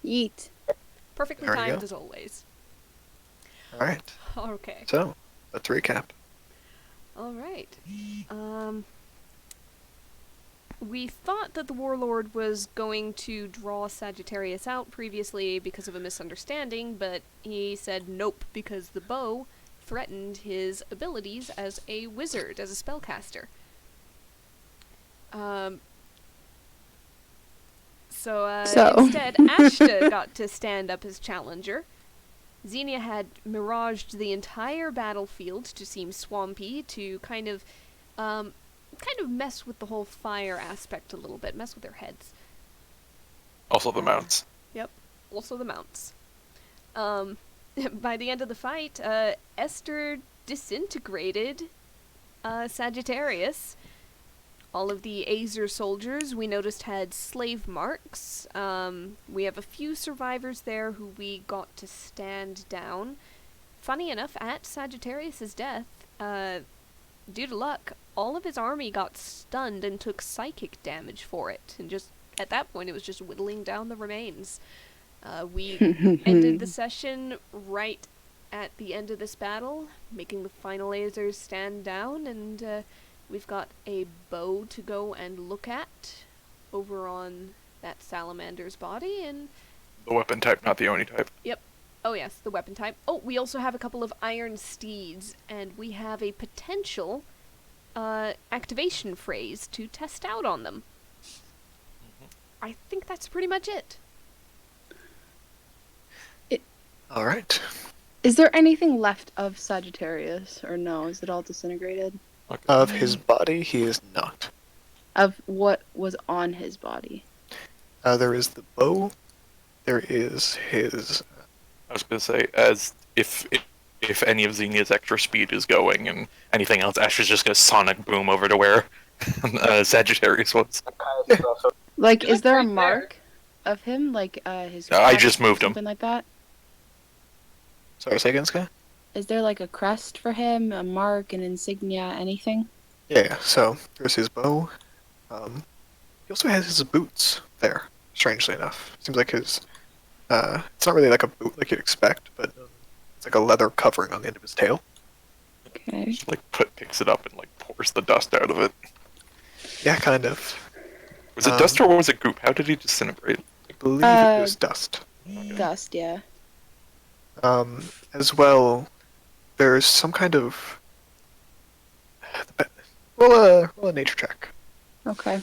Yeet. Perfectly There we timed go. as always. Alright, Okay. so, let's recap. Alright. We thought that the Warlord was going to draw Sagittarius out previously because of a misunderstanding, but he said nope because the bow threatened his abilities as a wizard, as a spellcaster. So instead, Ashta got to stand up as challenger. Xenia had miraged the entire battlefield to seem swampy, to kind of mess with the whole fire aspect a little bit, mess with their heads. Also the mounts. Yep, also the mounts. By the end of the fight, Esther disintegrated Sagittarius. All of the Azer soldiers we noticed had slave marks. We have a few survivors there who we got to stand down. Funny enough, at Sagittarius's death, due to luck, all of his army got stunned and took psychic damage for it. And just at that point, it was just whittling down the remains. We ended the session right at the end of this battle, making the final Azers stand down, and we've got a bow to go and look at over on that salamander's body, and... The weapon type, not the Oni type. Yep. Oh yes, the weapon type. Oh, we also have a couple of iron steeds, and we have a potential activation phrase to test out on them. I think that's pretty much it. Alright. Is there anything left of Sagittarius, or no? Is it all disintegrated? Okay. Of his body, he is not. Of what was on his body? There is the bow. There is his... I was going to say, as if any of Xenia's extra speed is going and anything else, Ash is just going to sonic boom over to where Sagittarius was. Like, is there a mark of him? Like, his... I just moved him. Something like that? Sorry, say again, Sky? Is there, like, a crest for him? A mark, an insignia, anything? Yeah, so there's his bow. He also has his boots there, strangely enough. Seems like his... it's not really like a boot like you'd expect, but it's like a leather covering on the end of his tail. Okay. Just, picks it up and, pours the dust out of it. Yeah, kind of. Was it dust or was it goop? How did he disintegrate? I believe it was dust. Dust, yeah. As well, there's some kind of... Roll a nature check. Okay.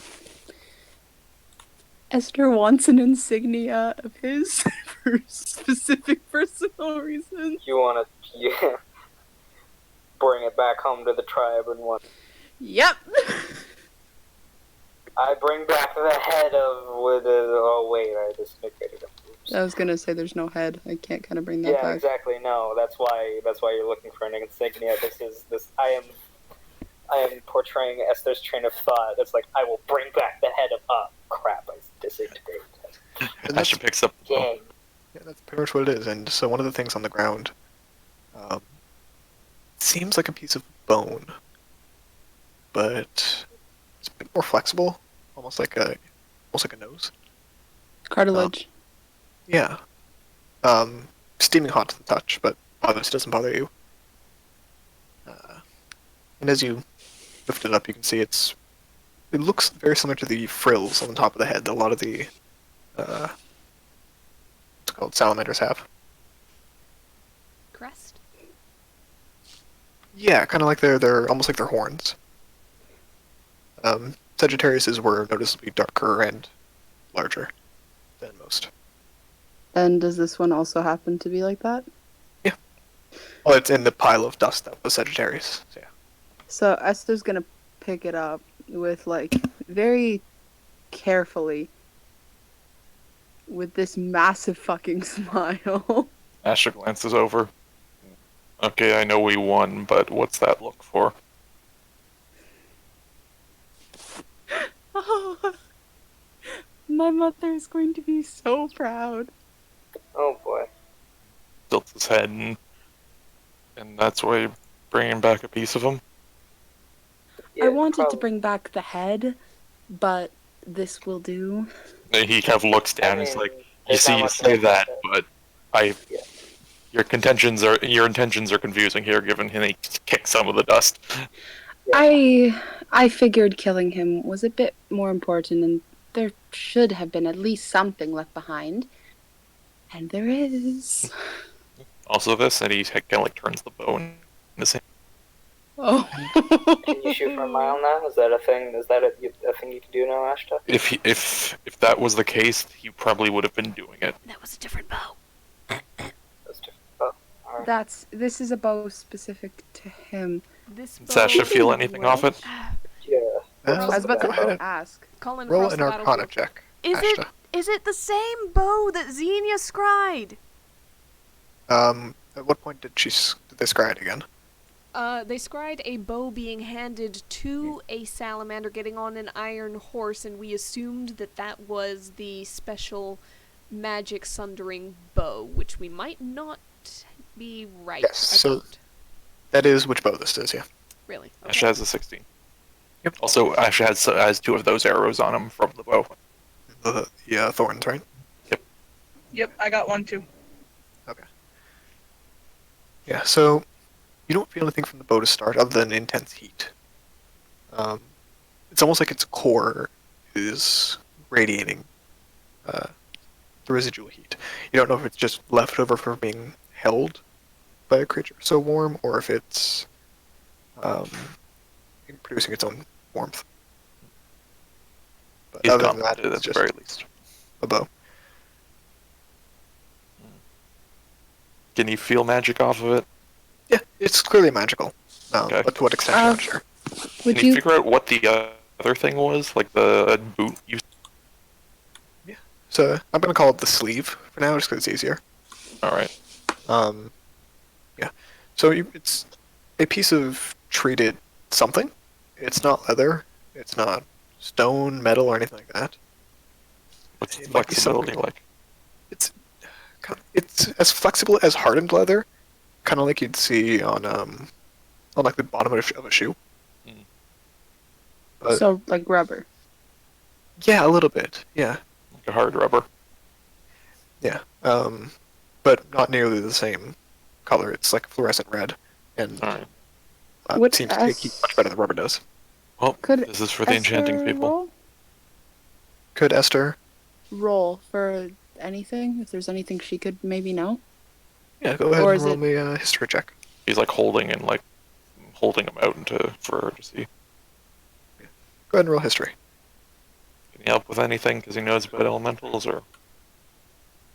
Esther wants an insignia of his for specific personal reasons. You want to bring it back home to the tribe and what? Yep. I bring back the head of oh wait, I disintegrated him. Oops. I was gonna say there's no head. I can't kind of bring that Yeah, back. exactly. No, that's why you're looking for an insignia. I am portraying Esther's train of thought. It's like I will bring back the head of. Oh crap! I disintegrated him. Ash picks up. Dang. Yeah, that's pretty much what it is. And so one of the things on the ground seems like a piece of bone, but it's a bit more flexible, almost like a nose. Cartilage. Yeah. Steaming hot to the touch, but obviously doesn't bother you. And as you lift it up, you can see it looks very similar to the frills on the top of the head that a lot of the what's it called, salamanders have. Crest? Yeah, kind of like they're almost like their horns. Sagittarius's were noticeably darker and larger than most. And does this one also happen to be like that? Yeah. Well, it's in the pile of dust that was Sagittarius. So yeah. So Esther's gonna pick it up with, very carefully, with this massive fucking smile. Asher glances over. Okay, I know we won, but what's that look for? Oh, my mother is going to be so proud. Oh boy. Tilts his head, and that's why you're bringing back a piece of him? I wanted to bring back the head, but this will do. He kind of looks down and is like, There's see, not you much say else to that, say. but I, Yeah. your intentions are confusing here, given he kicked some of the dust. I figured killing him was a bit more important, and there should have been at least something left behind. And there is. Also, this, and he kind of like turns the bow in his hand. Oh. Can you shoot for a mile now? Is that a thing? Is that a thing you can do now, Ashta? If that was the case, he probably would have been doing it. That was a different bow. That's different. Oh, alright. This is a bow specific to him. This bow. Sasha, feel anything off it? Yeah. I was about Go ahead to and ask. Colin roll across an the Arcana battlefield. check. Is Ashta. it the same bow that Xenia scried? At what point did they scry it again? They scried a bow being handed to a salamander getting on an iron horse, and we assumed that was the special magic sundering bow, which we might not be right Yes, so- about. That is which bow this is, yeah. Really? Asha has a 16. Yep. Also, Asha has 2 of those arrows on him from the bow. The thorns, right? Yep, I got one too. Yeah, so you don't feel anything from the bow to start other than intense heat. It's almost like its core is radiating the residual heat. You don't know if it's just left over from being held by a creature so warm, or if it's producing its own warmth. But He's other than that, complimented it's at the just very least. a bow. Can you feel magic off of it? Yeah, it's clearly magical. Okay. But to what extent, I'm not sure. Would Can you you? figure out what the other thing was? Like the boot you... So I'm going to call it the sleeve for now, just because it's easier. Alright. Yeah. So it's a piece of treated something. It's not leather. It's not stone, metal, or anything like that. What's the It might be flexibility something- like? It's as flexible as hardened leather, kind of like you'd see on like the bottom of a shoe. Mm. But So, like rubber. yeah, a little bit. Yeah, Like a hard rubber. yeah. But not nearly the same color. It's like fluorescent red, and Alright. What seems to keep much better than rubber does. Well, Could this is for the enchanting Esther people. Could Esther? roll for anything? If there's anything she could maybe know. Yeah, go ahead Or and is roll it- me a history check. He's like holding him out for her to see. Go ahead and roll history. Can he help with anything because he knows about elementals, or...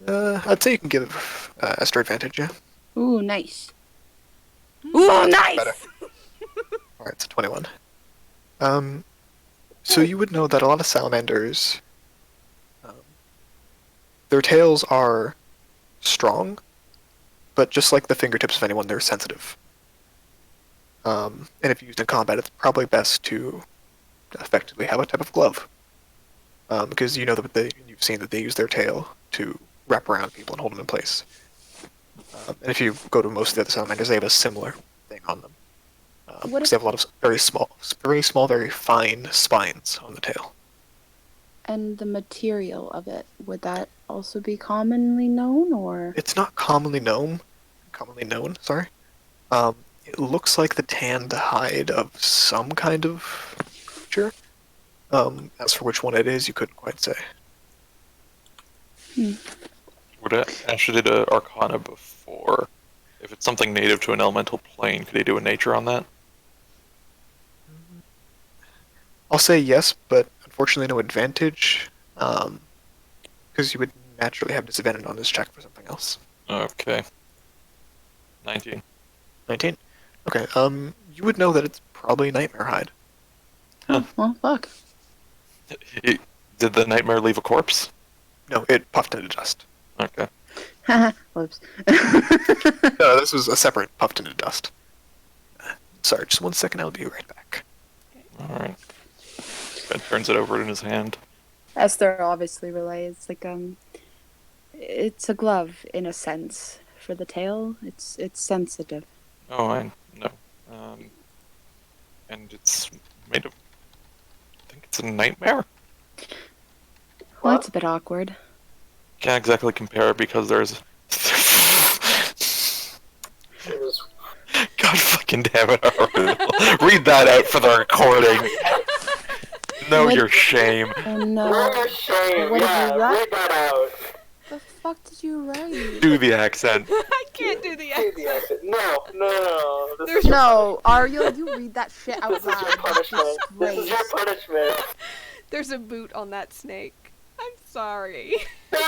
I'd say you can give Esther advantage. Yeah. Ooh, nice. Ooh, nice. better. All right, it's a 21. So you would know that a lot of salamanders, their tails are strong, but just like the fingertips of anyone, they're sensitive. And if used in combat, it's probably best to effectively have a type of glove, because you know that you've seen that they use their tail to wrap around people and hold them in place. And if you go to most of the other salamanders, they have a similar thing on them. What Because they have a lot of very small, very fine spines on the tail. And the material of it, would that also be commonly known, or? It's not commonly known. Sorry. It looks like the tanned hide of some kind of creature. As for which one it is, you couldn't quite say. Asha did a Arcana before. If it's something native to an elemental plane, could he do a nature on that? I'll say yes, but unfortunately no advantage, because you would naturally have disadvantage on this check for something else. Okay. 19. 19. Okay. You would know that it's probably nightmare hide. Oh, well, fuck. Did the nightmare leave a corpse? No, it puffed into dust. Okay. Whoops. No, this was a separate puffed into dust. Sorry, just 1 second. I'll be right back. Alright. Ben turns it over in his hand. Esther obviously relays, like, it's a glove in a sense. For the tail, it's sensitive. Oh, I know. And it's made of... I think it's a nightmare? Well, that's a bit awkward. Can't exactly compare because there's. It was God fucking damn it, Ariel. Read that out for the recording. Know What- your shame. Oh no. We're ashamed. What did Yeah, you write? read that out. The fuck did you write? Do the accent. I can't do the Do the accent. accent. No. This There's is your, No, Ariel, you read that shit out this is your loud. punishment. This is your Disgrace. punishment. There's a boot on that snake. I'm sorry. Snake.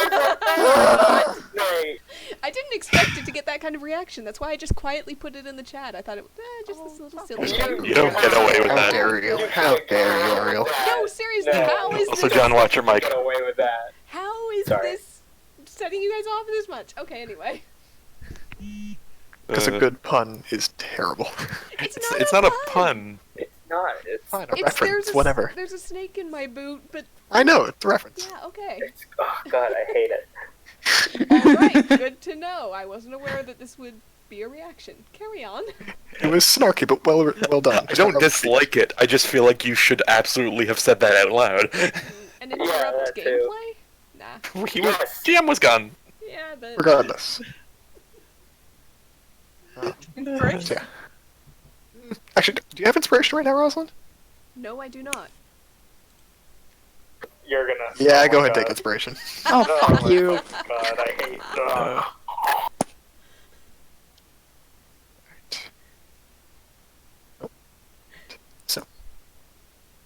I didn't expect it to get that kind of reaction. That's why I just quietly put it in the chat. I thought it just this little silly thing. You don't get away with How that. dare you? How dare you, Ariel? No, seriously, No. how is Also, this? John, watch your mic. Get away with that. How is Sorry. this setting you guys off this much? Okay, anyway. Because a good pun is terrible. It's not a pun. It's not. It's Fine, a There's reference, a, whatever. There's a snake in my boot, but I know, it's a reference. yeah, okay. It's, oh god, I hate it. Alright, good to know. I wasn't aware that this would be a reaction. Carry on. It was snarky, but well done. I don't dislike it. I just feel like you should absolutely have said that out loud. And interrupt that too. gameplay? Nah. He was, GM was gone. Yeah, but Regardless. First? Yeah. Actually, do you have inspiration right now, Rosalind? No, I do not. You're gonna. Yeah, oh go my ahead and take God. inspiration. Oh, fuck my you. God, I hate. So,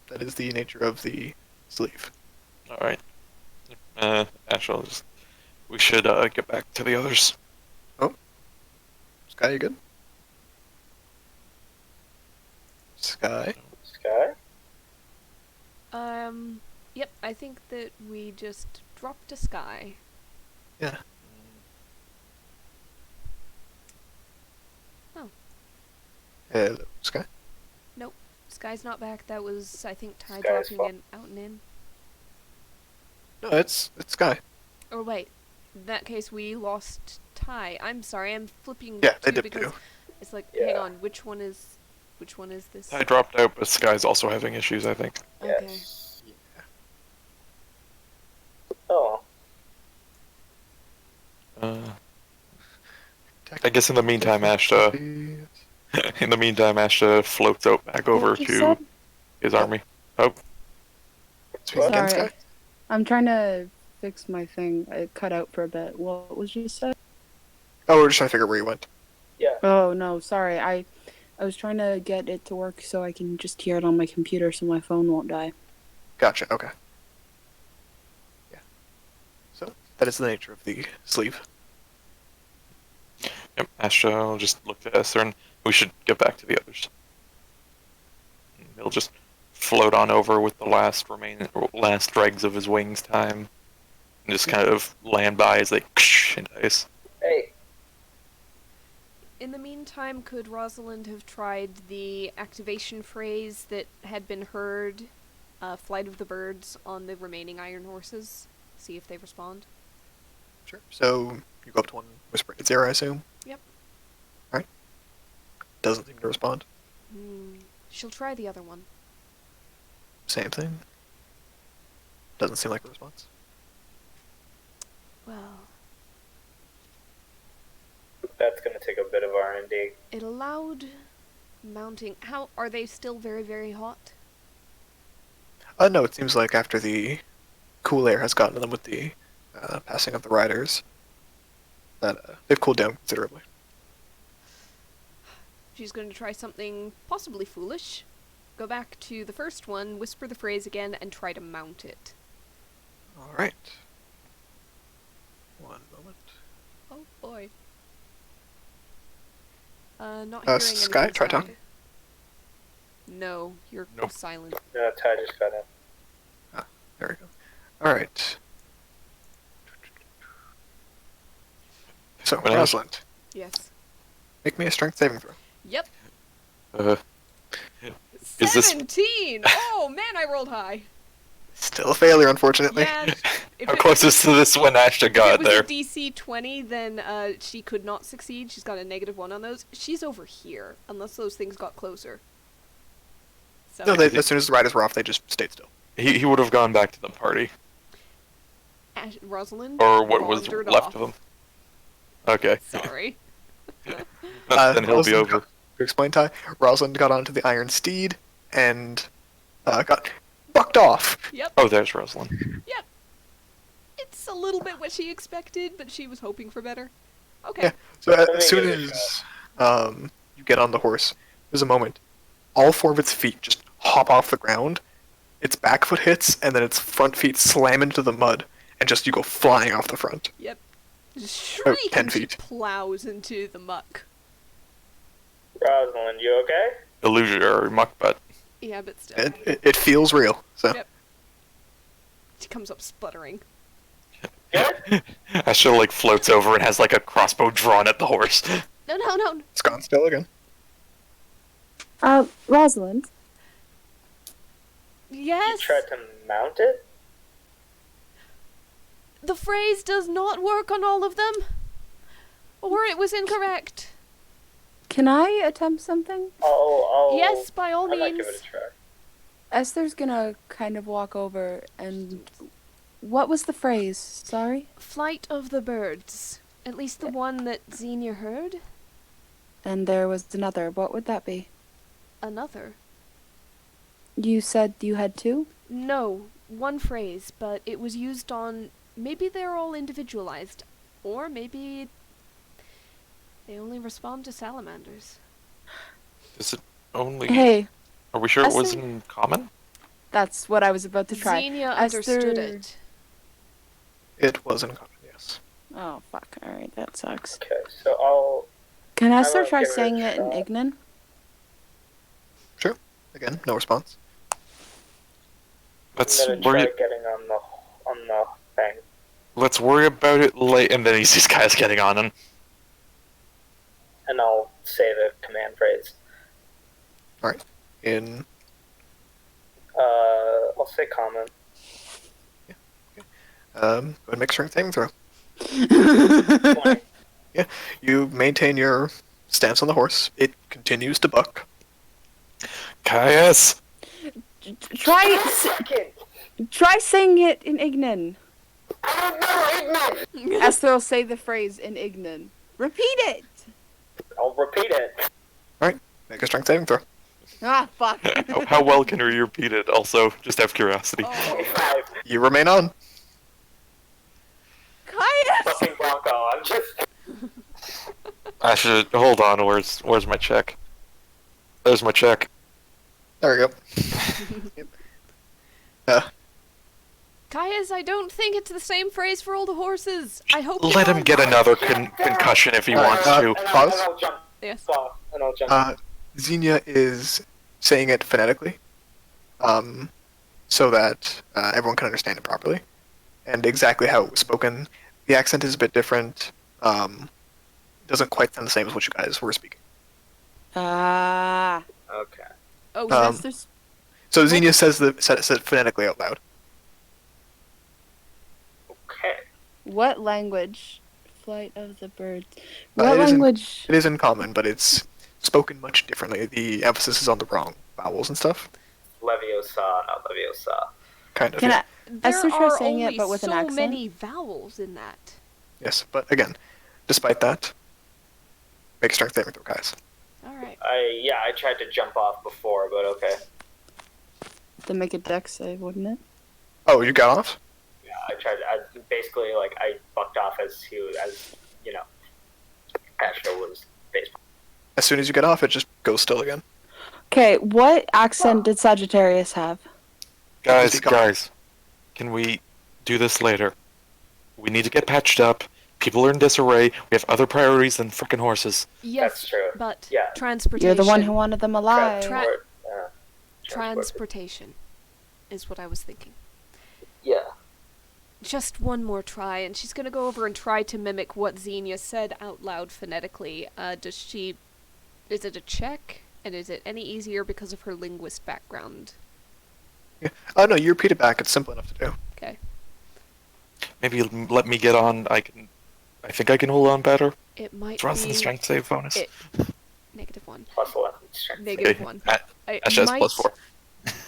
that is the nature of the sleeve. Alright. Ashel, we should get back to the others. Sky, you good? Sky? Sky. Yep, I think that we just dropped a sky. Yeah. Oh. Hello, Sky? Sky's not back. That was, I think, Ty Sky's dropping full. in, out and in. No, it's Sky. Or wait, in that case we lost Ty. I'm sorry, I'm flipping Yeah, they too did because too. it's like, hang Yeah. on, which one is this? I dropped out, but Sky's also having issues, I think. Okay. Yes. Oh. I guess in the meantime, Ashta floats out back over What you to said? his army. Oh, Speak again, Sorry. Sky? I'm trying to fix my thing. It cut out for a bit. What was you said? Oh, we're just trying to figure out where you went. Yeah. Oh no, sorry. I was trying to get it to work so I can just hear it on my computer so my phone won't die. Gotcha, okay. Yeah. So, that is the nature of the sleeve. yep. Ashta just looked at Esther, and we should get back to the others. And he'll just float on over with the last dregs of his wings time, and just kind of land by as they into ice. Hey. In the meantime, could Rosalind have tried the activation phrase that had been heard, Flight of the Birds, on the remaining Iron Horses? See if they respond. Sure. So, you go up to one, whisper its ear, I assume? Yep. Alright. Doesn't seem to respond. She'll try the other one. Same thing. Doesn't seem like a response. Well, That's gonna take a bit of R&D. it allowed mounting. How are they still very, very hot? No, it seems like after the cool air has gotten to them with the passing of the riders, that they've cooled down considerably. She's going to try something possibly foolish. Go back to the first one, whisper the phrase again, and try to mount it. Alright. One moment. Oh boy. Not hearing Sky, anything try sound. talking. No, you're Nope. silent. No, Ty just got in. There we go. Alright. So, Well, Rosalind, Yes. make me a strength saving throw. Yep. Uh, Is this- 17! Oh man, I rolled high. Still a failure, unfortunately. Yeah. If how it close is to this when Ashta if got it was there? a DC 20, then she could not succeed. She's got a -1 on those. She's over here, unless those things got closer. So No, as soon as the riders were off, they just stayed still. He would have gone back to the party. Rosalind Or what was wandered left off. of him. Okay. Sorry. Then he'll be over. To explain, Ty, Rosalind got onto the iron steed and got bucked off. Yep. Oh, there's Rosalind. Yep. It's a little bit what she expected, but she was hoping for better. Okay. Yeah. So as soon as you get on the horse, there's a moment. All 4 of its feet just hop off the ground. Its back foot hits, and then its front feet slam into the mud, and just you go flying off the front. Yep. Just About shriek 10 and she feet. plows into the muck. Rosalind, you okay? Illusionary muck butt. Yeah, but still. It feels real. So Yep. She comes up sputtering. Good? Astra like floats over and has like a crossbow drawn at the horse. No. it's gone still again. Rosalind, Yes. You tried to mount it? The phrase does not work on all of them. Or it was incorrect. can I attempt something? Yes, by all I might means. give it a try. Esther's gonna kind of walk over and... What was the phrase? Sorry? Flight of the birds. At least the one that Xenia heard. And there was another. What would that be? Another. You said you had 2? No, one phrase, but it was used on... Maybe they're all individualized. Or maybe... they only respond to salamanders. Is it only... Hey, Are we sure it was Esther- in common? that's what I was about to try. Xenia Esther- understood it. It was in common, yes. Oh, fuck. Alright, that sucks. Okay, so I'll... Can Esther will try give it a saying it in shot. Ignan? Sure. Again, no response. Let's I'm gonna try worry. getting on the thing. Let's worry about it late. And then he sees guys getting on him. And I'll say the command phrase. Alright. In I'll say common. go ahead and make a strength saving throw. 20. You maintain your stance on the horse. It continues to buck. Caius! Try saying it in Ignan. Esther will say the phrase in Ignan. Repeat it! I'll repeat it. Make a strength saving throw. Ah, fuck. How well can we repeat it? Also, just out of curiosity. Oh, 25. You remain on. Caius! Fucking Bronco. I'm just... I should hold on. Where's my check? There's my check. There we go. Caius, I don't think it's the same phrase for all the horses. I hope you Let him don't. get another concussion if he Alright, wants to. Pause. And I'll jump Yes. off. And I'll jump Xenia is saying it phonetically, so that everyone can understand it properly, and exactly how it was spoken. The accent is a bit different. Doesn't quite sound the same as what you guys were speaking. Ah. Okay. Oh, Esther's... So Xenia says it phonetically out loud. Okay. What language? Flight of the birds. Uh, What it isn't- language? It is in common, but it's spoken much differently. The emphasis is on the wrong vowels and stuff. Leviosa, not Leviosa. Kind of. Can Yeah. I... there Esther try are saying it, only but with an so accent? many vowels in that. Yes, but again, despite that, make a strength saving throw, guys. Alright. I tried to jump off before, but okay. To make a dex save, wouldn't it? Oh, you got off? Yeah, I basically, like, I bucked off as you know, Ashton was baseball. As soon as you get off, it just goes still again. Okay, what accent did Sagittarius have? Guys, Go. guys, can we do this later? We need to get patched up. People are in disarray. We have other priorities than frickin' horses. Yes, That's true. but Yeah. transportation. You're the one who wanted them alive. Transport. Transportation is what I was thinking. Yeah. Just one more try, and she's gonna go over and try to mimic what Xenia said out loud phonetically. Is it a check? And is it any easier because of her linguist background? Yeah. Oh no, you repeat it back. It's simple enough to do. Okay. Maybe let me get on. I think I can hold on better. It might It's Roslyn's be strength save bonus. -1. Plus 11 strength. Negative Okay. 1. Asha has +4.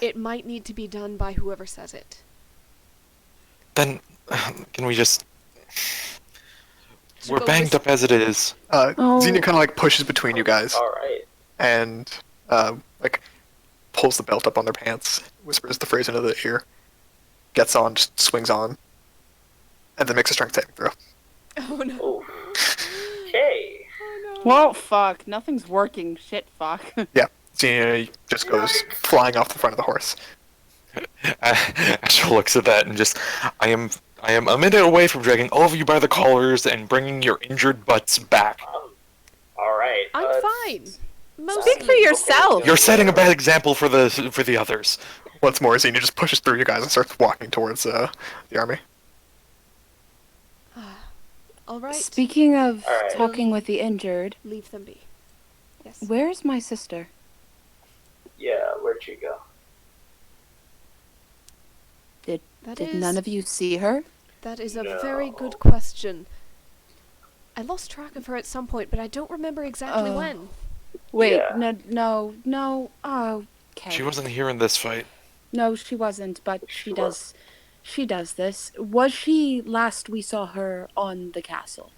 It might need to be done by whoever says it. Then, can we just... To We're go banged up as it is. Oh. Xenia kind of like pushes between you guys All right. and like pulls the belt up on their pants, whispers the phrase into the ear, gets on, just swings on, and then makes a strength saving throw. Oh no. Oh. Okay. Oh no. Well, fuck. Nothing's working. Shit, fuck. Yeah, Xenia just goes flying off the front of the horse. Asher looks at that and just, I am a minute away from dragging all of you by the collars and bringing your injured butts back. All right. I'm fine. Speak for yourself. You're setting a bad example for the others. Once more, Xenia just pushes through you guys and starts walking towards the army. All right. Speaking of All right. talking with the injured, Leave them be. Yes. where's my sister? Yeah. Where'd you go? That Did is none of you see her? that is a No. very good question. I lost track of her at some point, but I don't remember exactly Oh. when. Wait, Yeah. no. Oh, okay. She wasn't here in this fight. No, she wasn't, but She she does. She does this. Was she last we saw her on the castle?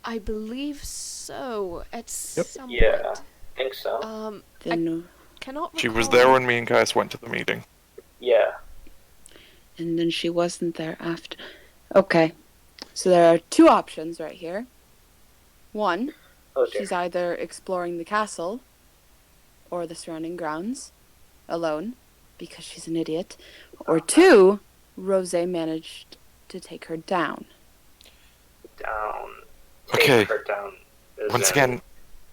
I believe so. At some Yeah. point. Think so. Then, Cannot She was recall. there when me and Kais went to the meeting. Yeah. and then she wasn't there after. Okay, so there are two options right here. One, Oh dear. she's either exploring the castle or the surrounding grounds alone because she's an idiot, or two, Rose managed to take her down. Down. Okay. Take her down. Is Once in- again,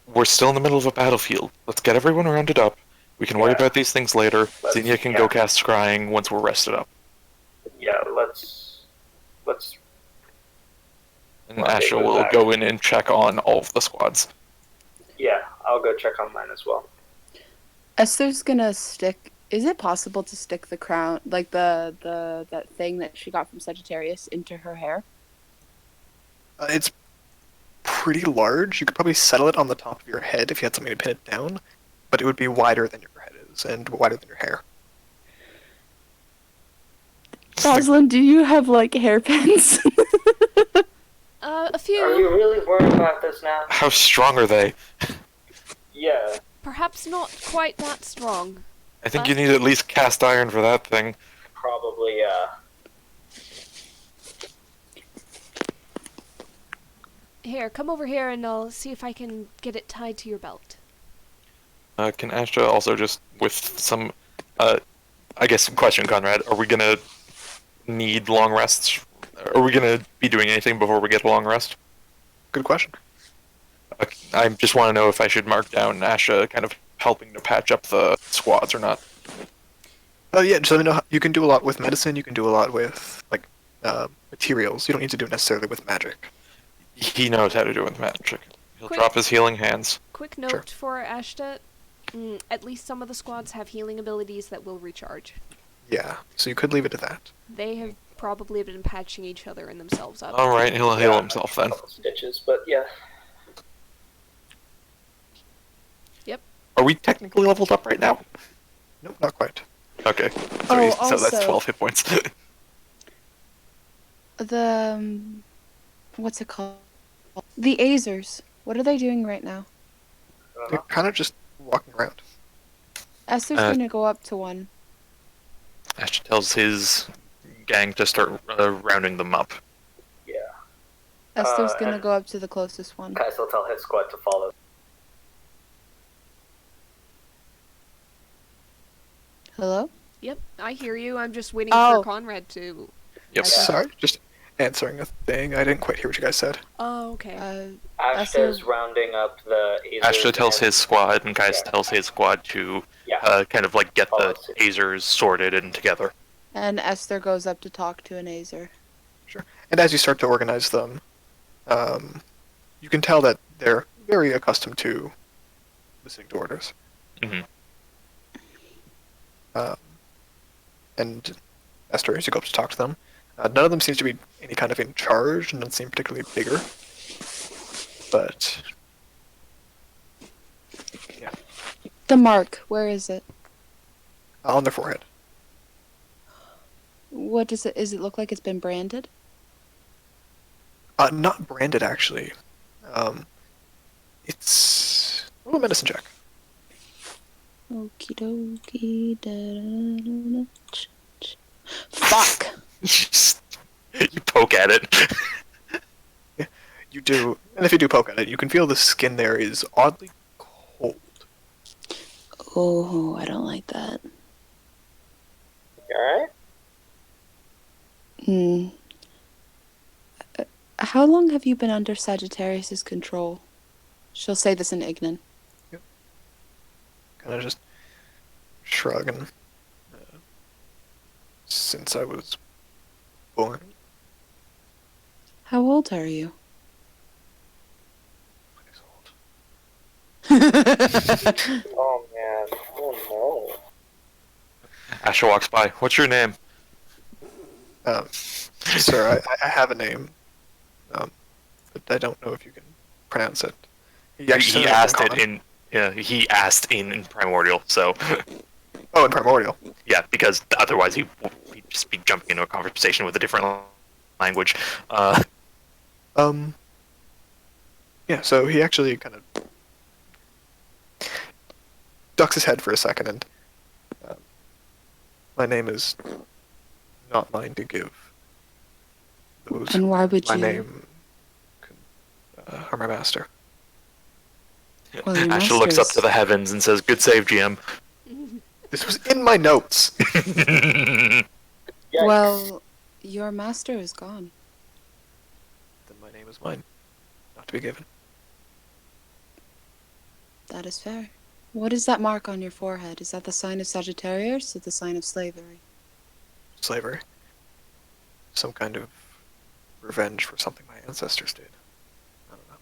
we're still in the middle of a battlefield. Let's get everyone rounded up. We can worry Yeah. about these things later. Let's- Xenia can yeah. go cast scrying once we're rested up. Yeah. Let's. And Well, Asha they go will back. go in and check on all of the squads. Yeah. I'll go check on mine as well. Esther's gonna stick. Is it possible to stick the crown, like that thing that she got from Sagittarius, into her hair? It's pretty large. You could probably settle it on the top of your head if you had something to pin it down, but it would be wider than your head is and wider than your hair. Rosalind, do you have like hairpins? A few. Are you really worried about this now? How strong are they? Yeah. Perhaps not quite that strong. I think you need at least cast iron for that thing. Probably. Here, come over here and I'll see if I can get it tied to your belt. Can Asha also just, with some, I guess, question, Conrad, are we gonna need long rests? Are we gonna be doing anything before we get a long rest? Good question. I just want to know if I should mark down Asha kind of helping to patch up the squads or not. Oh yeah, just let me know. You can do a lot with medicine. You can do a lot with like materials. You don't need to do it necessarily with magic. He knows how to do it with magic. He'll Quick. drop his healing hands. Quick note Sure. for Ashta. At least some of the squads have healing abilities that will recharge. Yeah, so you could leave it at that. They have probably been patching each other and themselves up. Alright, he'll heal Yeah. himself then. Couple stitches, but yeah. Are we technically leveled up right now? Nope, not quite. Okay. Oh, So that's also- 12 hit points. The what's it called? The Azers. What are they doing right now? They're kind of just walking around. Esther's Uh, gonna go up to one. Asha tells his gang to start rounding them up. Yeah. Esther's gonna and- go up to the closest one. Kais will tell his squad to follow. Hello? Yep, I hear you. I'm just waiting Oh. for Conrad to. Yep. Okay. Sorry, just answering a thing. I didn't quite hear what you guys said. Oh, okay. Ashta's rounding up the Azers. Asha tells and- his squad, and Kais Yeah. tells his squad to Yeah. kind of like get the Follow suit. Azers sorted and together. And Esther goes up to talk to an Azer. And as you start to organize them, you can tell that they're very accustomed to listening to orders. Mhm. And Esther, as you go up to talk to them, none of them seems to be any kind of in charge, and don't seem particularly bigger. But The mark, where is it? on their forehead. What does it? Is it look like it's been branded? Not branded actually. It's a medicine check. Okie dokie. Da, da, da, da. Fuck. You poke at it. You do, and if you do poke at it, you can feel the skin there is oddly cold. Oh, I don't like that. You alright? Hmm. How long have you been under Sagittarius's control? She'll say this in Ignan. Kind of just shrug and since I was born. How old are you? 20 years old. Oh man. Oh Asher walks by. What's your name? Sir, I have a name, but I don't know if you can pronounce it. He asked it in. Yeah, he asked in primordial. So. Oh, in primordial. Yeah, because otherwise he'd just be jumping into a conversation with a different language. Yeah, so he actually kind of ducks his head for a second, and my name is not mine to give. Those And why would my you? name are my master. Well, your Asher looks up master's- to the heavens and says, "Good save, GM." This was in my notes. no. Yikes. Well, your master is gone. Then my name is mine, not to be given. That is fair. What is that mark on your forehead? Is that the sign of Sagittarius or the sign of slavery? Slavery. Some kind of revenge for something my ancestors did. I don't know.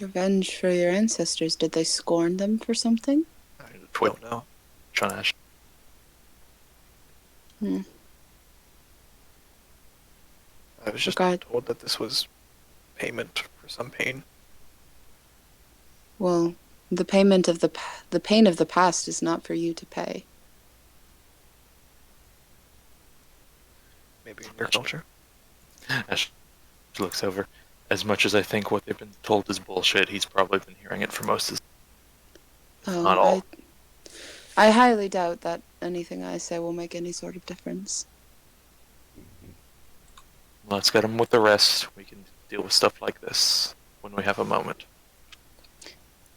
Revenge for your ancestors. Did they scorn them for something? I don't know. John Ash. I was just God. told that this was payment for some pain. Well, the payment of the pain of the past is not for you to pay. Maybe in your culture. Ash looks over. As much as I think what they've been told is bullshit, he's probably been hearing it for most of his. Oh, Not all. I highly doubt that anything I say will make any sort of difference. Let's get him with the rest. We can deal with stuff like this when we have a moment.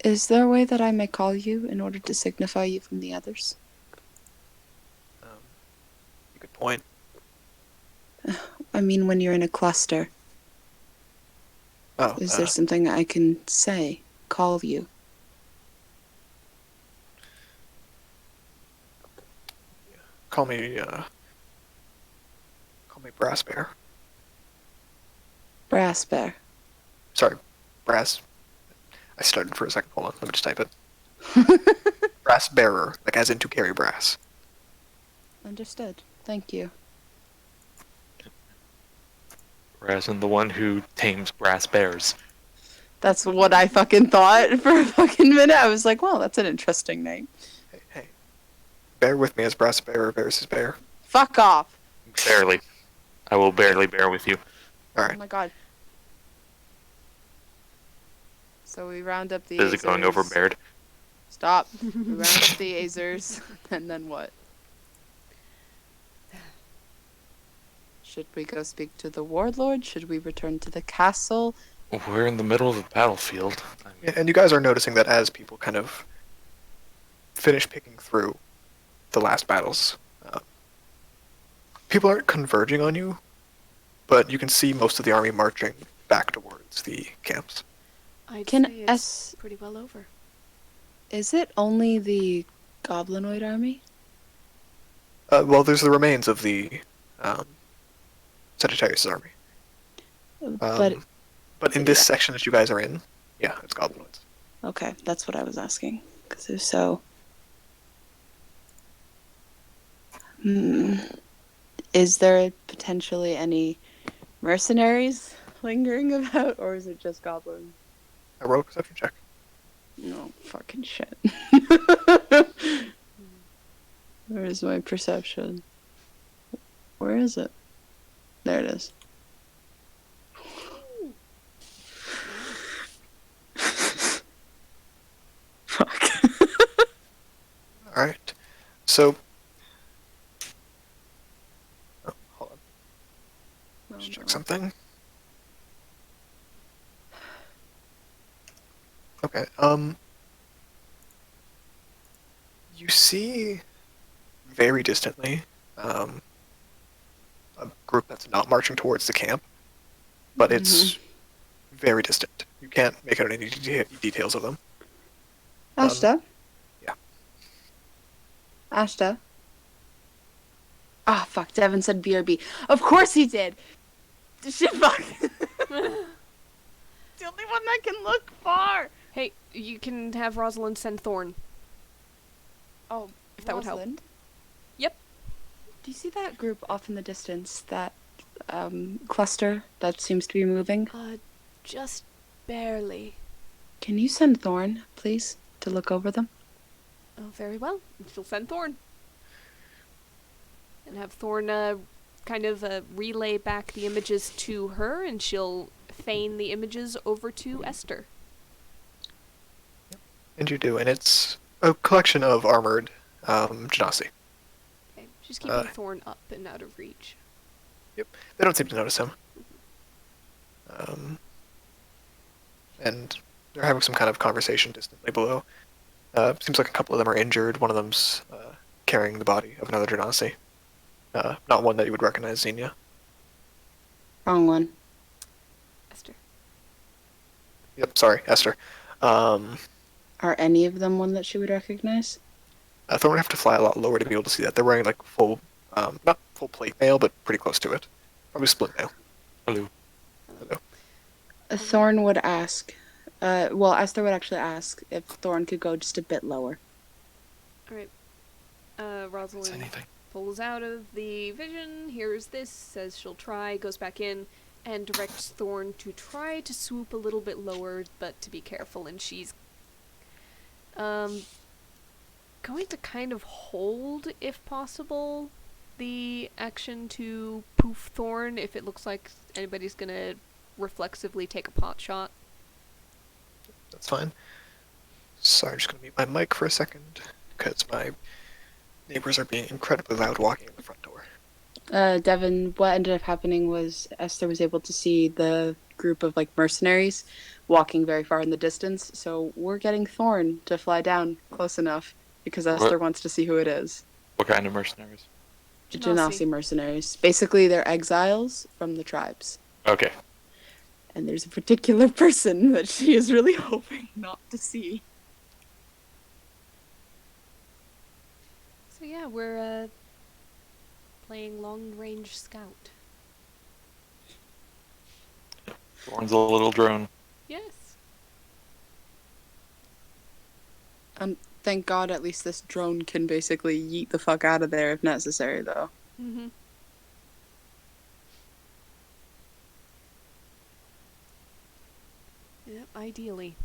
Is there a way that I may call you in order to signify you from the others? You could point. I mean, when you're in a cluster, Oh, is there something I can say, call you? call me Brass Bear. Brass Bear. Sorry, Brass. I started for a second. Hold on, let me just type it. Brass Bearer, like as in to carry brass. Understood. Thank you. Whereas in the one who tames brass bears. That's what I fucking thought for a fucking minute. I was like, well, that's an interesting name. Hey. Bear with me as Brass Bearer bears his bear. Fuck off. Barely. I will barely bear with you. Oh Alright. my god. So we round up the Is it going Azers. overbeared? Stop. We round up the Azers, and then what? Should we go speak to the warlord? Should we return to the castle? We're in the middle of a battlefield. I mean, And you guys are noticing that as people kind of finish picking through the last battles, people aren't converging on you, but you can see most of the army marching back towards the camps. I'd Can say it's S- pretty well over. Is it only the goblinoid army? Well, there's the remains of the Sagittarius army. But in this yeah. section that you guys are in, yeah, it's goblinoids. Okay, that's what I was asking. Because if so... Is there potentially any mercenaries lingering about, or is it just goblins? A roll perception check. No, fucking shit. Where's my perception? Where is it? There it is. Fuck. All right. So, oh, hold on. Oh, Just check no. something. Okay. You see very distantly a group that's not marching towards the camp, but it's very distant. You can't make out any details of them. Ashta? Yeah. Ashta? Ah, fuck. Devin said BRB. Of course he did! Shit, fuck. The only one that can look far. Hey, you can have Rosalind send Thorn. Oh, If that would help. Rosalind? Yep. Do you see that group off in the distance? That cluster that seems to be moving? Just barely. Can you send Thorn, please, to look over them? Oh, very well. She'll send Thorn. And have Thorn kind of relay back the images to her, and she'll feign the images over to Esther. And you do, and it's a collection of armored genasi. Okay. She's keeping Thorn up and out of reach. Yep. They don't seem to notice him. And they're having some kind of conversation distantly below. Seems like a couple of them are injured. One of them's carrying the body of another genasi. Not one that you would recognize, Xenia. Wrong one. Esther. Yep, sorry, Esther. Are any of them one that she would recognize? Thorn would have to fly a lot lower to be able to see that. They're wearing like full, not full plate mail, but pretty close to it. Probably split mail. Hello. Hello. Thorn would ask. Well, Esther would actually ask if Thorn could go just a bit lower. Alright. It's Rosalind anything. pulls out of the vision, hears this, says she'll try, goes back in, and directs Thorn to try to swoop a little bit lower, but to be careful, and she's going to kind of hold, if possible, the action to poof Thorn if it looks like anybody's gonna reflexively take a pot shot. That's fine. Sorry, I'm just gonna mute my mic for a second because my neighbors are being incredibly loud walking in the front door. Devin, what ended up happening was Esther was able to see the group of like mercenaries walking very far in the distance, so we're getting Thorn to fly down close enough because Esther wants to see who it is. What kind of mercenaries? Genasi mercenaries. Basically, they're exiles from the tribes. Okay. And there's a particular person that she is really hoping not to see. So yeah, we're playing long-range scout. Thorn's a little drone. Yes. Thank God at least this drone can basically yeet the fuck out of there if necessary, though. Mm-hmm. Yep, ideally.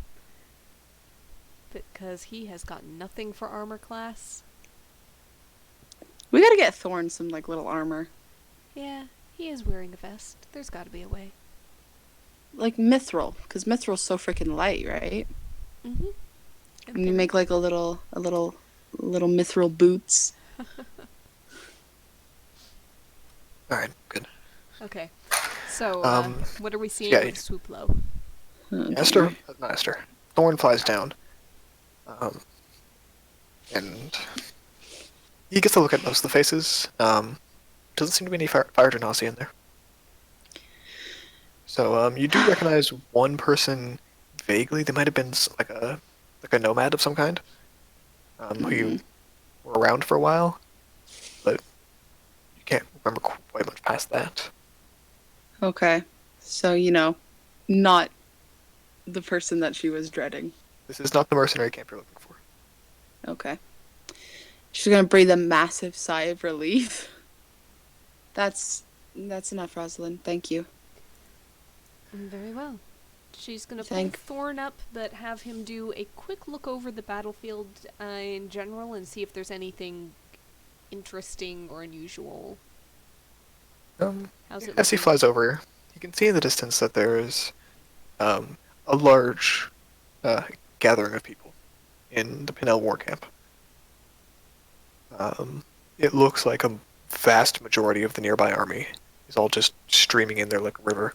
Because he has got nothing for armor class. We gotta get Thorn some, like, little armor. Yeah, he is wearing a vest. There's gotta be a way. Like Mithril, because Mithril's so freaking light, right? Mm-hmm. And you make, like, a little Mithril boots. Alright, good. Okay. So, what are we seeing yeah, with Swoop Low? Esther, not Esther. Thorn flies down. And he gets to look at most of the faces. Doesn't seem to be any fire genasi in there. So you do recognize one person vaguely. They might have been like a nomad of some kind, who you were around for a while, but you can't remember quite much past that. Okay. So, not the person that she was dreading. This is not the mercenary camp you're looking for. Okay. She's gonna breathe a massive sigh of relief. That's enough, Rosalind. Thank you. Very well. She's gonna Thank- pull Thorn up, but have him do a quick look over the battlefield in general and see if there's anything interesting or unusual How's it As he looking? flies over, you can see in the distance that there's a large uh, gathering of people in the Pinel war camp. Um, it looks like a vast majority of the nearby army is all just streaming in there like a river.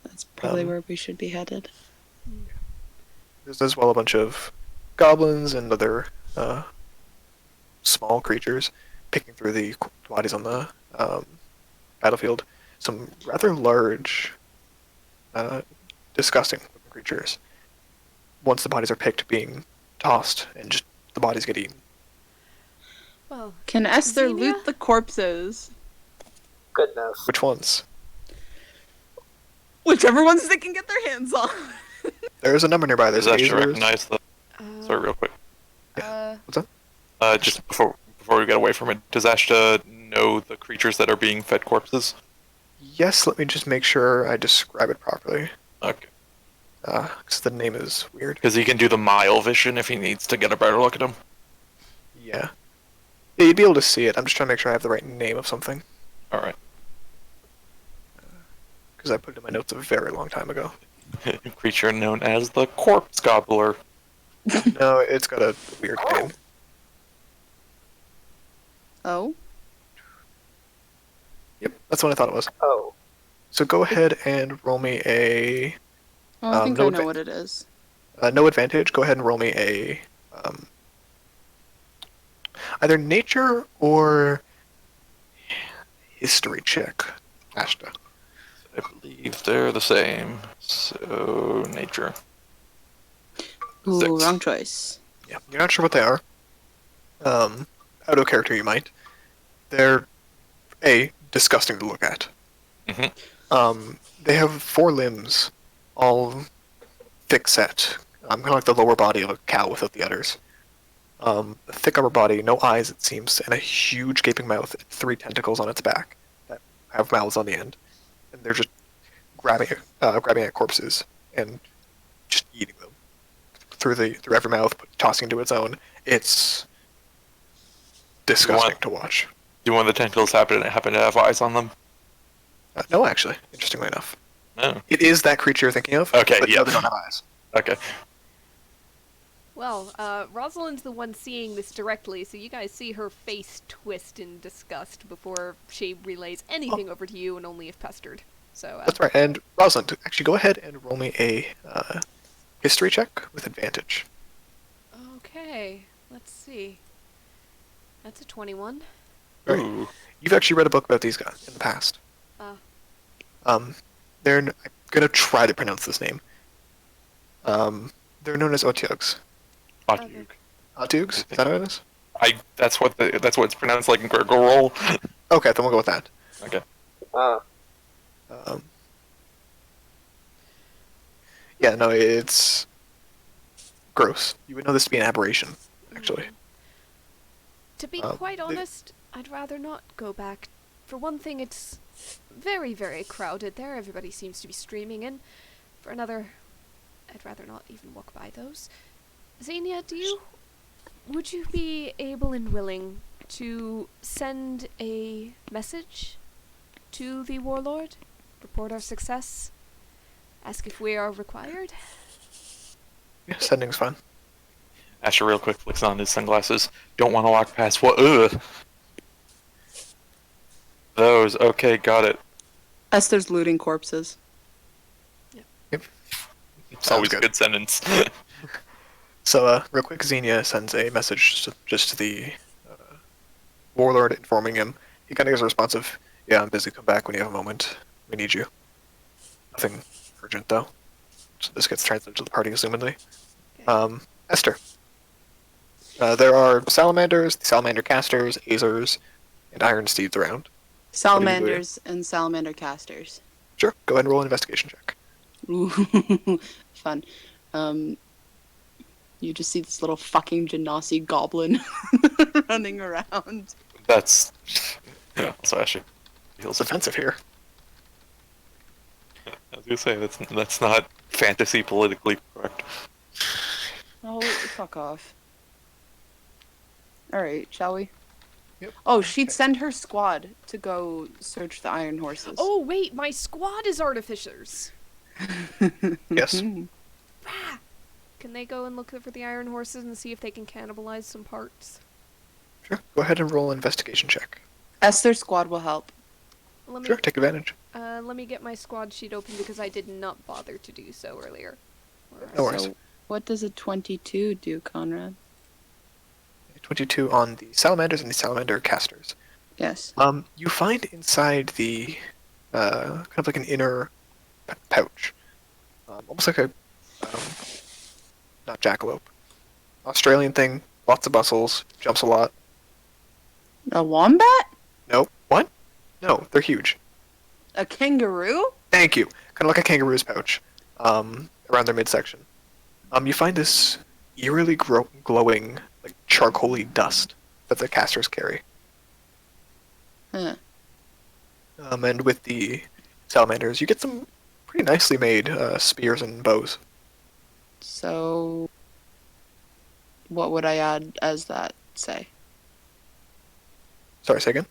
That's probably Um, where we should be headed. there's as well a bunch of goblins and other small creatures picking through the bodies on the battlefield. Some rather large, uh, disgusting looking creatures. Once the bodies are picked, being tossed and just the bodies get eaten. Well, Can Esther Xenia? loot the corpses? Goodness. Which ones? Whichever ones they can get their hands on. There's a number nearby. There's Does Asher Azers. recognize the? Sorry, real quick. What's up? Just before we get away from it, does Ashta know the creatures that are being fed corpses? Yes, let me just make sure I describe it properly. Okay. Because the name is weird. Because he can do the mile vision if he needs to get a better look at them. Yeah. Yeah, you'd be able to see it. I'm just trying to make sure I have the right name of something. All right. Because I put it in my notes a very long time ago. Creature known as the corpse gobbler. No, it's got a weird name. Oh? Yep, that's what I thought it was. Oh. So go ahead and roll me a... Oh, I think no I know what it is. no advantage. Go ahead and roll me a... either nature or history check, Ashta. I believe they're the same. So nature. Ooh, 6. wrong choice. Yeah, you're not sure what they are. Out of character, you might. They're disgusting to look at. They have 4 limbs, all thick set. Kind of like the lower body of a cow without the udders. A thick upper body, no eyes, it seems, and a huge gaping mouth, 3 tentacles on its back that have mouths on the end, and they're just grabbing at corpses and just eating them through every mouth, tossing into its own. It's disgusting to watch. Do one of the tentacles happen to have eyes on them? No, actually, interestingly enough. No. It is that creature you're thinking of, Okay, but yeah. no, they don't have eyes. Okay. Well, Rosalind's the one seeing this directly, so you guys see her face twist in disgust before she relays anything over to you, and only if pestered. So That's right, and Rosalind, actually go ahead and roll me a history check with advantage. Okay, let's see. That's a 21. Right. Ooh. You've actually read a book about these guys in the past. I'm gonna try to pronounce this name. They're known as Otyugs. Otyug. Otyugs? Is that what it is? That's what it's pronounced like in Critical Role. Okay, then we'll go with that. Okay. Yeah, no, it's gross. You would know this to be an aberration, actually. To be Um, quite they- honest, I'd rather not go back. For one thing, it's very, very crowded there. Everybody seems to be streaming in. For another, I'd rather not even walk by those. Xenia, would you be able and willing to send a message to the warlord? Report our success? Ask if we are required? Yeah, sending's fine. Asher real quick flicks on his sunglasses. Don't want to walk past what? Ugh. Those. Okay, got it. Esther's looting corpses. It's always a good sentence. So, real quick, Xenia sends a message just to the warlord, informing him. He kind of gives a response of, "Yeah, I'm busy. Come back when you have a moment. We need you." Nothing urgent, though. So this gets transferred to the party, assumedly. Esther. There are salamanders, salamander casters, azers, and iron steeds around. Salamanders and salamander casters. Sure, go ahead and roll an investigation check. Ooh, fun. You just see this little fucking Genasi goblin running around. That's. Yeah, so Asher Feels offensive here. I was gonna say that's not fantasy politically correct. Oh, fuck off. Alright, shall we? Oh, she'd send her squad to go search the iron horses. Oh, wait, my squad is artificers. Yes. Rah! Can they go and look for the iron horses and see if they can cannibalize some parts? Sure. Go ahead and roll an investigation check. Esther's squad will help. Let me, Sure, take advantage. let me get my squad sheet open because I did not bother to do so earlier. No worries. So, what does a 22 do, Conrad? 22 on the salamanders and the salamander casters. Yes. You find inside the kind of like an inner pouch, almost like a not jackalope, Australian thing, lots of muscles, jumps a lot. A wombat? No, what? No, they're huge. A kangaroo? Thank you. Kind of like a kangaroo's pouch, around their midsection. You find this eerily glowing, like charcoaly dust that the casters carry. Huh. And with the salamanders, you get some pretty nicely made spears and bows. So, what would I add as that say? Sorry, say again?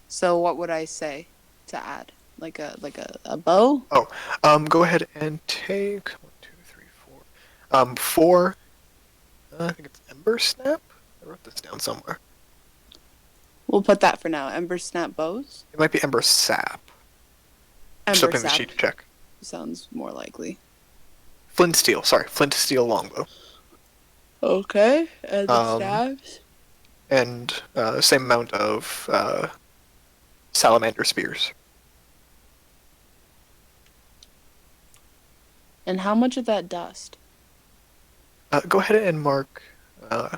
So, what would I say to add? Like a bow? Go ahead and take 1, 2, 3, 4. 4. I think it's Ember Snap. I wrote this down somewhere. We'll put that for now. Ember snap bows. It might be Ember Sap. Ember Just opening the sap sheet to check. sounds more likely. Flint Steel. Sorry, Flint Steel longbow. Okay, and the Um, staves. And same amount of salamander spears. And how much of that dust? Go ahead and mark. I'm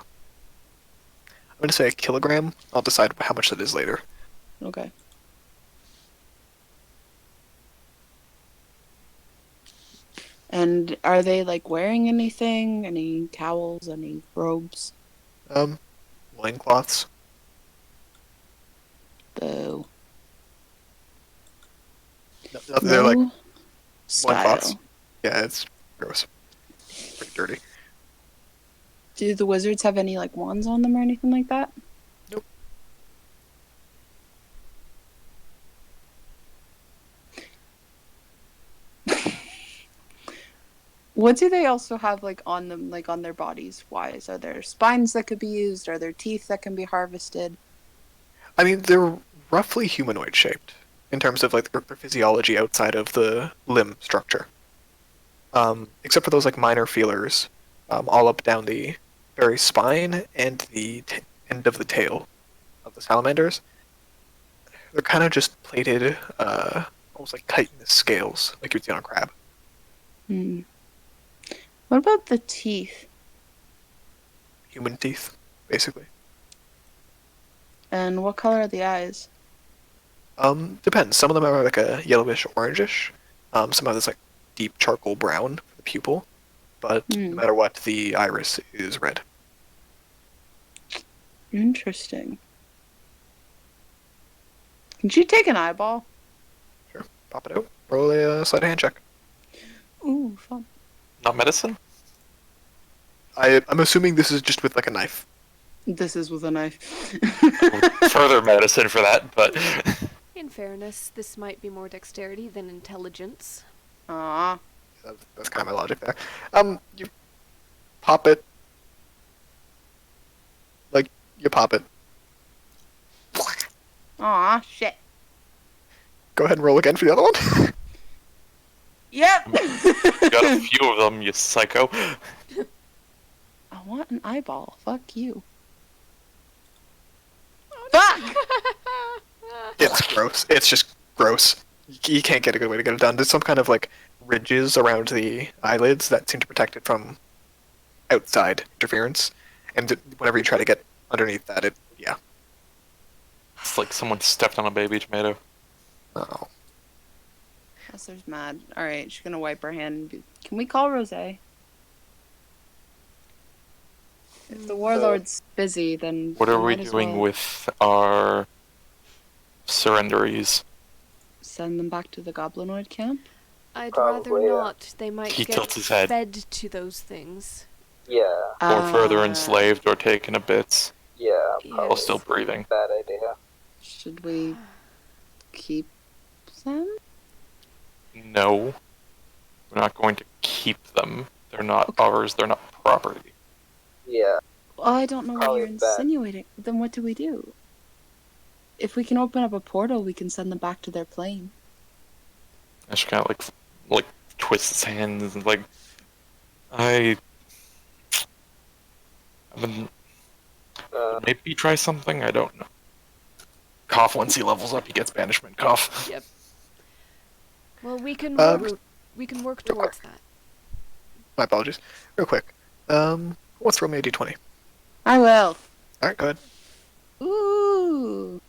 going to say a kilogram. I'll decide how much that is later. Okay. And are they like wearing anything? Any towels? Any robes? Loincloths. Boo. No, they're like No style. loincloths. Yeah, it's gross. Pretty dirty. Do the wizards have any like wands on them or anything like that? Nope. What do they also have like on them, like on their bodies? Wise? Are there spines that could be used? Are there teeth that can be harvested? I mean, they're roughly humanoid shaped in terms of like their physiology outside of the limb structure. Except for those like minor feelers, all up down the very spine and the end of the tail of the salamanders. They're kind of just plated, almost like chitinous scales, like you'd see on a crab. Hmm. What about the teeth? Human teeth, basically. And what color are the eyes? Depends. Some of them are like a yellowish orangish. Some of it's like deep charcoal brown for the pupil. But no matter what, the iris is red. Interesting. Can she take an eyeball? Sure. Pop it out. Roll a sleight of hand check. Ooh, fun. Not medicine? I'm assuming this is just with like a knife. This is with a knife. Further medicine for that, but In fairness, this might be more dexterity than intelligence. Aw. That's kind of my logic there. You pop it. Like, you pop it. Aw, shit. Go ahead and roll again for the other one. Yep! you got a few of them, you psycho. I want an eyeball. Fuck you. Fuck! It's gross. It's just gross. You can't get a good way to get it done. There's some kind of like ridges around the eyelids that seem to protect it from outside interference. And whenever you try to get underneath that, yeah. It's like someone stepped on a baby tomato. Oh. Esther's mad. Alright, she's gonna wipe her hand and be... Can we call Rose? If the warlord's busy, then... What are we might as doing well with our surrenderies? Send them back to the goblinoid camp? I'd Probably, rather yeah. not. They might He get tilts his head. fed to those things. Yeah, Or further Uh, enslaved or taken to bits. yeah. Yes. While still breathing. Bad idea. Should we keep them? No, we're not going to keep them. They're not Okay. ours. They're not property. Yeah. Well, I don't know what Probably you're bad. insinuating. Then what do we do? If we can open up a portal, we can send them back to their plane. I just kind of like twist his hands and like I mean, maybe try something. I don't know. Cough once he levels up, he gets banishment. Cough. Yep. Well, we can work real towards quick. that. My apologies. Real quick. Let's roll me a d20. I will. Alright, go ahead. Ooh.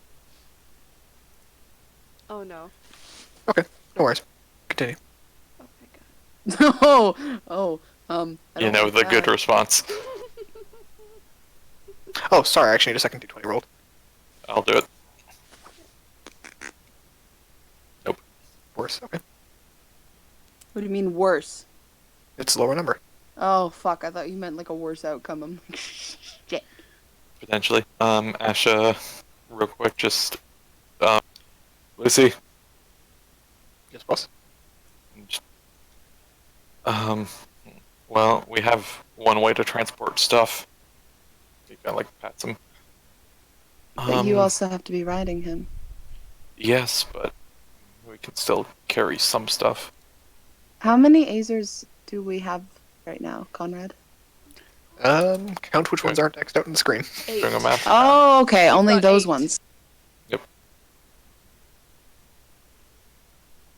Oh no. No worries. Continue. Oh my god. I You don't know like the that. good response. Oh, sorry, I actually need a second d20 rolled. I'll do it. Worse. Okay. What do you mean worse? It's a lower number. Oh fuck! I thought you meant like a worse outcome. I'm like, shit. Potentially. Asha, real quick, just Lucy. Yes, boss. Just, well, we have one way to transport stuff. You gotta like pat some. But you also have to be riding him. Yes, but we can still carry some stuff. How many Azers do we have right now, Conrad? Count which ones aren't X'd out on the screen. 8. Doing a map. Oh, okay. We've Only got those 8. ones. Yep.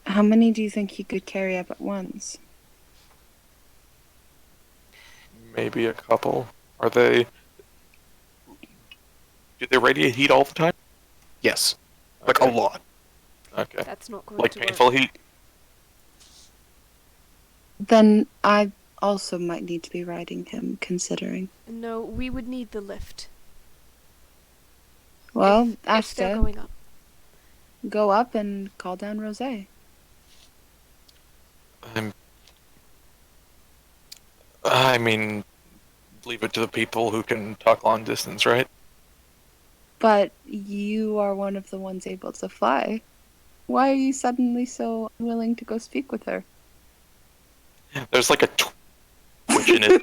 How many do you think you could carry up at once? Maybe a couple. Are they? Do they radiate heat all the time? Yes. Like a Okay. lot. Okay. That's not going Like to painful work. heat. Then I also might need to be riding him, considering. No, we would need the lift. Well, if they're Ashta, going up. go up and call down Rose. I mean, leave it to the people who can talk long distance, right? But you are one of the ones able to fly. Why are you suddenly so unwilling to go speak with her? There's like a twitch in it.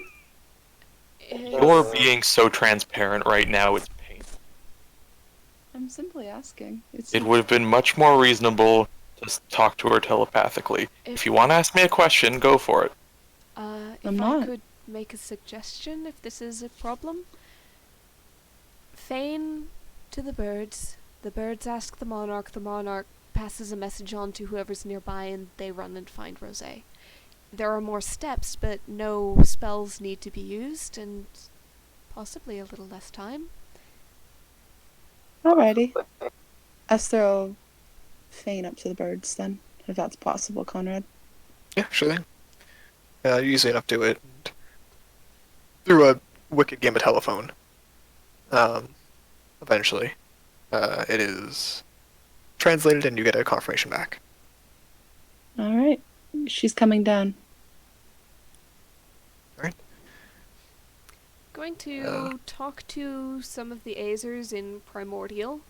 You're being so transparent right now, it's painful. I'm simply asking. It would have been much more reasonable to talk to her telepathically. If you want to ask me a question, go for it. If I'm I not. could make a suggestion, if this is a problem. Feign to the birds ask the monarch passes a message on to whoever's nearby, and they run and find Rosé. There are more steps, but no spells need to be used, and possibly a little less time. Alrighty. Esther will feign up to the birds then, if that's possible, Conrad. Yeah, sure thing. Usually enough to it. And through a wicked game of telephone, eventually, it is translated and you get a confirmation back. Alright. She's coming down. Alright. Going to talk to some of the Azers in Primordial.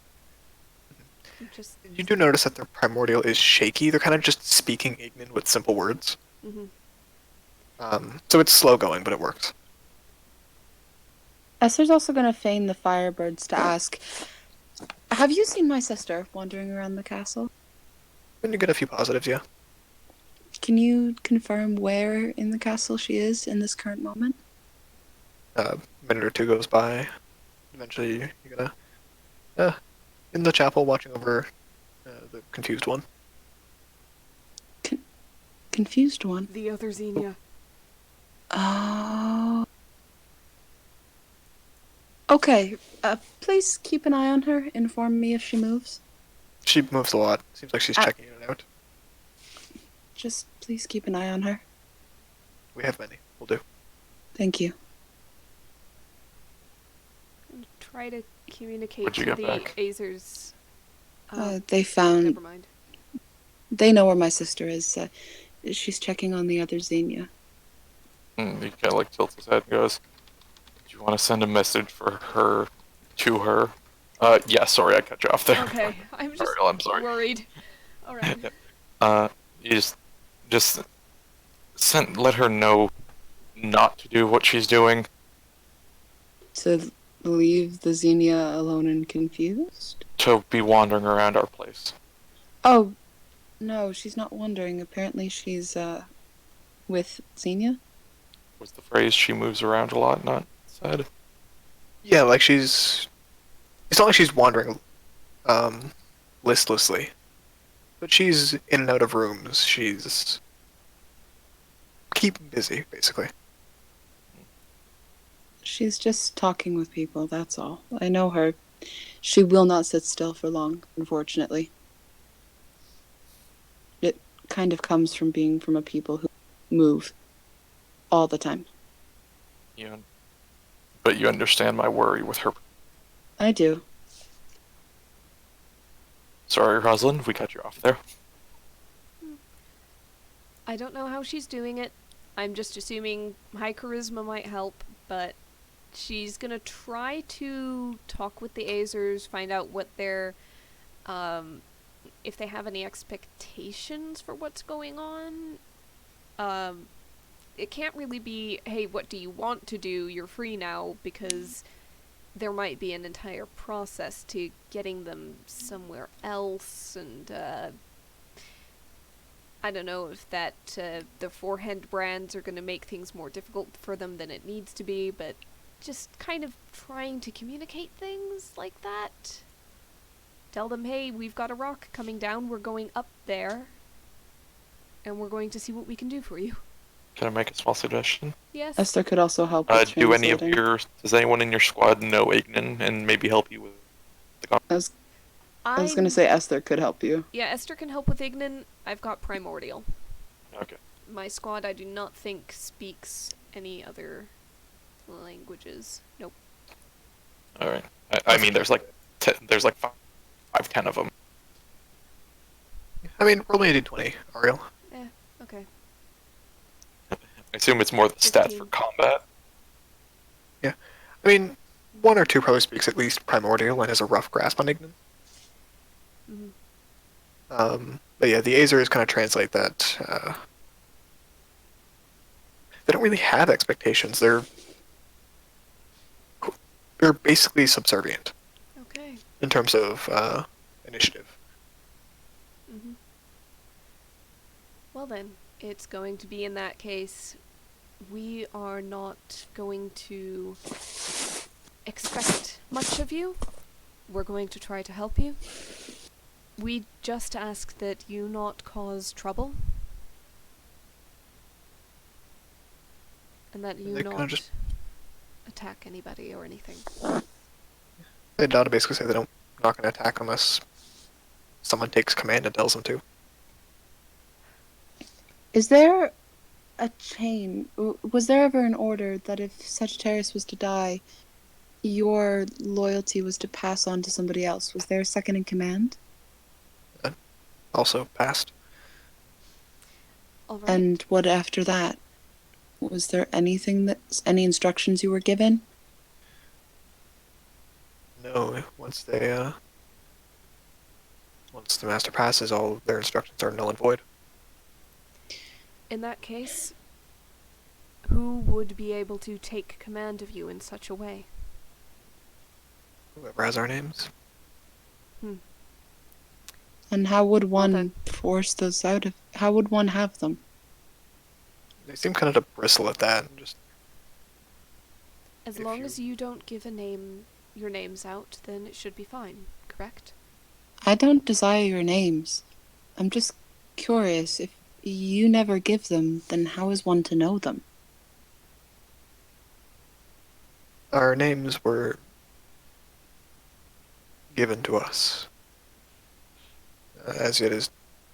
Just. You do notice that their primordial is shaky. They're kind of just speaking Ignan with simple words. Mhm. So it's slow going, but it works. Esther's also going to feign the firebirds to ask, have you seen my sister wandering around the castle? And you get a few positives, yeah. Can you confirm where in the castle she is in this current moment? A minute or two goes by. Eventually, you're gonna in the chapel watching over the confused one. Confused one. The other Xenia. Oh. Okay. Please keep an eye on her. Inform me if she moves. She moves a lot. Seems like she's checking in and out. Just please keep an eye on her. We have many. We'll do. Thank you. Try to communicate What'd you to get the back? Azers. They found. Never mind. They know where my sister is. She's checking on the other Xenia. He kind of like tilts his head and goes, "Do you want to send a message for her to her. Yeah, sorry, I cut you off there. Okay, I'm just Ariel, I'm sorry. worried. All right. You just let her know not to do what she's doing. To leave the Xenia alone and confused? To be wandering around our place. Oh, no, she's not wandering. Apparently she's, with Xenia. Was the phrase she moves around a lot not said? Yeah, like she's. It's not like she's wandering listlessly, but she's in and out of rooms. She's keeping busy, basically. She's just talking with people, that's all. I know her. She will not sit still for long, unfortunately. It kind of comes from being from a people who move all the time. But you understand my worry with her. I do. Sorry, Rosalind, we cut you off there. I don't know how she's doing it. I'm just assuming high charisma might help, but she's gonna try to talk with the Azers, find out what their, if they have any expectations for what's going on. It can't really be, hey, what do you want to do? You're free now, because there might be an entire process to getting them somewhere else, and I don't know if that the forehand brands are going to make things more difficult for them than it needs to be, but just kind of trying to communicate things like that. Tell them, hey, we've got a rock coming down, we're going up there, and we're going to see what we can do for you. Can I make a small suggestion? Yes? Esther could also help with translating. Does anyone in your squad know Ignan and maybe help you with the I was gonna say Esther could help you. Yeah, Esther can help with Ignan. I've got Primordial. Okay. My squad, I do not think, speaks any other languages. Nope. Alright. I mean, there's like 5-10 of them. I mean, roll me a d20, Ariel. Okay. I assume it's more the stat 15. for combat. I mean, one or two probably speaks at least Primordial and has a rough grasp on Ignan. But yeah, the Azers kind of translate that. They don't really have expectations. They're basically subservient Okay. in terms of initiative. Well then, it's going to be in that case. We are not going to expect much of you. We're going to try to help you. We just ask that you not cause trouble. And that you They're gonna not just- attack anybody or anything. They ought to basically say they're not going to attack unless someone takes command and tells them to. Is there a chain? Was there ever an order that if Sagittarius was to die, your loyalty was to pass on to somebody else? Was there a second in command? Also passed. All right. And what after that? Was there anything any instructions you were given? No, once the master passes, all their instructions are null and void. In that case, who would be able to take command of you in such a way? Whoever has our names. And how would one then. force those out of? How would one have them? They seem kind of to bristle at that. And just As If long you- as you don't give your names out, then it should be fine, correct? I don't desire your names. I'm just curious. If you never give them, then how is one to know them? our names were given to us, as it is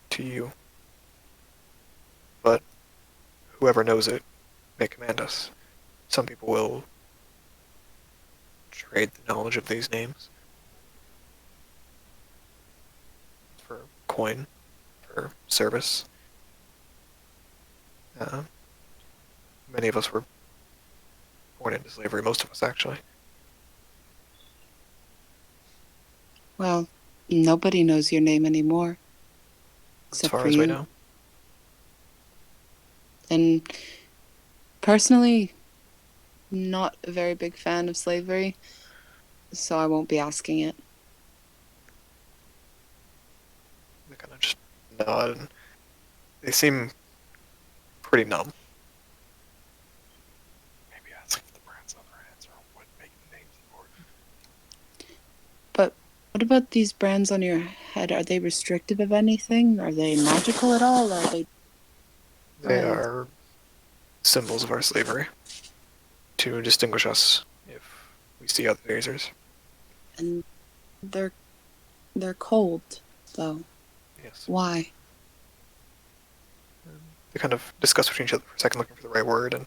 to you. But whoever knows it may command us. Some people will trade the knowledge of these names for coin, for service. Many of us were born into slavery, most of us actually. Well, nobody knows your name anymore, As except far for as we you. know. And personally, not a very big fan of slavery, so I won't be asking it. They kind of just nod, and they seem pretty numb. Maybe asking if the brand's other answer would make the names important. But what about these brands on your head? Are they restrictive of anything? Are they magical at all? Are they They different? are symbols of our slavery to distinguish us if we see other lasers. And they're they're cold, though. Yes. Why? They kind of discuss between each other for a second, looking for the right word, and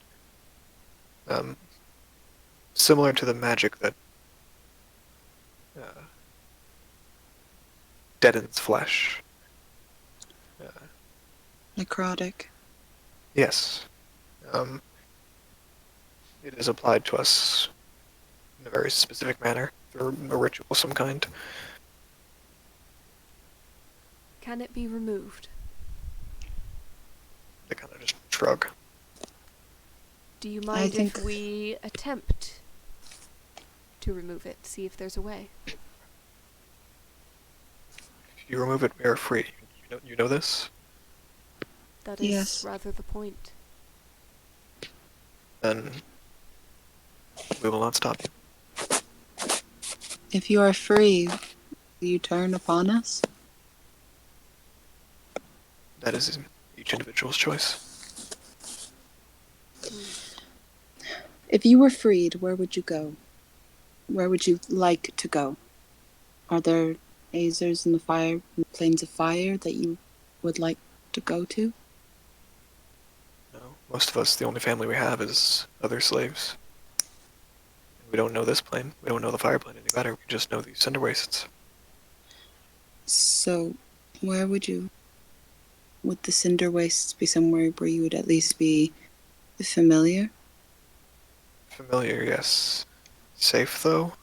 um, similar to the magic that uh, deadens flesh. Uh, Necrotic. yes. Um, it is applied to us in a very specific manner through a ritual of some kind. Can it be removed? They kind of just shrug. Do you I mind think if we attempt to remove it, see if there's a way? If you remove it, we are free. You know this? That is Yes. rather the point. Then we will not stop you. if you are free, will you turn upon us? That is each individual's choice. If you were freed, where would you go? Where would you like to go? Are there lasers in the fire, in the plains of fire that you would like to go to? No, most of us, the only family we have is other slaves. We don't know this plane. We don't know the fire plane any better. We just know these cinder wastes. So, where would you? Would the cinder wastes be somewhere where you would at least be familiar? Familiar, yes. Safe, though?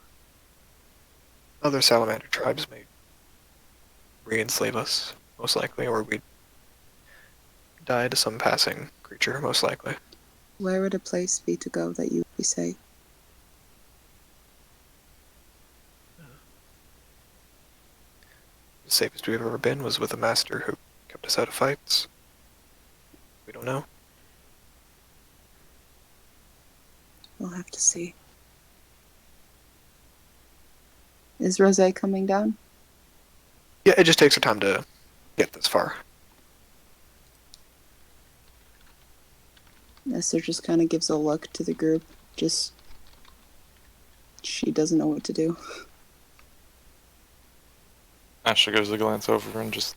Other salamander tribes may re-enslave us, most likely, or we'd die to some passing creature, most likely. Where would a place be to go that you would be safe? The safest we've ever been was with a master who kept us out of fights. We don't know. We'll have to see. Is Rose coming down? Yeah, it just takes her time to get this far. Esther just kind of gives a look to the group. Just, she doesn't know what to do. Ashley gives a glance over and just...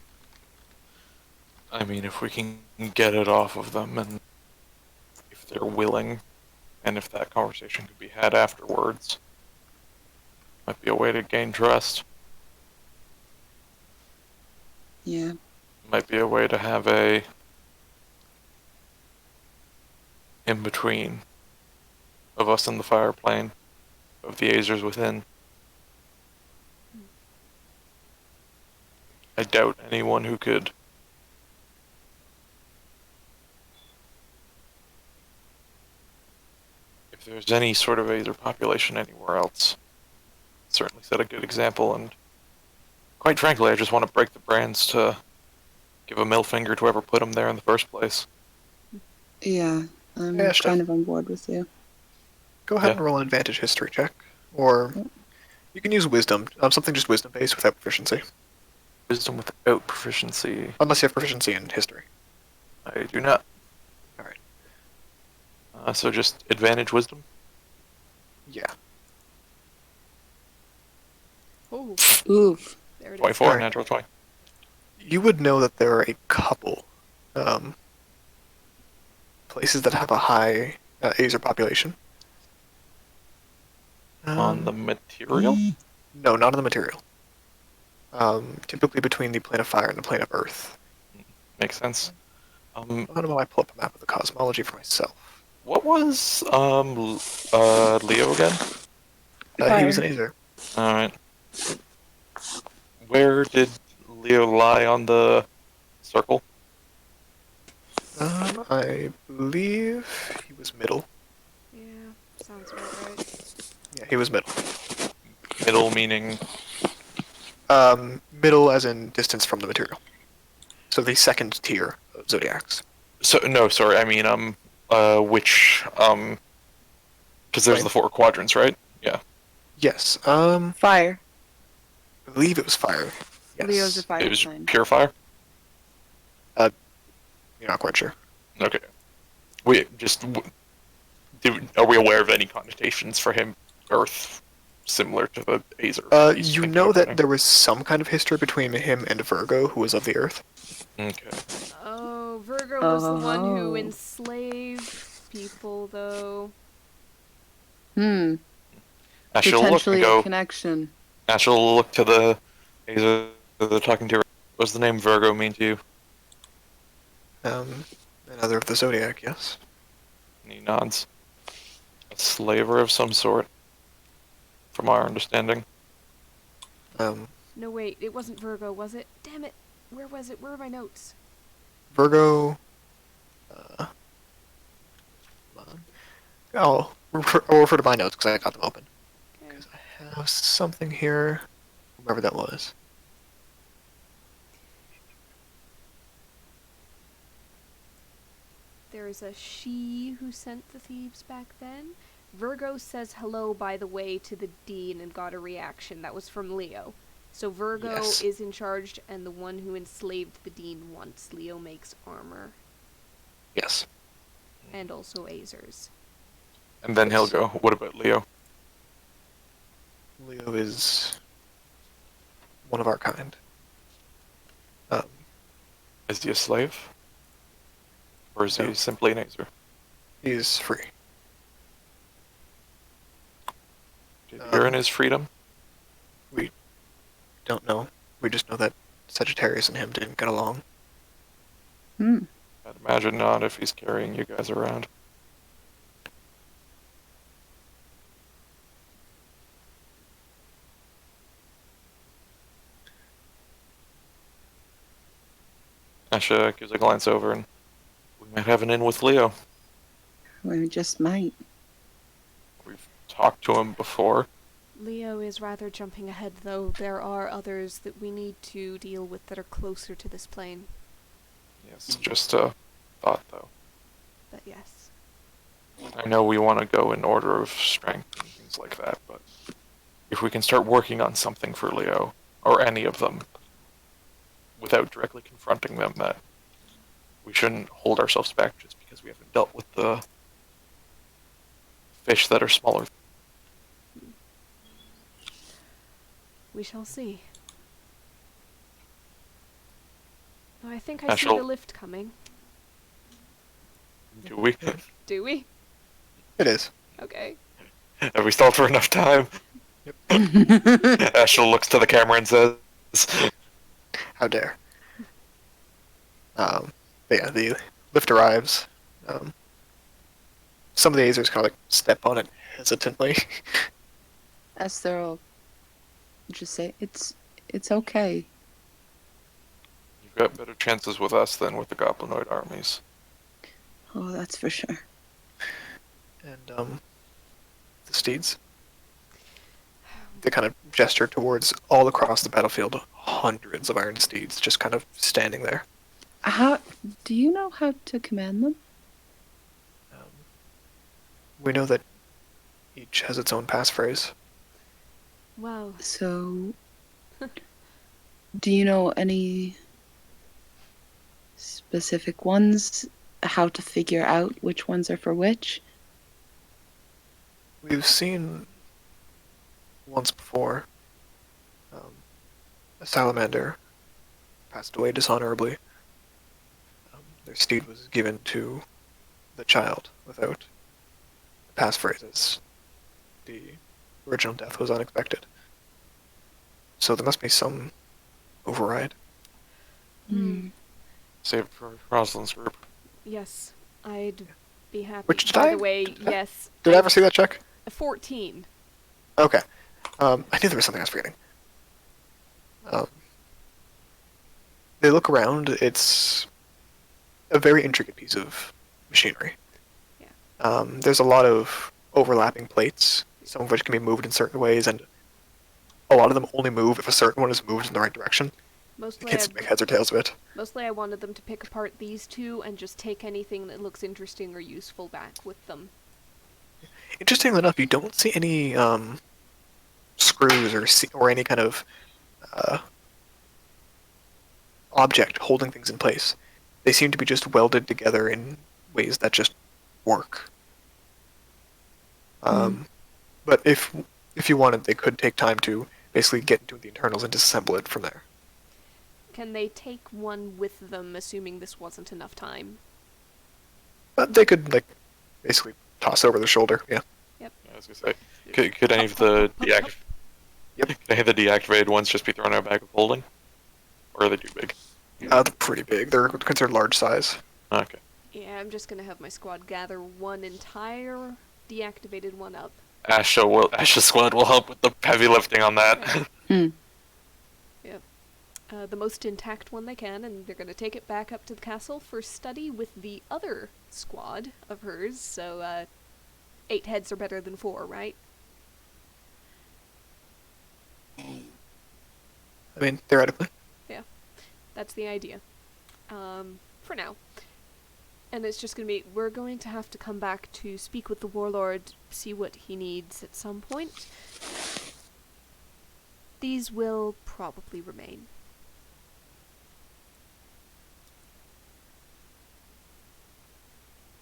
I mean, if we can get it off of them, and if they're willing, and if that conversation could be had afterwards, might be a way to gain trust. Yeah. Might be a way to have a in-between of us in the fire plane, of the Azers within. I doubt anyone who could if there's any sort of Azer population anywhere else, certainly set a good example, and quite frankly, I just want to break the brands to give a middle finger to whoever put them there in the first place. Yeah, I'm Yeah, kind of on board with you. Go ahead Yeah. and roll an advantage history check. Or you can use wisdom. Something just wisdom based without proficiency. Wisdom without proficiency. Unless you have proficiency in history. I do not. Alright. So just advantage wisdom? Yeah. Oh, Oof. there it is. 24, Alright. natural 20. You would know that there are a couple places that have a high Azer population. On the material? No, not on the material. Typically between the plane of fire and the plane of earth. Makes sense. I don't know why I pull up a map of the cosmology for myself. What was Leo again? He was an Fire. Azer. Alright. Where did Leo lie on the circle? I believe he was middle. Yeah, sounds about right. Yeah, he was middle. Middle meaning Middle as in distance from the material. So the second tier of zodiacs. so no, sorry, I mean which because there's Plane? the four quadrants, right? Yeah. Yes. Fire. I believe it was fire. Yes. Leo's a It fire was sign. pure fire? You're not quite sure. Okay. We just are we aware of any connotations for him Earth similar to the Azer? he's You thinking know of that putting? there was some kind of history between him and Virgo, who was of the Earth. Okay. Oh, Virgo was the one who Oh. enslaved people, though. Ash'll look and Potentially a go. connection. Ash'll look to the Azer that they're talking to. What does the name Virgo mean to you? Another of the Zodiac, yes. And he nods. A slaver of some sort, from our understanding. No, wait, it wasn't Virgo, was it? Damn it! Where was it? Where are my notes? Virgo. Hold on. I'll refer to my notes because I got them open. Okay. I have something here. Whoever that was. There's a she who sent the thieves back then. Virgo says hello, by the way, to the dean and got a reaction. That was from Leo. So Virgo Yes. is in charge and the one who enslaved the dean once. Leo makes armor. Yes. And also Azers. And then he'll go, what about Leo? Leo is one of our kind. Is he a slave? Or is No. he simply an Azer? He's free. Did he earn his freedom? We don't know. We just know that Sagittarius and him didn't get along. Hmm. I'd imagine not if he's carrying you guys around. Asha gives a glance over and we might have an in with Leo. We just might. We've talked to him before. Leo is rather jumping ahead, though. There are others that we need to deal with that are closer to this plane. Yes, just a thought though. But yes. I know we want to go in order of strength and things like that, but if we can start working on something for Leo, or any of them, without directly confronting them, that we shouldn't hold ourselves back just because we haven't dealt with the fish that are smaller. We shall see. Oh, I think I see Ash'll- the lift coming. Do we? Do we? It is. Okay. Have we stalled for enough time? Ashel looks to the camera and says, How dare. But yeah, the lift arrives. Some of the Azers kind of like step on it hesitantly. Esther will just say, it's okay. you've got better chances with us than with the goblinoid armies. Oh, that's for sure. And the steeds. They kind of gesture towards all across the battlefield, hundreds of iron steeds just kind of standing there. How do you know how to command them? We know that each has its own passphrase. Wow. So, do you know any specific ones? How to figure out which ones are for which? We've seen once before a salamander passed away dishonorably. Their steed was given to the child without passphrases. The original death was unexpected. So there must be some override. Hmm. Save it for Rosalind's group. Yes, I'd be happy. Which did By I- the way, yes. Did I ever see that check? 14. Okay. I knew there was something I was forgetting. Um, they look around. It's a very intricate piece of machinery. Yeah. There's a lot of overlapping plates, some of which can be moved in certain ways, and a lot of them only move if a certain one is moved in the right direction. I Mostly, can't seem to make heads or tails of it. I wanted them to pick apart these two and just take anything that looks interesting or useful back with them. Interestingly enough, you don't see any screws or any kind of uh, object holding things in place. They seem to be just welded together in ways that just work. But if you wanted, they could take time to basically get into the internals and disassemble it from there. Can they take one with them, assuming this wasn't enough time? But they could basically toss over their shoulder. Yeah. I was gonna say, could any of the Yep. could any of the deactivated ones just be thrown in a bag of holding, or are they too big? They're pretty big. They're considered large size. Okay. Yeah, I'm just gonna have my squad gather one entire deactivated one up. Ash's squad will help with the heavy lifting on that. The most intact one they can, and they're gonna take it back up to the castle for study with the other squad of hers, so, 8 heads are better than 4, right? I mean, theoretically. That's the idea. For now. And it's just gonna be, we're going to have to come back to speak with the warlord, see what he needs at some point. These will probably remain.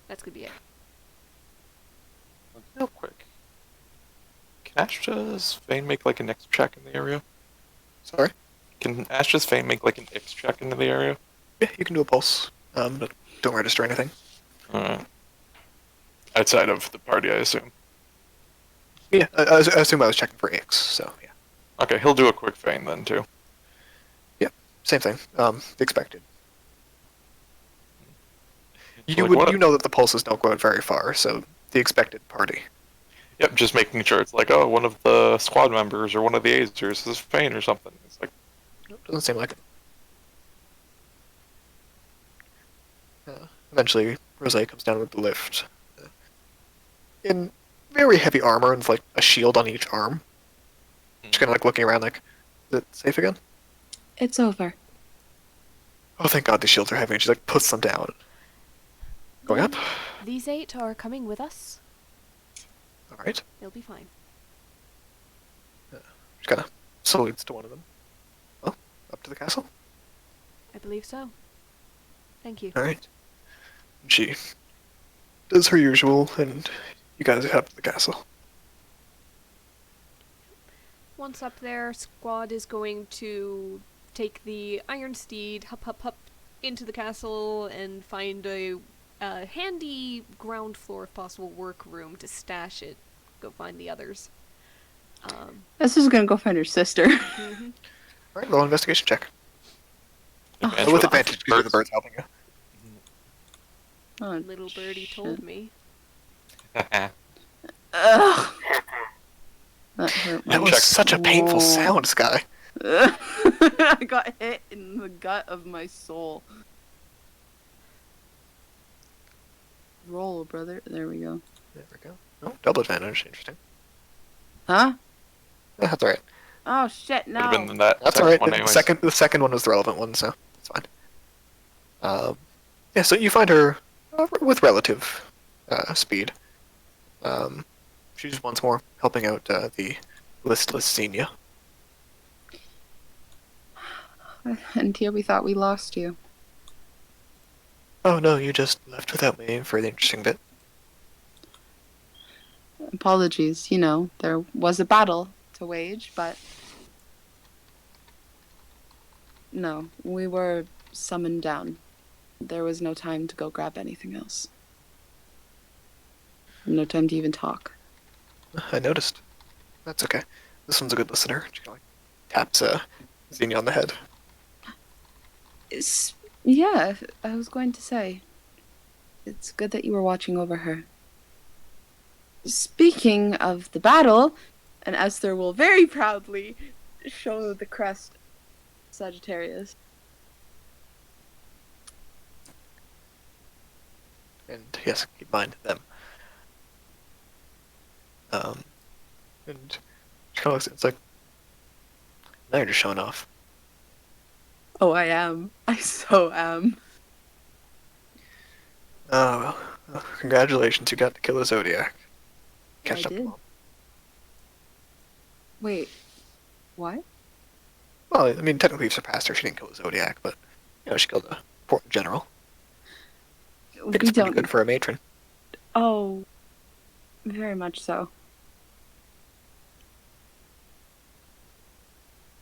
That's gonna be it. Real quick. Can Ash's Fane make like an X check in the area? Sorry? Can Ash's Fane make like an X check into the area? Yeah, you can do a pulse. But don't register anything. Outside of the party, I assume. Yeah, I assume I was checking for X, so yeah. Okay, he'll do a quick Fane then too. Same thing. Expected. Like, what- You know that the pulses don't go out very far, so the expected party. Yep, just making sure it's like, oh, one of the squad members or one of the Azers is Fane or something. It's like, Nope, doesn't seem like it. Eventually, Rose comes down with the lift. In very heavy armor and with, like, a shield on each arm. Just kind of like looking around like, is it safe again? It's over. Oh, thank God the shields are heavy. And she like puts them down. Going up. These 8 are coming with us. All right. They'll be fine. She kind of salutes to one of them. Well, up to the castle. I believe so. Thank you. All right. And she does her usual, and you guys head up to the castle. Once up there, squad is going to take the Iron Steed, hup into the castle and find a handy ground floor, if possible, workroom to stash it. Go find the others. This is gonna go find her sister. Mm-hmm. All right, roll investigation check. Advantage With for advantage because the bird's helping you. Oh, Little birdie told me. ugh. That hurt my That was Check. such a painful soul. sound, Sky. I got hit in the gut of my soul. Roll, brother. There we go. There we go. Oh, double advantage. Interesting. Huh? Yeah, that's all right. Oh shit! Would have been No. that That's second all right. one The anyways. second one was the relevant one, so it's fine. Yeah, so you find her with relative speed. She's once more helping out the listless Xenia. And here we thought we lost you. Oh no, you just left without me for the interesting bit. Apologies. You know, there was a battle to wage, but no, we were summoned down. There was no time to go grab anything else. No time to even talk. I noticed. That's okay. This one's a good listener. She kind of like taps Xenia on the head. Yeah, I was going to say. It's good that you were watching over her. Speaking of the battle, and Esther will very proudly show the crest Sagittarius. And yes, keep in mind them. And she kind of looks. It's like now you're just showing off. Oh, I am. I so am. Oh well, congratulations! You got to kill a Zodiac. I Catch up to did. Mom. Wait, what? Well, I mean, technically, you've surpassed her. She didn't kill a Zodiac, but she killed a important general. I think We it's pretty don't. good for a matron. Oh, very much so.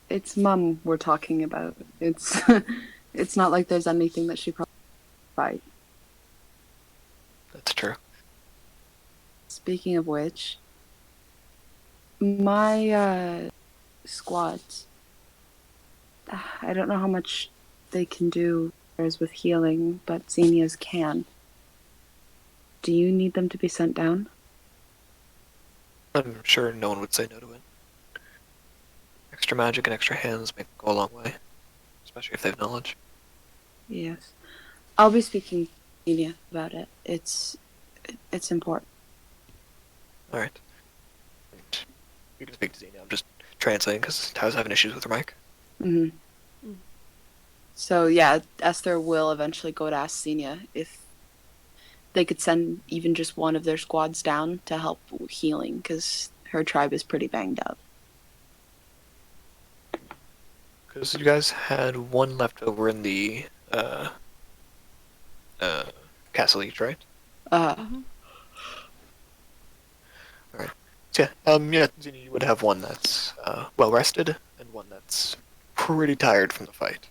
It's Mum we're talking about. It's it's not like there's anything that she probably fight. That's true. Speaking of which, my squads, I don't know how much they can do as with healing, but Xenia's can. Do you need them to be sent down? I'm sure no one would say no to it. Extra magic and extra hands make go a long way, especially if they have knowledge. Yes. I'll be speaking to Xenia about it. It's important. All right. And you can speak to Xenia. I'm just translating because Ty's having issues with her mic. hmm Mm. So yeah, Esther will eventually go to ask Xenia if they could send even just one of their squads down to help healing, because her tribe is pretty banged up. Because you guys had one left over in the castle each, right? Mm-hmm. So yeah, Xenia, you would have one that's well rested and one that's pretty tired from the fight.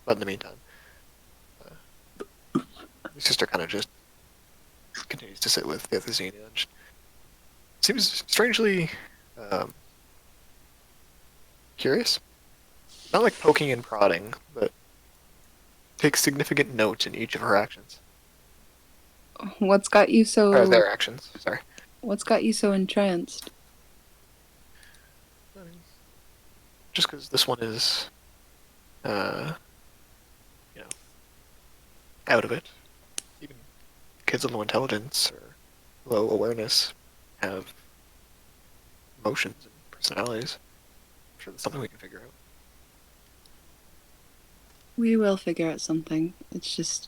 But in the meantime, your sister kind of just continues to sit with the other Xenia and seems strangely curious. Not like poking and prodding, but takes significant note in each of her actions. What's got you Or so their actions, sorry. What's got you so entranced? Just because this one is, you know, out of it. Even kids with low intelligence or low awareness have emotions and personalities. I'm sure that's something we can figure out. We will figure out something. It's just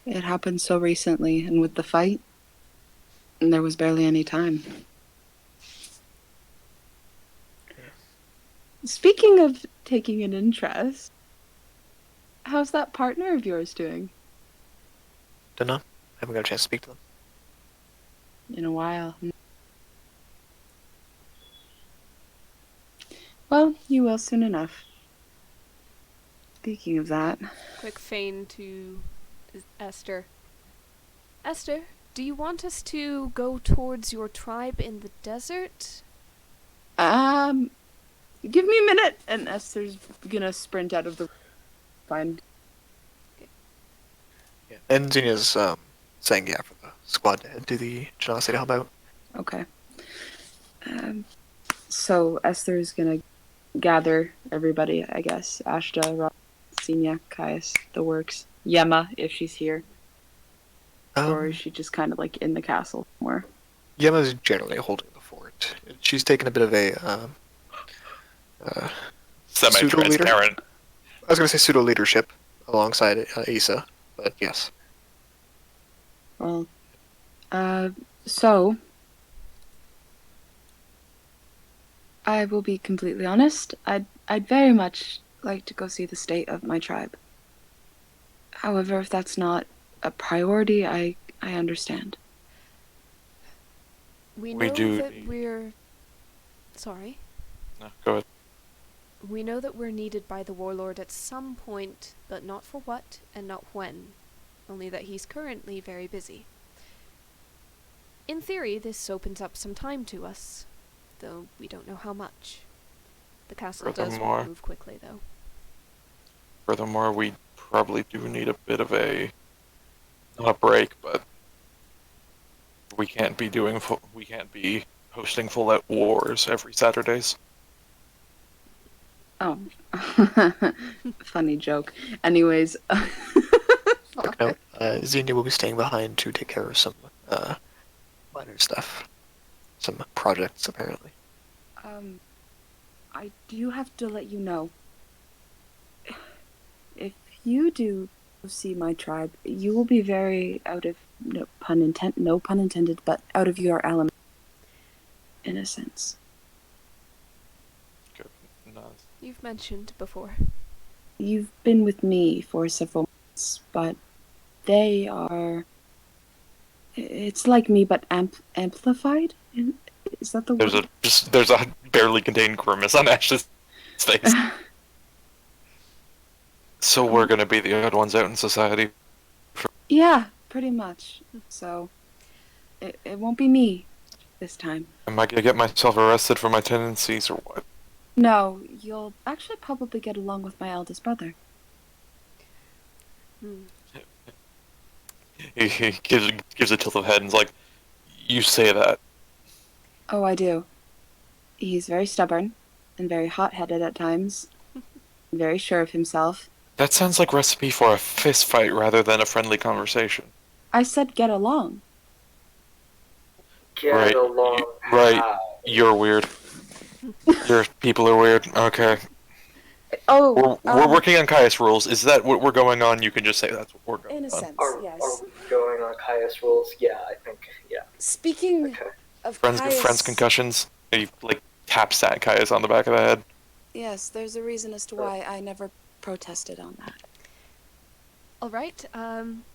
it happened so recently, and with the fight, and there was barely any time. Speaking of taking an interest, how's that partner of yours doing? Don't know. Haven't got a chance to speak to them. In a while. Well, you will soon enough. Speaking of that, Quick feign to Esther. Esther, do you want us to go towards your tribe in the desert? give me a minute, and Esther's gonna sprint out of the find. Yeah. And Xenia's saying yeah for the squad to head to the Genasi to help out. Okay. So Esther's gonna gather everybody, I guess. Ashta, Rob, Xenia, Caius, the works. Yema, if she's here. Or is she just kind of like in the castle somewhere? Yema's generally holding the fort. She's taken a bit of a Semi-transparent. I was going to say pseudo leadership alongside Issa, but yes. Well, so I will be completely honest. I'd very much like to go see the state of my tribe. However, if that's not a priority, I understand. We We know do that need- we're... Sorry. No, go ahead. We know that we're needed by the warlord at some point, but not for what and not when. Only that he's currently very busy. In theory, this opens up some time to us, though we don't know how much. The castle does Furthermore- move quickly, though. Furthermore, we probably do need a bit of a not a break, but we can't be hosting full-out wars every Saturdays. Oh, funny joke. Anyways, Quick note, Xenia will be staying behind to take care of some minor stuff. Some projects, apparently. I do have to let you know. If you do see my tribe, you will be very out of no pun intended, but out of your element, in a sense. Good. No, You've mentioned before. You've been with me for several months, but they are. It's like me, but amplified. Is that the word? there's a barely contained grimace on Ash's face. So we're gonna be the odd ones out in society. Yeah, pretty much. So, it won't be me this time. Am I gonna get myself arrested for my tendencies or what? No, you'll actually probably get along with my eldest brother. He gives a tilt of head and's like, "You say that." Oh, I do. He's very stubborn and very hot-headed at times. Very sure of himself. That sounds like recipe for a fist fight rather than a friendly conversation. I said get along. Get Right. along. Right. How? You're weird. Your people are weird. Okay. Oh, We're working on Caius rules. Is that what we're going on? You can just say that's what we're going in a on. sense, Are yes. we going on Caius rules? Yeah, I think, yeah. Speaking Okay. of Friends Caius, concussions. He like taps at Caius on the back of the head. yes, there's a reason as to why I never protested on that. Alright,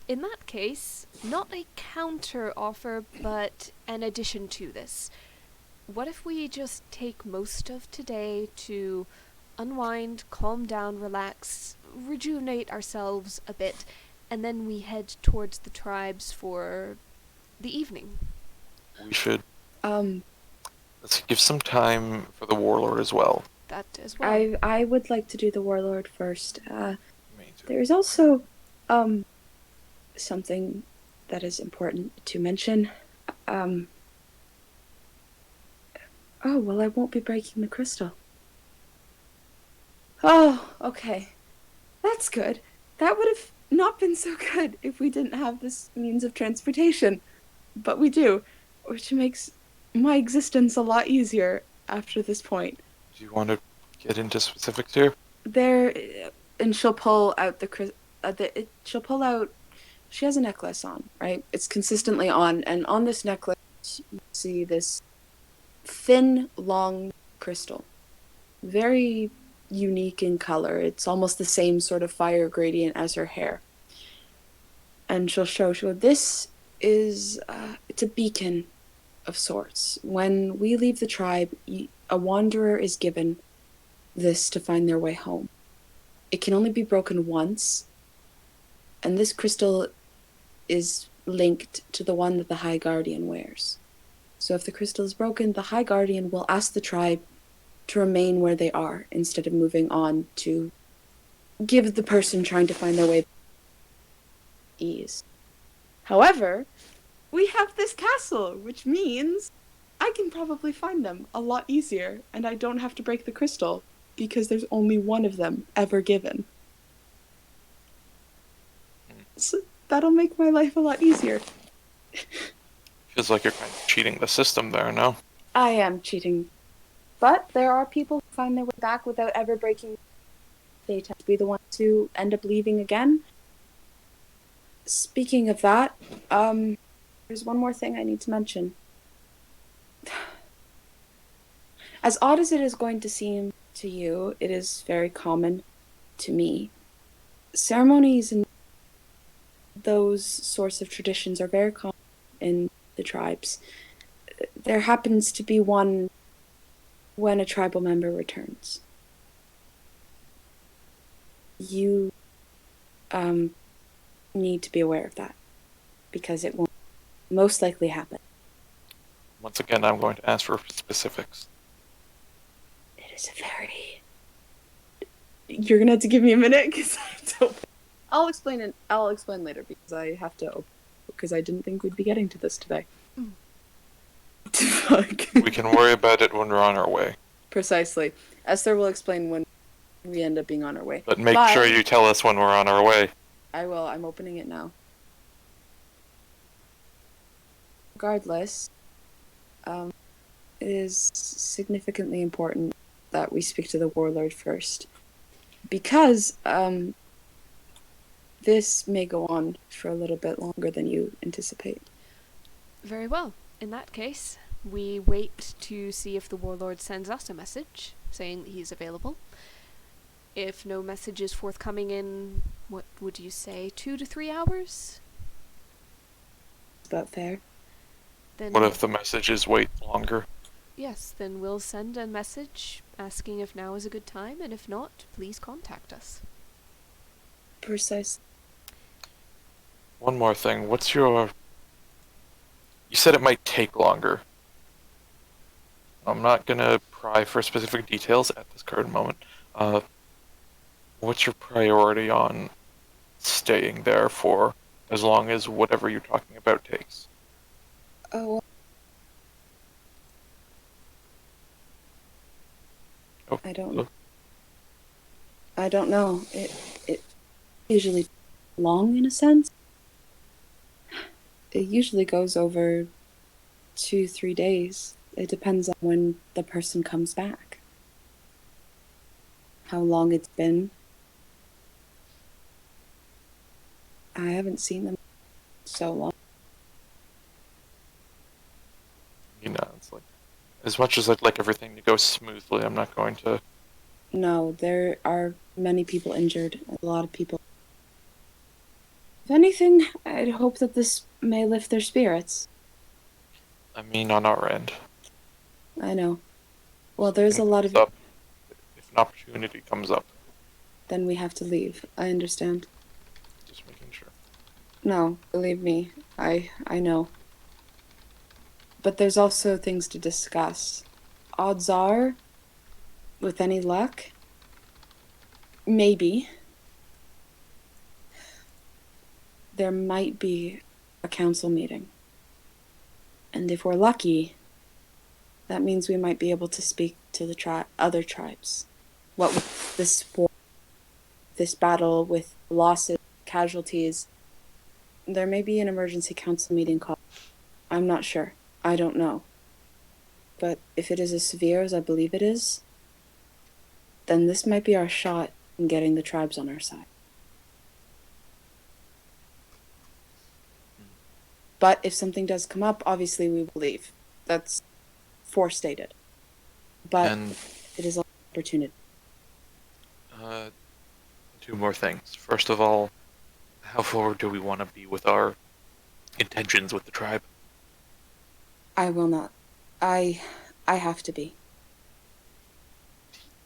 in that case, not a counter offer, but an addition to this. What if we just take most of today to unwind, calm down, relax, rejuvenate ourselves a bit, and then we head towards the tribes for the evening? We should let's give some time for the warlord as well. That as well. I would like to do the warlord first. Me too. There's also something that is important to mention. Oh, well, I won't be breaking the crystal. Oh, okay. That's good. That would have not been so good if we didn't have this means of transportation. But we do, which makes my existence a lot easier after this point. Do you want to get into specifics here? There, and she'll pull out she'll pull out, she has a necklace on, right? It's consistently on, and on this necklace, you see this thin, long crystal. Very unique in color. It's almost the same sort of fire gradient as her hair. And she'll show, this is, it's a beacon of sorts. When we leave the tribe, a wanderer is given this to find their way home. It can only be broken once, and this crystal is linked to the one that the High Guardian wears. So if the crystal is broken, the High Guardian will ask the tribe to remain where they are instead of moving on to give the person trying to find their way ease. However, we have this castle, which means I can probably find them a lot easier, and I don't have to break the crystal because there's only one of them ever given. So that'll make my life a lot easier. Feels like you're kind of cheating the system there, no? I am cheating. But there are people who find their way back without ever breaking. They tend to be the ones who end up leaving again. Speaking of that, there's one more thing I need to mention. As odd as it is going to seem to you, it is very common to me. Ceremonies and those sorts of traditions are very common in the tribes. There happens to be one when a tribal member returns. You need to be aware of that, because it won't most likely happen. Once again, I'm going to ask for specifics. It is a very... You're gonna have to give me a minute, because I don't... I'll explain later, because I have to open, because I didn't think we'd be getting to this today. Fuck. We can worry about it when we're on our way. Precisely. Esther will explain when we end up being on our way. But make sure you tell us when we're on our way. I will. I'm opening it now. Regardless, it is significantly important that we speak to the warlord first. Because, this may go on for a little bit longer than you anticipate. Very well. In that case, we wait to see if the warlord sends us a message saying that he's available. If no message is forthcoming in, what would you say, 2 to 3 hours? Is that fair? Then What if the messages wait longer? yes, then we'll send a message asking if now is a good time, and if not, please contact us. Precisely. One more thing. What's your... You said it might take longer. I'm not gonna pry for specific details at this current moment. What's your priority on staying there for as long as whatever you're talking about takes? Oh, Oh, I don't. oh, I don't know. It usually long in a sense. It usually goes over 2-3 days. It depends on when the person comes back. How long it's been. I haven't seen them so long. you know, it's like as much as I'd like everything to go smoothly, I'm not going to. No, there are many people injured. A lot of people. If anything, I'd hope that this may lift their spirits. I mean, on our end. I know. Well, there's a Something lot comes of. up, if an opportunity comes up, Then we have to leave. I understand. just making sure. No, believe me, I know. But there's also things to discuss. Odds are, with any luck, maybe, there might be a council meeting. And if we're lucky, that means we might be able to speak to the other tribes. What with this war, this battle with losses, casualties, there may be an emergency council meeting called. I'm not sure. I don't know. But if it is as severe as I believe it is, then this might be our shot in getting the tribes on our side. But if something does come up, obviously we will leave. That's forestated. But And it is an opportunity. two more things. First of all, how forward do we want to be with our intentions with the tribe? I will not. I have to be.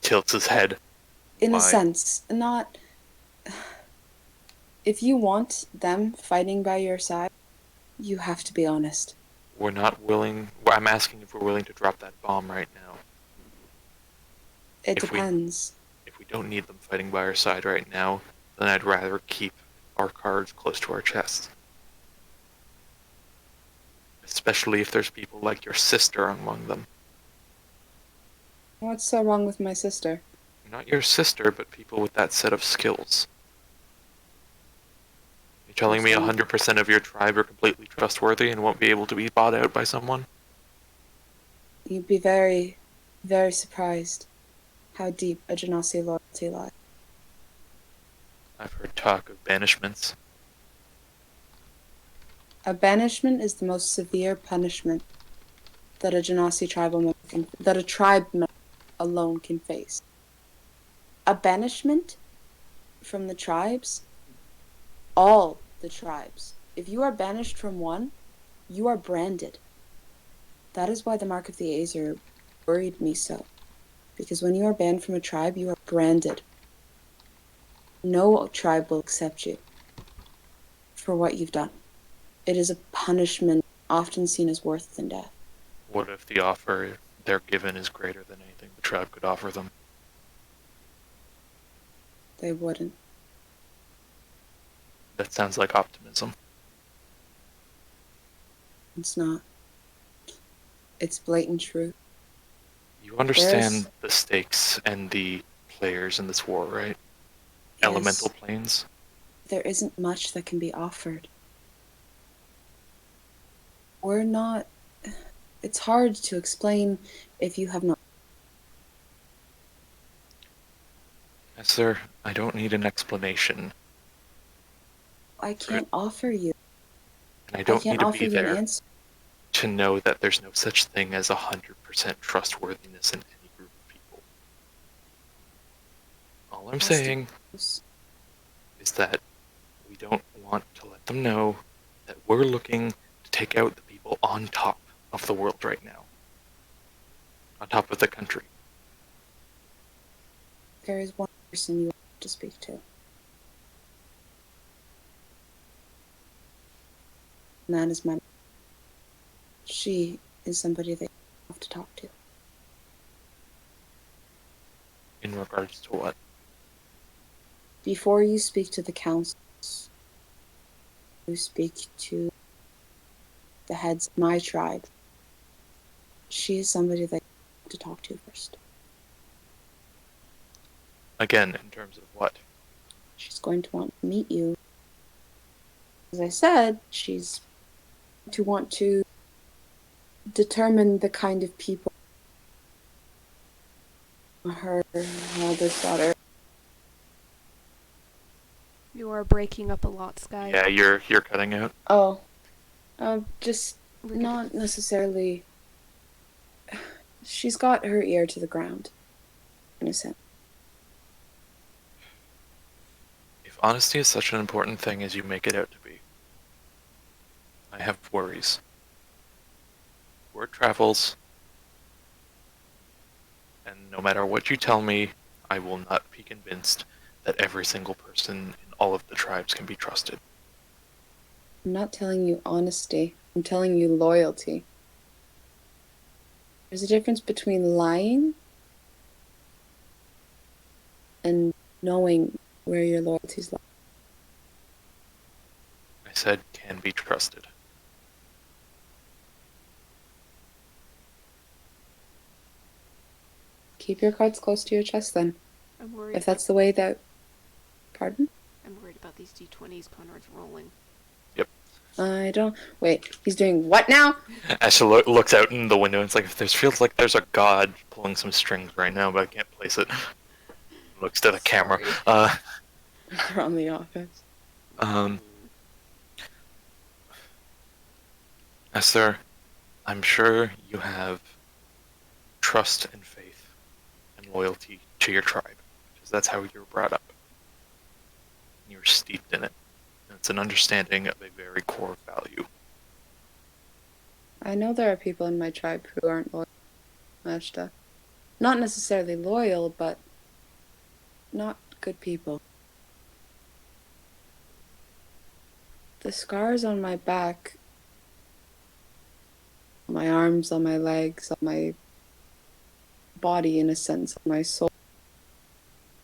Tilts his head. In Why? a sense, not. If you want them fighting by your side, you have to be honest. We're not willing. I'm asking if we're willing to drop that bomb right now. It If we- depends. If we don't need them fighting by our side right now, then I'd rather keep our cards close to our chest. Especially if there's people like your sister among them. What's so wrong with my sister? Not your sister, but people with that set of skills. You're telling me 100% of your tribe are completely trustworthy and won't be able to be bought out by someone? You'd be very, very surprised how deep a Genasi loyalty lies. I've heard talk of banishments. A banishment is the most severe punishment that a Genasi tribal member that a tribe member alone can face. A banishment from the tribes, all the tribes. If you are banished from one, you are branded. That is why the Mark of the Aesir worried me so. Because when you are banned from a tribe, you are branded. No tribe will accept you for what you've done. It is a punishment often seen as worse than death. What if the offer they're given is greater than anything the tribe could offer them? They wouldn't. That sounds like optimism. It's not. It's blatant truth. You understand the stakes and the players in this war, right? Elemental Yes, planes. there isn't much that can be offered. We're not. It's hard to explain if you have not. Sir, I don't need an explanation. I For it, can't offer you. and I I don't can't need to offer be you an there answer. to know that there's no such thing as 100% trustworthiness in any group of people. All I'm saying is that we don't want to let them know that we're looking to take out the people on top of the world right now. On top of the country. There is one person you have to speak to. And that is my. She is somebody that you have to talk to. In regards to what? Before you speak to the councils, you speak to the heads of my tribe. She is somebody that you have to talk to first. Again, in terms of what? She's going to want to meet you. As I said, she's going to want to determine the kind of people her eldest daughter. You are breaking up a lot, Sky. Yeah, you're cutting out. Oh, just We could- not necessarily. She's got her ear to the ground, in a sense. If honesty is such an important thing as you make it out to be, I have worries. Word travels, and no matter what you tell me, I will not be convinced that every single person in all of the tribes can be trusted. I'm not telling you honesty. I'm telling you loyalty. There's a difference between lying and knowing where your loyalties lie. I said can be trusted. Keep your cards close to your chest then. I'm worried. If that's the way that. Pardon? I'm worried about these d20s Conrad's rolling. I don't. Wait, he's doing what now? Asha looks out in the window and it's like, feels like there's a god pulling some strings right now, but I can't place it. Looks to the camera. From the office. Esther, I'm sure you have trust and faith and loyalty to your tribe, because that's how you were brought up. You were steeped in it. And it's an understanding of a very core value. I know there are people in my tribe who aren't loyal. Ashta. Not necessarily loyal, but not good people. The scars on my back, on my arms, on my legs, on my body, in a sense, on my soul,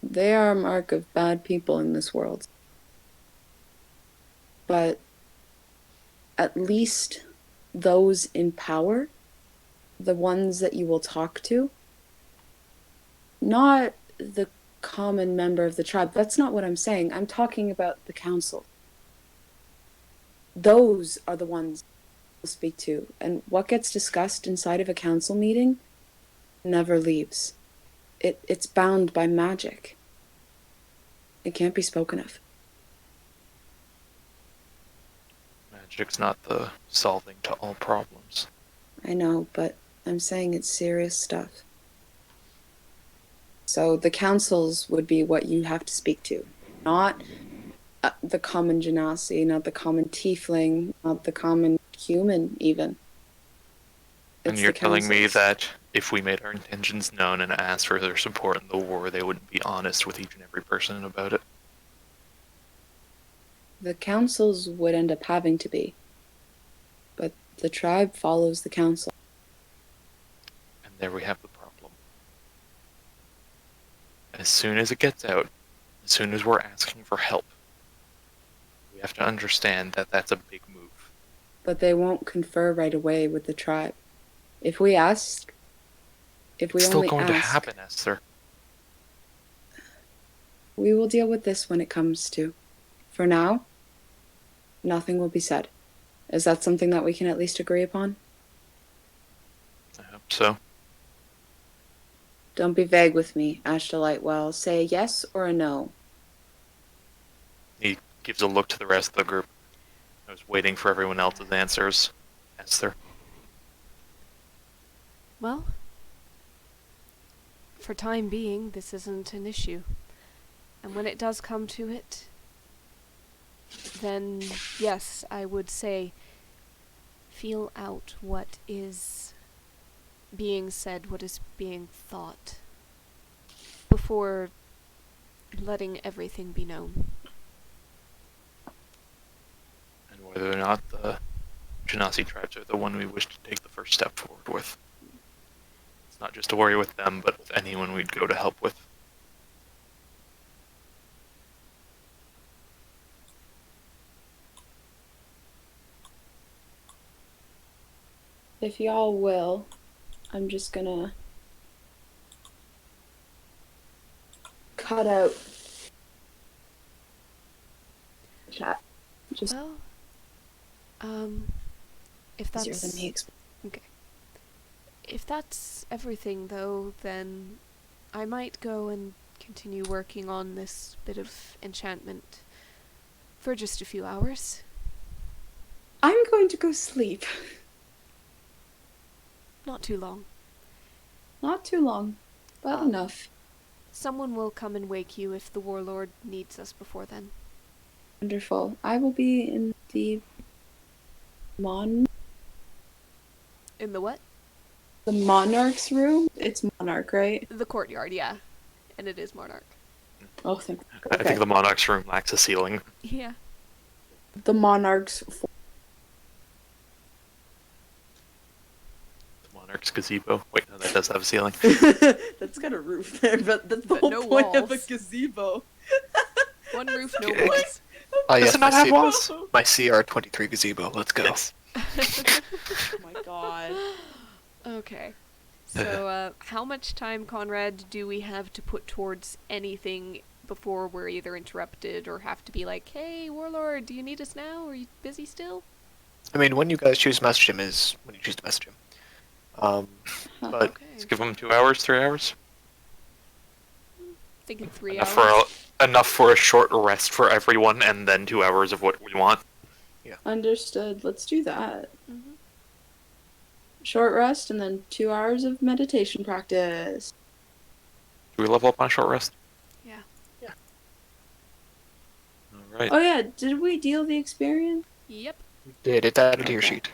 they are a mark of bad people in this world. But at least those in power, the ones that you will talk to, not the common member of the tribe. That's not what I'm saying. I'm talking about the council. Those are the ones you'll speak to. And what gets discussed inside of a council meeting never leaves. It's bound by magic. It can't be spoken of. Magic's not the solving to all problems. I know, but I'm saying it's serious stuff. So the councils would be what you have to speak to. Not the common genasi, not the common tiefling, not the common human, even. And It's you're the telling me councils. that if we made our intentions known and asked for their support in the war, they wouldn't be honest with each and every person about it? The councils would end up having to be. But the tribe follows the council. And there we have the problem. As soon as it gets out, as soon as we're asking for help, we have to understand that that's a big move. But they won't confer right away with the tribe. If we ask, if we It's still only going to ask, happen, Esther. we will deal with this when it comes to. For now, nothing will be said. Is that something that we can at least agree upon? I hope so. Don't be vague with me, Ashta Lightwell. Say a yes or a no. He gives a look to the rest of the group. I was waiting for everyone else's answers. Esther. Well, for time being, this isn't an issue. And when it does come to it, then yes, I would say feel out what is being said, what is being thought, before letting everything be known. And whether or not the Genasi tribes are the one we wish to take the first step forward with. It's not just a worry with them, but with anyone we'd go to help with. If y'all will, I'm just gonna cut out chat. Just Well, if easier that's than me. if that's everything, though, then I might go and continue working on this bit of enchantment for just a few hours. I'm going to go sleep. Not too long. Not too long, but enough. Someone will come and wake you if the warlord needs us before then. Wonderful. I will be in the mon In the what? the monarch's room. It's monarch, right? The courtyard, yeah. And it is Monarch. Oh, thank. I Okay. think the Monarch's room lacks a ceiling. Yeah. The monarch's. The Monarch's gazebo. Wait, no, that does have a ceiling. That's got a roof there, but that's the But whole no point of a walls. gazebo. One roof, no Okay. walls. Oh yes, Does it not have walls? my CR23 gazebo. Let's go. Yes. Oh my god. Okay. So, how much time, Conrad, do we have to put towards anything before we're either interrupted or have to be like, hey, Warlord, do you need us now? Are you busy still? I mean, when you guys choose to message him is when you choose to message him. But Okay. Let's give them 2 hours, 3 hours. Thinking 3 Enough hours. enough for a short rest for everyone, and then 2 hours of what we want. Understood. Let's do that. Mhm. Short rest and then 2 hours of meditation practice. Do we level up on a short rest? Yeah. All right. Oh yeah, did we deal the experience? Yep. did it added to your Okay. sheet.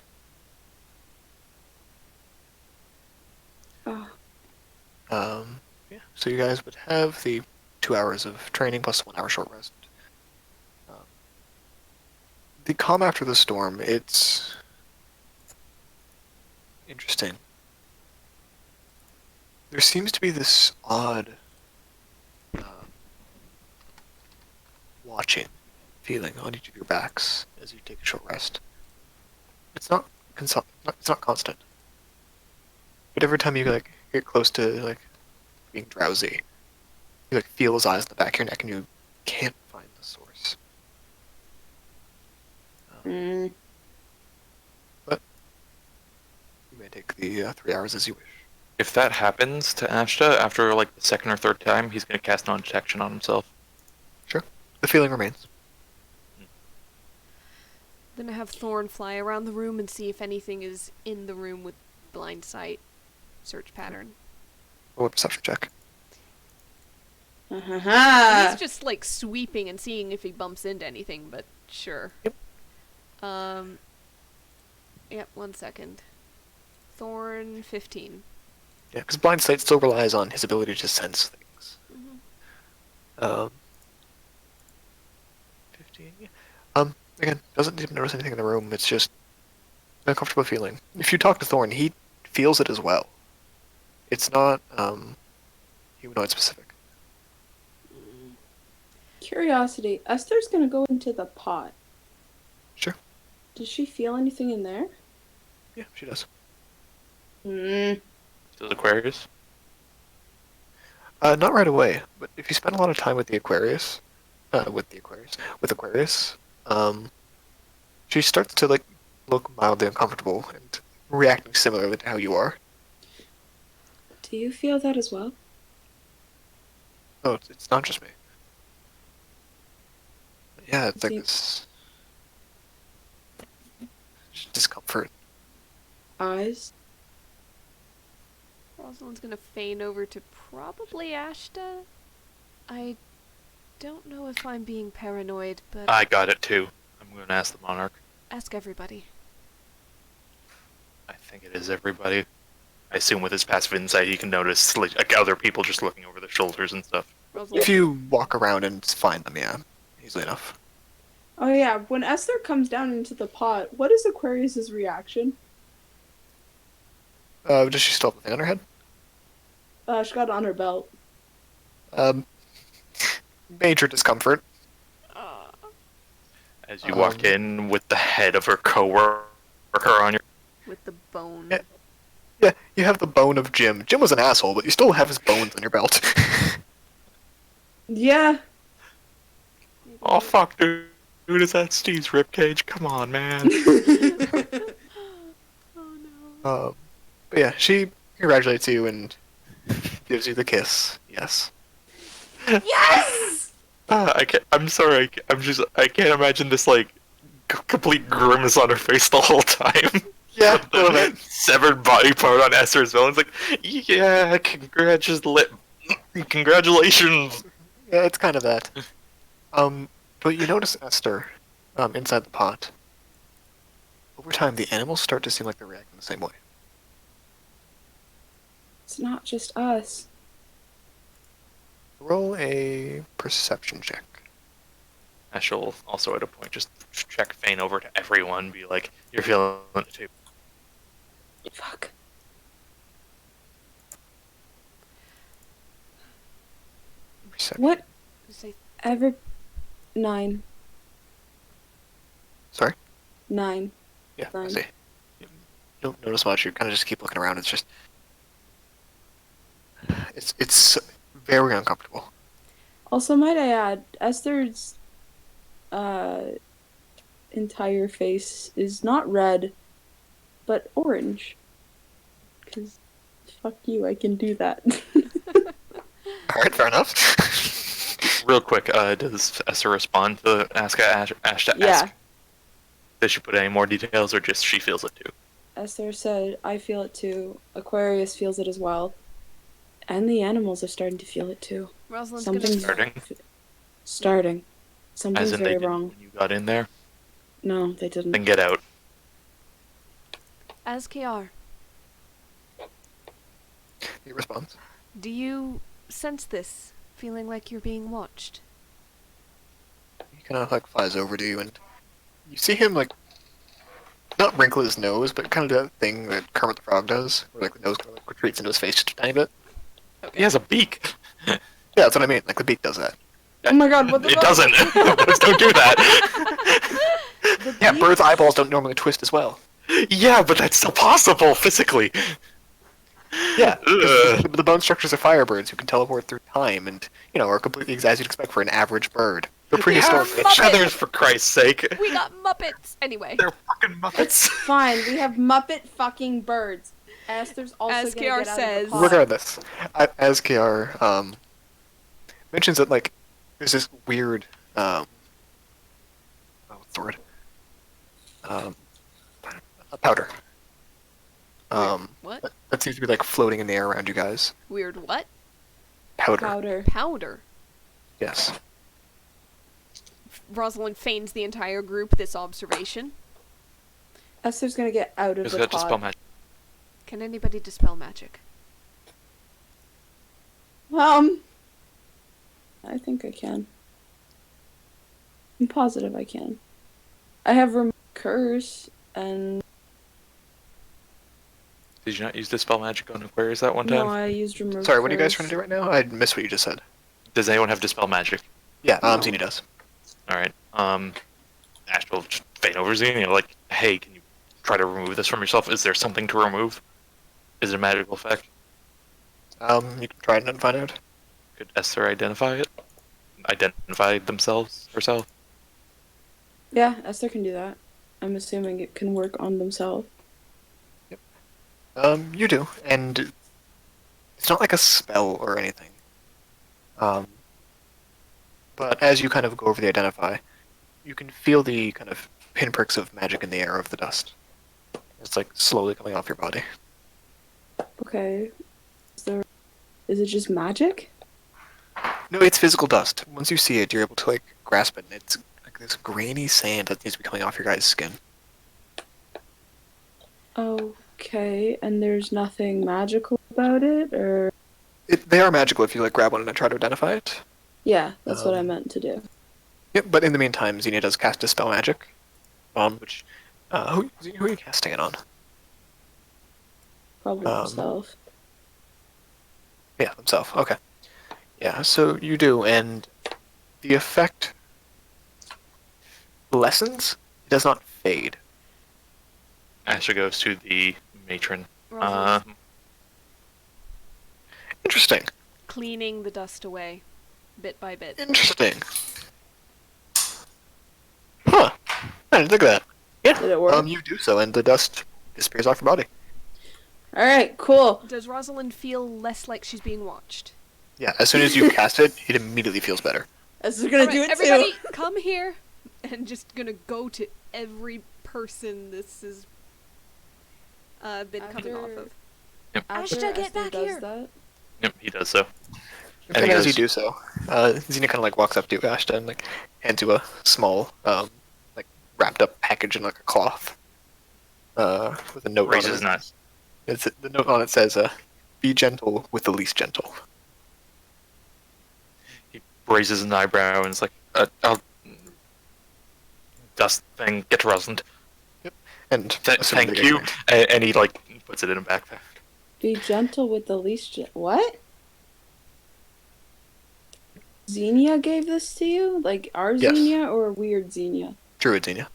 Oh, Yeah. So you guys would have the 2 hours of training plus 1 hour short rest. The calm after the storm, it's interesting. There seems to be this odd watching feeling on each of your backs as you take a short rest. It's not it's not constant. But every time you get close to being drowsy, you feel his eyes in the back of your neck and you can't find the source. mm. You may take the 3 hours as you wish. If that happens to Ashta after the second or third time, he's gonna cast non-detection on himself. The feeling remains. Then I have Thorn fly around the room and see if anything is in the room with blind sight search pattern. Roll a perception check. He's just sweeping and seeing if he bumps into anything, but sure. Yep. Yep, 1 second. Thorn 15. Yeah, because blind sight still relies on his ability to sense things. Mhm. 15. Yeah. Again, doesn't even notice anything in the room. It's just an uncomfortable feeling. If you talk to Thorn, he feels it as well. It's not humanoid specific. Curiosity. Esther's gonna go into the pot. Sure. Does she feel anything in there? Yeah, she does. Mm. Does Aquarius? Not right away, but if you spend a lot of time with with Aquarius, she starts to like look mildly uncomfortable and reacting similarly to how you are. Do you feel that as well? Oh, it's not just me. Yeah, it's like See, this discomfort. eyes? Rosalind's gonna feign over to probably Ashta. I don't know if I'm being paranoid, but I got it too. I'm going to ask the Monarch. ask everybody. I think it is everybody. I assume with his passive insight, he can notice like other people just looking over their shoulders and stuff. Rosalind, If you walk around and find them, yeah, easily enough. Oh yeah, when Esther comes down into the pot, what is Aquarius's reaction? Does she still have the thing on her head? She got it on her belt. Um, Major discomfort. As you walk in with the head of her coworker on your... with the bone. Yeah. Yeah, you have the bone of Jim. Jim was an asshole, but you still have his bones on your belt. Yeah. Oh fuck, dude. Dude, is that Steve's ribcage? Come on, man. Oh no. But yeah, she congratulates you and gives you the kiss. Yes. Yes! I'm sorry. I can't imagine this like complete grimace on her face the whole time. Yeah, a little The bit. severed body part on Esther's villain. It's like, yeah, congratulations. Yeah, it's kind of that. But you notice Esther, inside the pot. Over time, the animals start to seem like they're reacting the same way. It's not just us. Roll a perception check. She'll also at a point just check Fane over to everyone, be like, you're feeling it too. Fuck. Perception. What? Say, Ever? 9. Sorry? 9. Yeah, I Fine. see. You don't notice much. You kind of just keep looking around. It's just, it's very uncomfortable. Also, might I add, Esther's entire face is not red, but orange. Because, fuck you, I can do that. All right, fair enough. Real quick, does Esther respond to ask Ash to Yeah. ask? Does she put any more details, or just she feels it too? Esther said, I feel it too. Aquarius feels it as well. And the animals are starting to feel it too. Rosalind's Something's gonna starting. Something's As in they very did wrong. when you got in there? No, they didn't. Then get out. as KR. He responds. Do you sense this? Feeling like you're being watched? He kind of like flies over to you, and you see him like not wrinkle his nose, but kind of do that thing that Kermit the Frog does, where like the nose kind of like retreats into his face just a tiny bit. He has a beak. Yeah, that's what I mean. Like the beak does that. Oh my god, what the It fuck? doesn't. Birds don't do that. The Yeah, beak? birds' eyeballs don't normally twist as well. Yeah, but that's still possible physically. Yeah, 'cause Ugh. the bone structures of firebirds who can teleport through time and, you know, are completely as you'd expect for an average bird. They're prehistoric. Yeah. bitch. Feathers, for Christ's sake. We got Muppets! Anyway. They're fucking It's muppets. fine. We have Muppet fucking birds. Esther's also As gonna KR get out says- of the pot. Regardless, as KR mentions that, like, there's this weird, what's the word? A powder. What? That seems to be, like, floating in the air around you guys. Weird what? Powder. Powder. Powder. Yes. Rosalind feigns the entire group this observation. Esther's gonna get out of Just the got pot. dispel magic. Can anybody dispel magic? I think I can. I'm positive I can. I have remove curse and Did you not use dispel magic on Aquarius that one no, time? I used remove. Sorry, what are you guys curse. trying to do right now? I missed what you just said. Does anyone have dispel magic? Yeah, No. Zini does. All right. Ash will just feign over Xenia, like, hey, can you try to remove this from yourself? Is there something to remove? Is it a magical effect? You can try it and find out. Could Esther identify it? Identify themselves herself? Yeah, Esther can do that. I'm assuming it can work on themselves. You do, and it's not like a spell or anything. But as you kind of go over the identify, you can feel the kind of pinpricks of magic in the air of the dust. It's like slowly coming off your body. Okay. Is it just magic? No, it's physical dust. Once you see it, you're able to like grasp it, and it's like this grainy sand that needs to be coming off your guys' skin. Okay, and there's nothing magical about it, or? They are magical if you like grab one and try to identify it. Yeah, that's what I Um, meant to do. Yep, but in the meantime, Xenia does cast Dispel Magic. Which, Xenia, who are you casting it on? Probably um, himself. Yeah, himself. Okay. Yeah, so you do, and the effect lessens. It does not fade. Esther goes to the matron. Rosalind Interesting. cleaning the dust away, bit by bit. Interesting. Huh. I didn't think of that. Yeah. Did it work? You do so, and the dust disappears off your body. Alright, cool. Does Rosalind feel less like she's being watched? Yeah, as soon as you cast it, it immediately feels better. Esther's gonna Alright, do it everybody, too. come here, and just gonna go to every person this has been coming off of. After Ashta, get Esther back does here. that, Yep, he does so. And And he as you goes- do so, Xenia kind of like walks up to Ashta and like hands you a small, like wrapped up package in like a cloth, with a note Raises on his it. knife. The note on it says, "Be gentle with the least gentle." He raises an eyebrow and is like, I'll... Dust thing, get to Rosalind. And assuming Thank they you. get And he, like, puts it in a backpack. be gentle with the least. What? Xenia gave this to you? Like our Yes. Xenia or weird Xenia? Druid Xenia.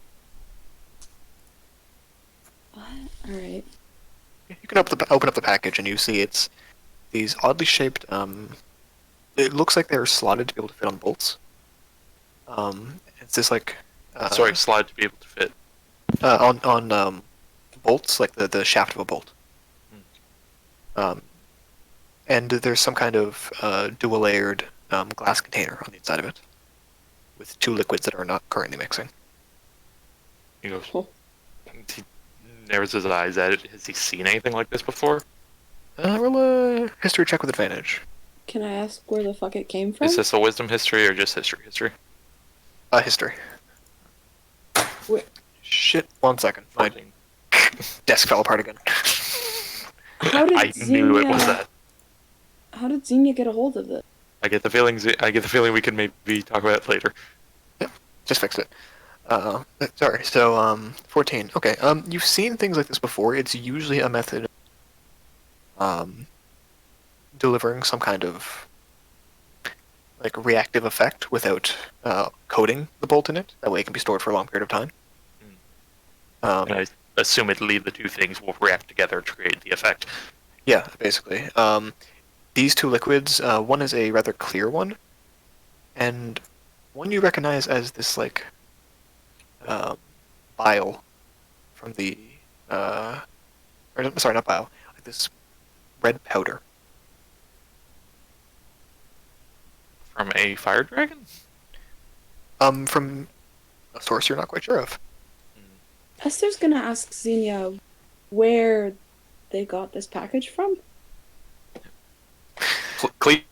What? Alright. You can open up the package and you see it's these oddly shaped. It looks like they're slotted to be able to fit on bolts. It's this like. Sorry, slide to be able to fit. On bolts, like the shaft of a bolt. And there's some kind of dual layered glass container on the inside of it, with two liquids that are not currently mixing. He goes, Oh. he narrows his eyes at it. Has he seen anything like this before? Roll a history check with advantage. Can I ask where the fuck it came from? Is this a wisdom history or just history? History. Wait. Shit, 1 second. My 14. desk fell apart again. How did I knew it was Xenia- that. How did Xenia get a hold of this? I get the feeling we can maybe talk about it later. Just fixed it. Sorry, so, 14. Okay, you've seen things like this before. It's usually a method of, delivering some kind of, like, reactive effect without, coating the bolt in it. That way it can be stored for a long period of time. And I assume the two things will react together to create the effect. Yeah, basically. These two liquids, one is a rather clear one, and one you recognize as this, like, bile from the, or, sorry, not bile, like this red powder. From a fire dragon? From a source you're not quite sure of. Esther's gonna ask Xenia where they got this package from. Clean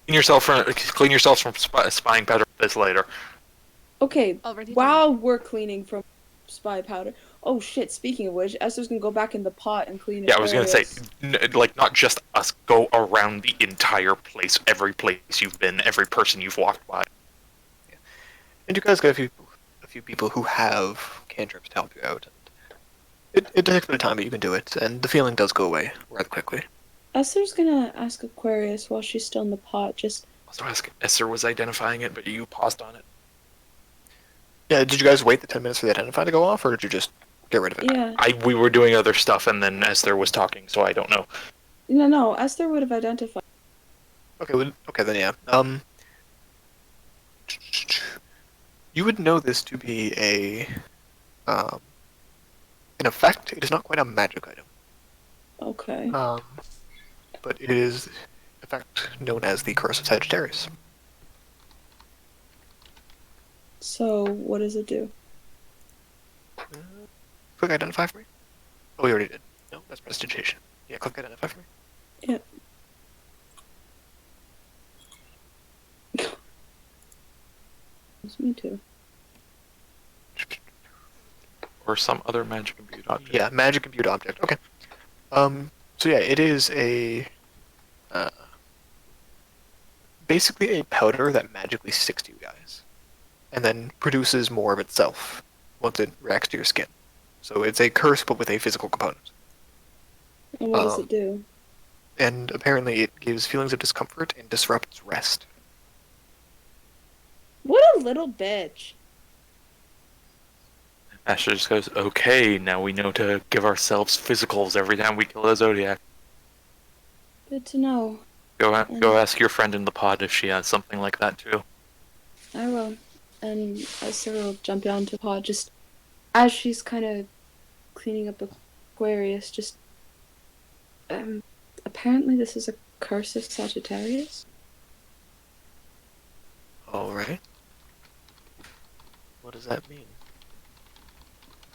yourself from spying powder this later. Okay, Already while we're cleaning from spy powder. Oh shit, speaking of which, Esther's gonna go back in the pot and clean Yeah, I was gonna say, Aquarius. like, not just us. Go around the entire place, every place you've been, every person you've walked by. And you guys got a few people who have cantrips to help you out. And it takes a bit of time, but you can do it, and the feeling does go away rather quickly. Esther's gonna ask Aquarius while she's still in the pot, just Also, ask Esther was identifying it, but you paused on it. Yeah, did you guys wait the 10 minutes for the identify to go off, or did you just get rid of it. Yeah. We were doing other stuff, and then Esther was talking, so I don't know. No, Esther would have identified. Okay, then yeah. You would know this to be in effect, it is not quite a magic item. Okay. But it is, in effect, known as the Curse of Sagittarius. So, what does it do? Click identify for me. Oh, we already did. No, that's prestidigitation. Yeah, click identify for me. Yeah. It's me too. Or some other magic imbued object. Yeah, magic imbued object. Okay. So yeah, it is uh, basically a powder that magically sticks to you guys, and then produces more of itself once it reacts to your skin. So it's a curse, but with a physical component. And what does it do? And apparently, it gives feelings of discomfort and disrupts rest. What a little bitch. Asher just goes, okay, now we know to give ourselves physicals every time we kill a Zodiac. Good to know. Go ask your friend in the pod if she has something like that too. I will. And Esther will jump down to Pod just as she's kind of cleaning up Aquarius. Just apparently this is a curse of Sagittarius. All right. What does that mean?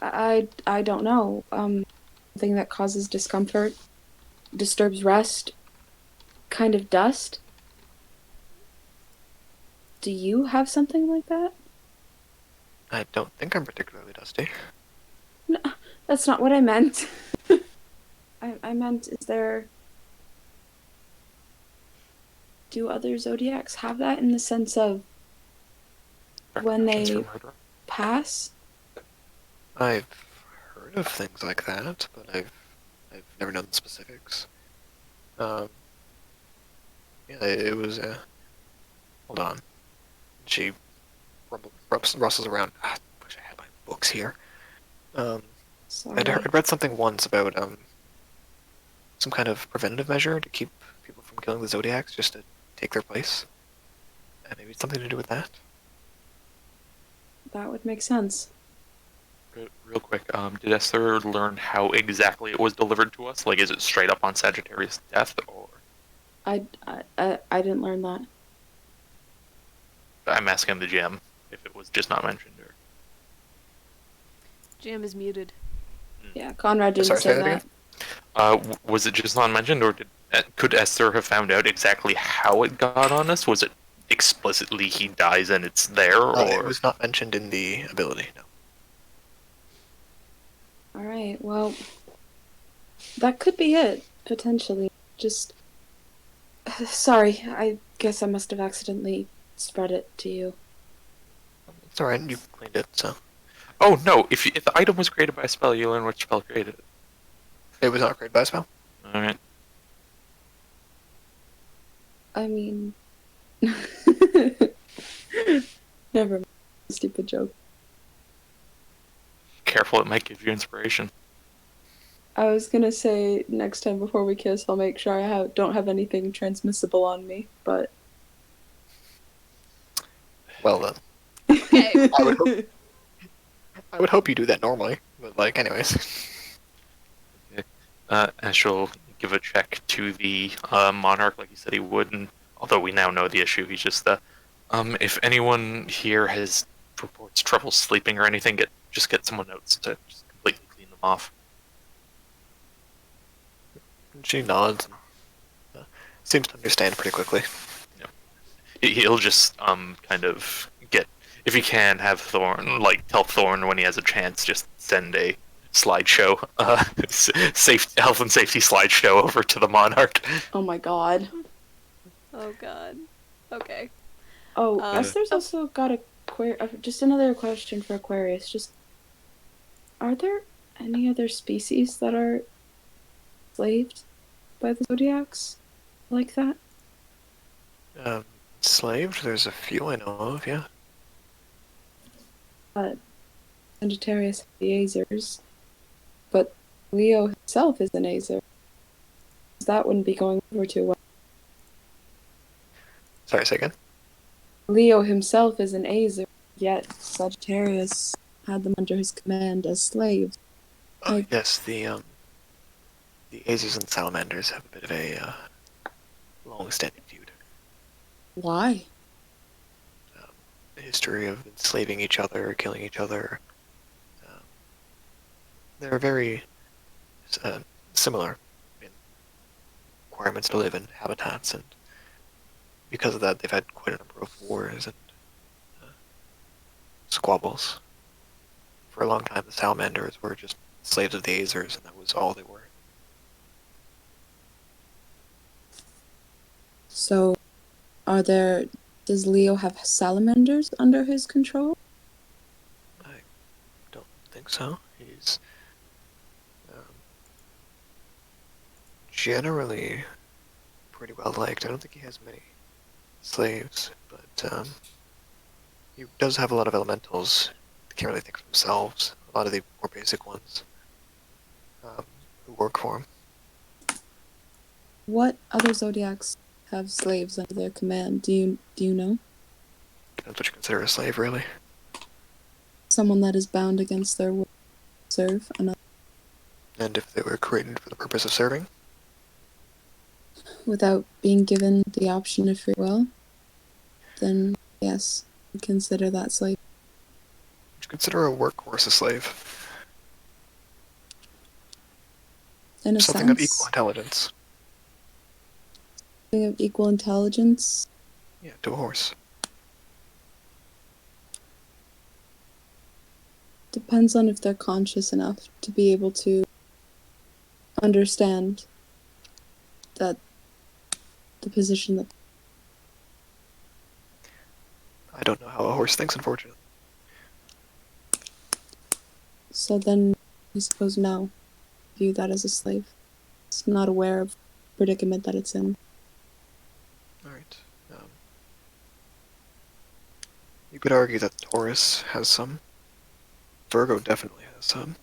I don't know. Something that causes discomfort, disturbs rest, kind of dust. Do you have something like that? I don't think I'm particularly dusty. No, that's not what I meant. I meant, is there... Do other Zodiacs have that in the sense of when Repercussions they for murder. pass? I've heard of things like that, but I've never known the specifics. Yeah, it was. Hold on. She rustles around. I wish I had my books here. Sorry. I'd read something once about some kind of preventative measure to keep people from killing the Zodiacs, just to take their place. Maybe it's something to do with that. That would make sense. Real quick, did Esther learn how exactly it was delivered to us? Like, is it straight up on Sagittarius' death, or...? I didn't learn that. I'm asking the GM if it was just not mentioned, or... Jim is muted. Yeah, Conrad didn't Sorry, say say that that. again? Was it just not mentioned, or could Esther have found out exactly how it got on us? Was it explicitly he dies and it's there, or...? It was not mentioned in the ability, no. Alright, well, that could be it, potentially. Just... Sorry, I guess I must have accidentally spread it to you. It's alright, you cleaned it, so. Oh, no, if the item was created by a spell, you learn which spell created it. It was not created by a spell? Alright. I mean... Never mind. Stupid joke. Careful, it might give you inspiration. I was gonna say next time before we kiss, I'll make sure I don't have anything transmissible on me, but... Well then. Okay. I would hope you do that normally, but like, anyways. Ash will give a check to the Monarch like he said he would, and although we now know the issue, he's just if anyone here has reports trouble sleeping or anything, just get someone notes to just completely clean them off. She nods and seems to understand pretty quickly. He'll just kind of get, if he can, have Thorn, like, tell Thorn when he has a chance, just send a slideshow, health and safety slideshow over to the Monarch. Oh my god. Oh god. Okay. Oh, Uh, Esther's also got just another question for Aquarius. Just, are there any other species that are enslaved by the Zodiacs like that? Enslaved? There's a few I know of, yeah. Sagittarius, the Azers. Leo himself is an Azer. That wouldn't be going over too well. Sorry, say again. Leo himself is an Azer, yet Sagittarius had them under his command as slaves. Oh, yes, the Azers and Salamanders have a bit of a long-standing feud. Why? A history of enslaving each other, killing each other. Um, they're very uh, similar in requirements to live in habitats, and because of that, they've had quite a number of wars and uh, squabbles. For a long time, the Salamanders were just slaves of the Azers, and that was all they were. So, does Leo have salamanders under his control? I don't think so. He's um, generally pretty well liked. I don't think he has many slaves, but he does have a lot of elementals. They can't really think for themselves. A lot of the more basic ones um, who work for him. What other zodiacs have slaves under their command? Do you know? Depends what you consider a slave, really. Someone that is bound against their will to serve another And if they were created for the purpose of serving, without being given the option of free will, then yes, we consider that slave. would you consider a workhorse a slave? In a Something of equal sense, intelligence. something of equal intelligence. Yeah, to a horse. Depends on if they're conscious enough to be able to understand that the position that. I don't know how a horse thinks, unfortunately. So then, I suppose no, view that as a slave. It's not aware of the predicament that it's in. Alright. You could argue that Taurus has some. Virgo definitely has some.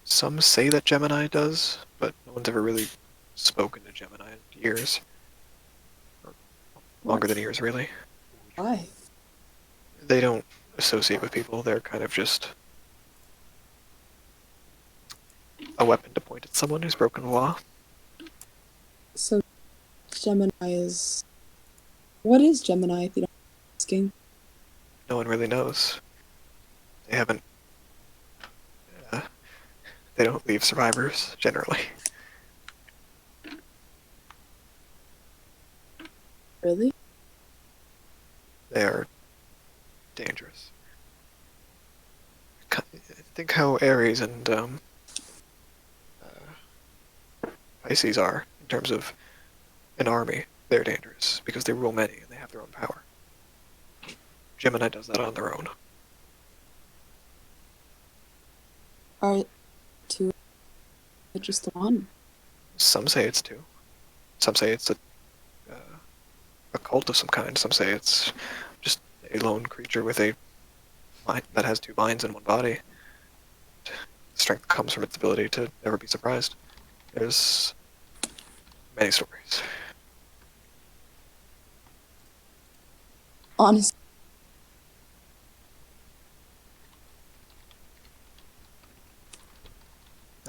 Some say that Gemini does, but no one's ever really spoken to Gemini in years. Or longer than years, really. Why? They don't associate with people, they're kind of just a weapon to point at someone who's broken the law. So, Gemini is. What is Gemini, if you don't mind asking? No one really knows. They haven't. Uh, they don't leave survivors, generally. Really? They are dangerous. Think how Aries and Pisces are in terms of an army. They're dangerous because they rule many and they have their own power. Gemini does that on their own. Are two just the one? Some say it's two. Some say it's a cult of some kind. Some say it's just a lone creature with a mind that has two minds in one body. Strength comes from its ability to never be surprised. There's many stories. Honestly,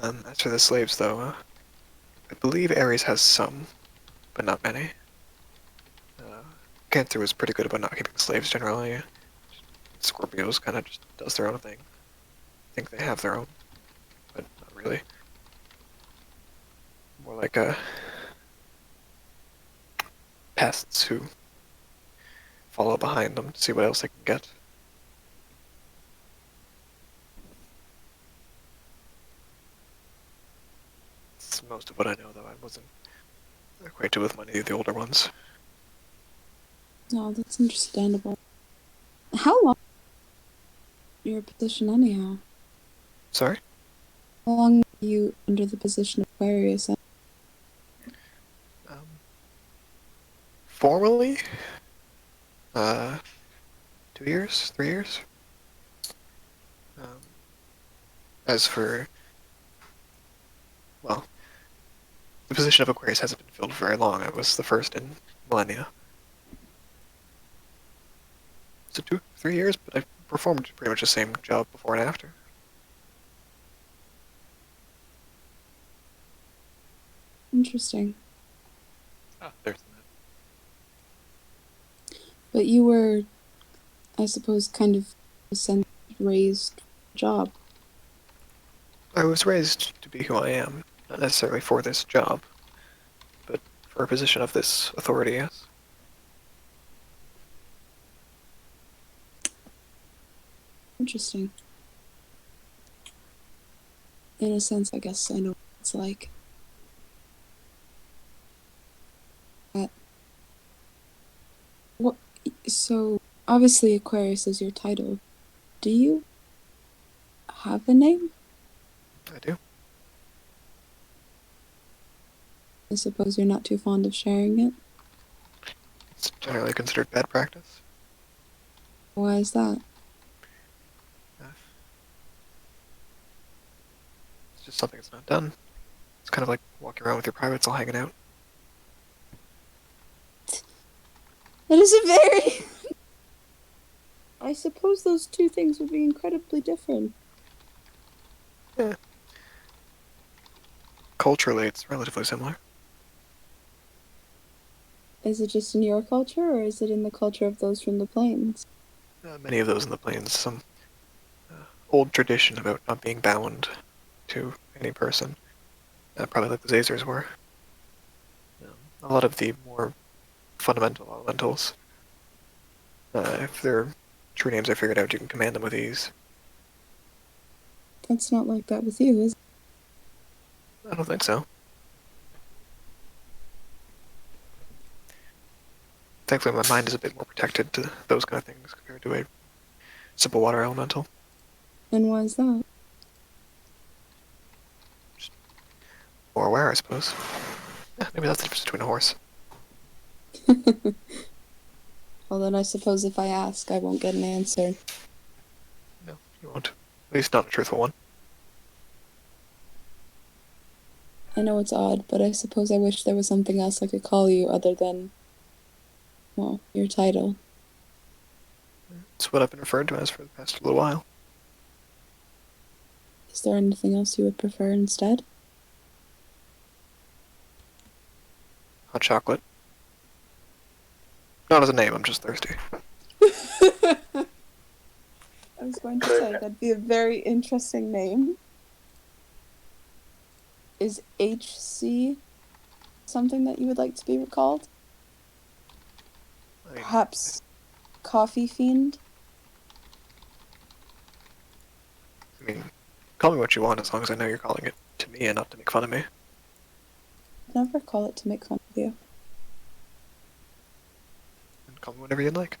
As for the slaves, though, I believe Aries has some, but not many. Cancer is pretty good about not keeping slaves generally. Scorpios kind of just does their own thing. Think they have their own, but not really. More like pests who follow behind them to see what else they can get. That's most of what I know, though. I wasn't acquainted with many of the older ones. no, that's understandable. How long your position anyhow? Sorry? How long were you under the position of Aquarius? Um, Formally, 2 years, 3 years. Um, As for, well, the position of Aquarius hasn't been filled for very long. I was the first in millennia. So 2, 3 years, but I performed pretty much the same job before and after. Interesting. Ah, there's that. But you were, I suppose, kind of raised job. I was raised to be who I am, not necessarily for this job, but for a position of this authority, yes. Interesting. In a sense, I guess I know what it's like. What? So, obviously, Aquarius is your title. Do you have a name? I do. I suppose you're not too fond of sharing it. It's generally considered bad practice. Why is that? It's just something that's not done. It's kind of like walking around with your privates all hanging out. That is a very... I suppose those two things would be incredibly different. Yeah. Culturally, it's relatively similar. Is it just in your culture, or is it in the culture of those from the plains? Many of those in the plains, some old tradition about not being bound to any person, probably like the Zazers were. A lot of the more fundamental elementals, if their true names are figured out, you can command them with ease. That's not like that with you, is it? I don't think so. Thankfully, my mind is a bit more protected to those kind of things compared to a simple water elemental. And why is that? More aware, I suppose. Yeah, maybe that's the difference between a horse. Well, then I suppose if I ask, I won't get an answer. No, you won't. At least not a truthful one. I know it's odd, but I suppose I wish there was something else I could call you other than, well, your title. It's what I've been referred to as for the past little while. Is there anything else you would prefer instead? Hot chocolate. Not as a name, I'm just thirsty. I was going to say, that'd be a very interesting name. Is HC something that you would like to be recalled? I mean, Perhaps Coffee Fiend? call me what you want as long as I know you're calling it to me and not to make fun of me. I'd never call it to make fun of you. And call me whatever you'd like.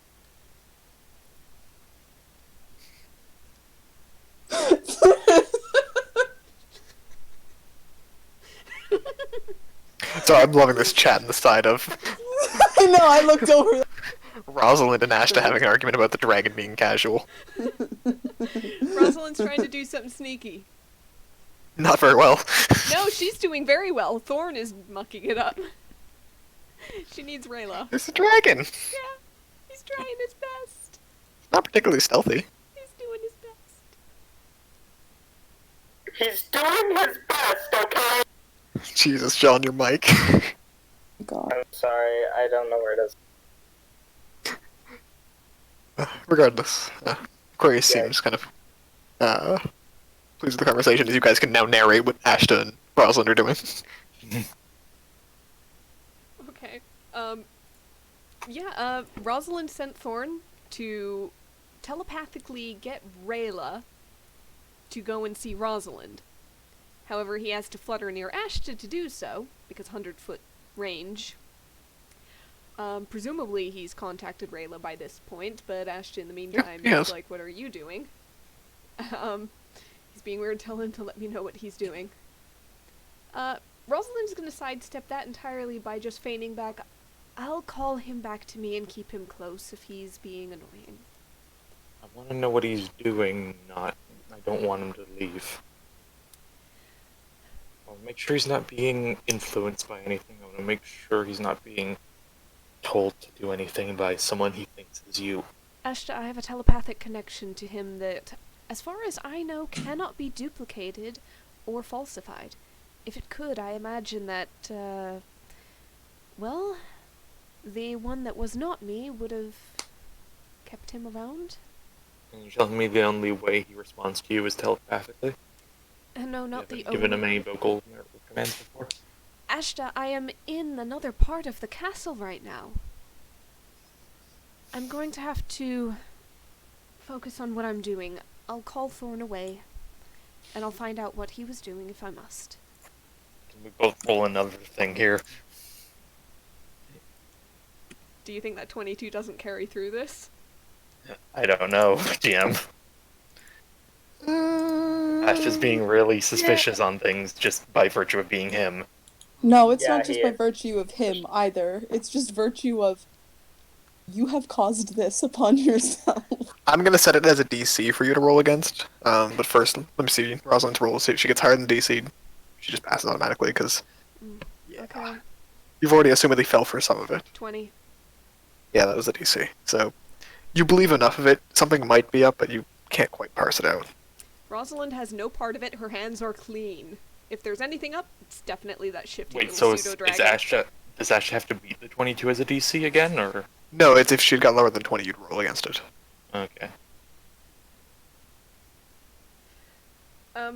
So I'm loving this chat on the side of I know, I looked over. Rosalind and Ashta having an argument about the dragon being casual. Rosalind's trying to do something sneaky. Not very well. No, she's doing very well. Thorn is mucking it up. She needs Rayla. There's a dragon! Yeah, he's trying his best. Not particularly stealthy. He's doing his best. He's doing his best, okay? Jesus, John, your mic. God. I'm sorry, I don't know where it is. Regardless, Aquarius Yeah. seems kind of pleased with the conversation as you guys can now narrate what Ashta and Rosalind are doing. Okay. Rosalind sent Thorn to telepathically get Rayla to go and see Rosalind. However, he has to flutter near Ashta to do so, because 100-foot range. Presumably he's contacted Rayla by this point, but Ashta in the meantime Yes. is like, what are you doing? He's being weird, tell him to let me know what he's doing. Rosalind's gonna sidestep that entirely by just feigning back, I'll call him back to me and keep him close if he's being annoying. I want to know what he's doing, not... I don't want him to leave. make sure he's not being influenced by anything. I want to make sure he's not being told to do anything by someone he thinks is you. Ashta, I have a telepathic connection to him that, as far as I know, cannot be duplicated or falsified. If it could, I imagine that, well, the one that was not me would have kept him around. And you're telling me the only way he responds to you is telepathically? No, You not the haven't given him only... any vocal commands before? Ashta, I am in another part of the castle right now. I'm going to have to focus on what I'm doing. I'll call Thorn away, and I'll find out what he was doing if I must. Can we both roll another thing here? Do you think that 22 doesn't carry through this? I don't know, GM. Ash is being really suspicious on things just by virtue of being him. No, it's Yeah, not just he by is. virtue of him either. It's just virtue of you have caused this upon yourself. I'm gonna set it as a DC for you to roll against. But first, let me see Rosalind's roll. See if she gets higher than DC. She just passes automatically because Okay, you've already assumedly fell for some of it. 20. Yeah, that was a DC. So you believe enough of it. Something might be up, but you can't quite parse it out. Rosalind has no part of it. Her hands are clean. If there's anything up, it's definitely that shifty Wait, little so pseudo-dragon. does Ash have to beat the 22 as a DC again, or...? No, it's if she'd got lower than 20, you'd roll against it. Okay.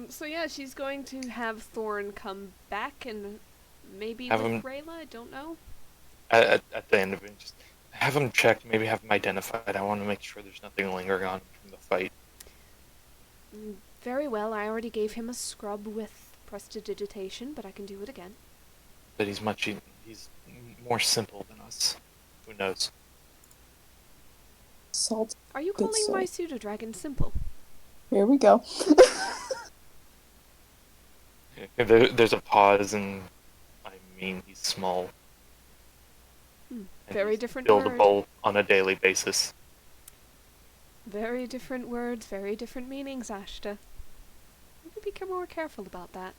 So yeah, she's going to have Thorn come back and maybe Have with him- Rayla, I don't know. At the end of it, just have him checked, maybe have him identified. I want to make sure there's nothing lingering on from the fight. Very well, I already gave him a scrub with prestidigitation, but I can do it again. But he's more simple than us. Who knows? Salt. Are you Good calling my soul. pseudo-dragon simple? Here we go. There's a pause, and I mean he's small. And Very he's different word. buildable on a daily basis. Very different words, very different meanings, Ashta. Maybe be more careful about that.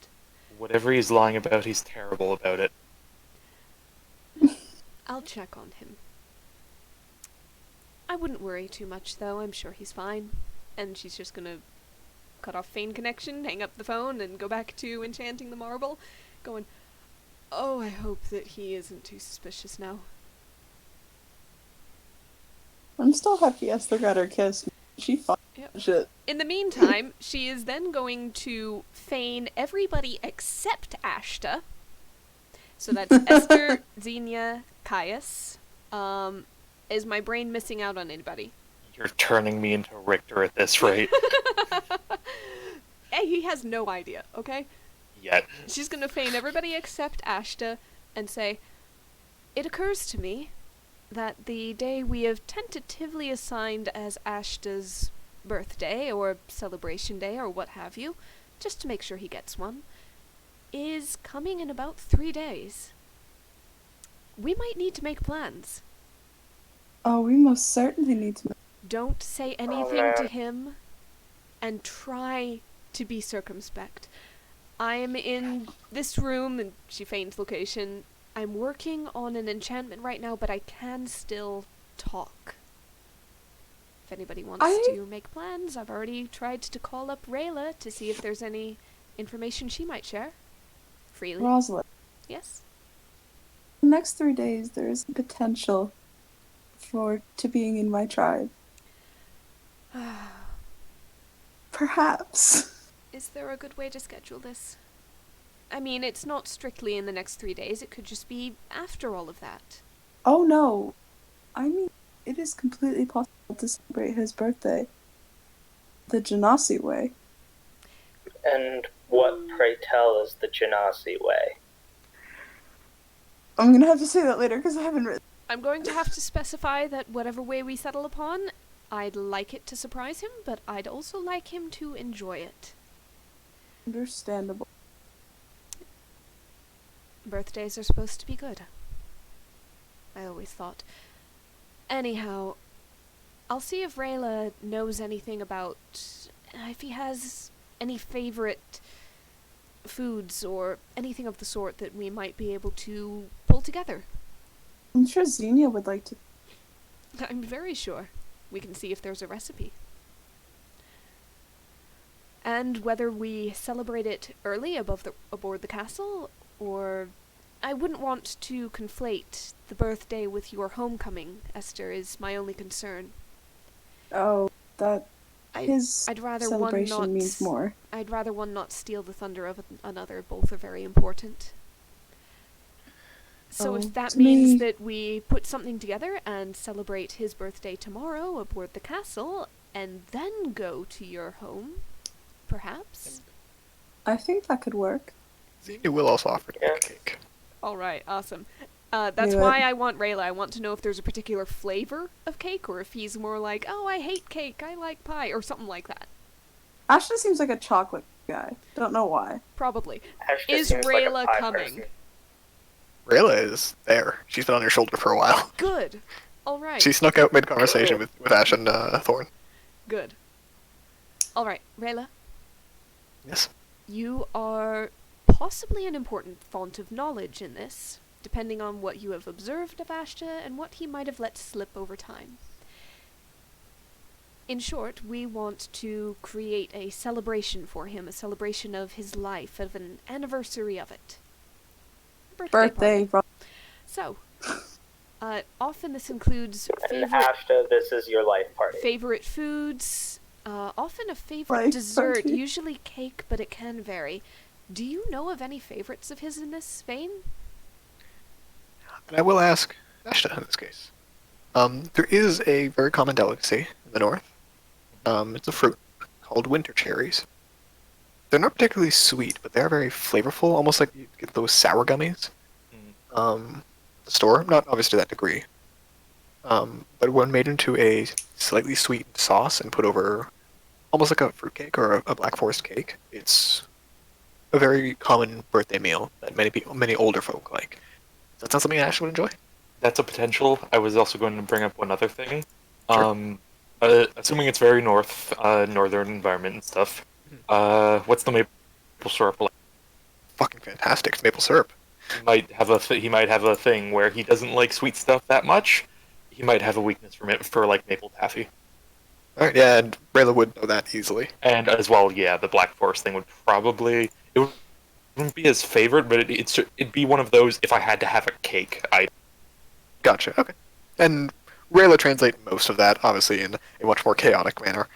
Whatever he's lying about, he's terrible about it. I'll check on him. I wouldn't worry too much, though. I'm sure he's fine. And she's just gonna cut off Feign connection, hang up the phone, and go back to enchanting the marble, going, oh, I hope that he isn't too suspicious now. I'm still happy Esther got her kiss. She fought Yep. shit. In the meantime, she is then going to feign everybody except Ashta. So that's Esther, Xenia, Caius. Is my brain missing out on anybody? You're turning me into Richter at this rate. Hey, he has no idea, okay? Yet. She's gonna feign everybody except Ashta and say, it occurs to me that the day we have tentatively assigned as Ashta's birthday or celebration day or what have you, just to make sure he gets one, is coming in about 3 days. We might need to make plans. Oh, we most certainly need to. Don't say anything to man. him, and try to be circumspect. I am in this room, and she feigns location. I'm working on an enchantment right now, but I can still talk. If anybody wants to make plans, I've already tried to call up Rayla to see if there's any information she might share. Freely. Rosalind. Yes? The next 3 days, there is potential to being in my tribe. Perhaps. Is there a good way to schedule this? I mean, it's not strictly in the next 3 days. It could just be after all of that. Oh no. I mean, it is completely possible to celebrate his birthday the Genasi way. And what, pray tell, is the Genasi way? I'm gonna have to say that later because I haven't written. I'm going to have to specify that whatever way we settle upon, I'd like it to surprise him, but I'd also like him to enjoy it. Understandable. Birthdays are supposed to be good. I always thought. Anyhow, I'll see if Rayla knows anything about... if he has any favorite foods or anything of the sort that we might be able to pull together. I'm sure Xenia would like to. I'm very sure. We can see if there's a recipe. And whether we celebrate it early aboard the castle, or... I wouldn't want to conflate the birthday with your homecoming, Esther, is my only concern. Oh, that his I'd rather celebration one not means more. I'd rather one not steal the thunder of another. Both are very important. So if that to means me- that we put something together and celebrate his birthday tomorrow aboard the castle, and then go to your home, perhaps? I think that could work. Xenia will also offer to make a cake. Alright, awesome. That's Yeah. why I want Rayla. I want to know if there's a particular flavor of cake, or if he's more like, oh, I hate cake, I like pie, or something like that. Ashley seems like a chocolate guy. Don't know why. Probably. Ashley Is seems like a Rayla pie coming? person. Rayla is there. She's been on your shoulder for a while. Good. Alright. She snuck out mid-conversation with Ash and Thorn. Good. Alright, Rayla, Yes. you are possibly an important font of knowledge in this, depending on what you have observed of Ashta and what he might have let slip over time. In short, we want to create a celebration for him, a celebration of his life, of an anniversary of it. Birthday. party. So, often this includes And Ashta, this is your life party. favorite foods, often a favorite Life dessert, party. usually cake, but it can vary. Do you know of any favorites of his in this vein? And I will ask Ashta in this case. There is a very common delicacy in the north. It's a fruit called winter cherries. They're not particularly sweet, but they're very flavorful, almost like you get those sour gummies. At the store, not obviously to that degree. But when made into a slightly sweetened sauce and put over almost like a fruitcake or a Black Forest cake, it's a very common birthday meal that many older folk like. Does that sound something Ash would enjoy? That's a potential. I was also going to bring up one other thing. Sure. Assuming it's very northern environment and stuff. What's the maple syrup like? Fucking fantastic. It's maple syrup. He might have a thing where he doesn't like sweet stuff that much. He might have a weakness for like maple taffy. Alright, yeah, and Rayla would know that easily. And as well, yeah, the Black Forest thing wouldn't be his favorite, but it'd be one of those if I had to have a cake. Gotcha, okay. And Rayla translate most of that, obviously, in a much more chaotic manner.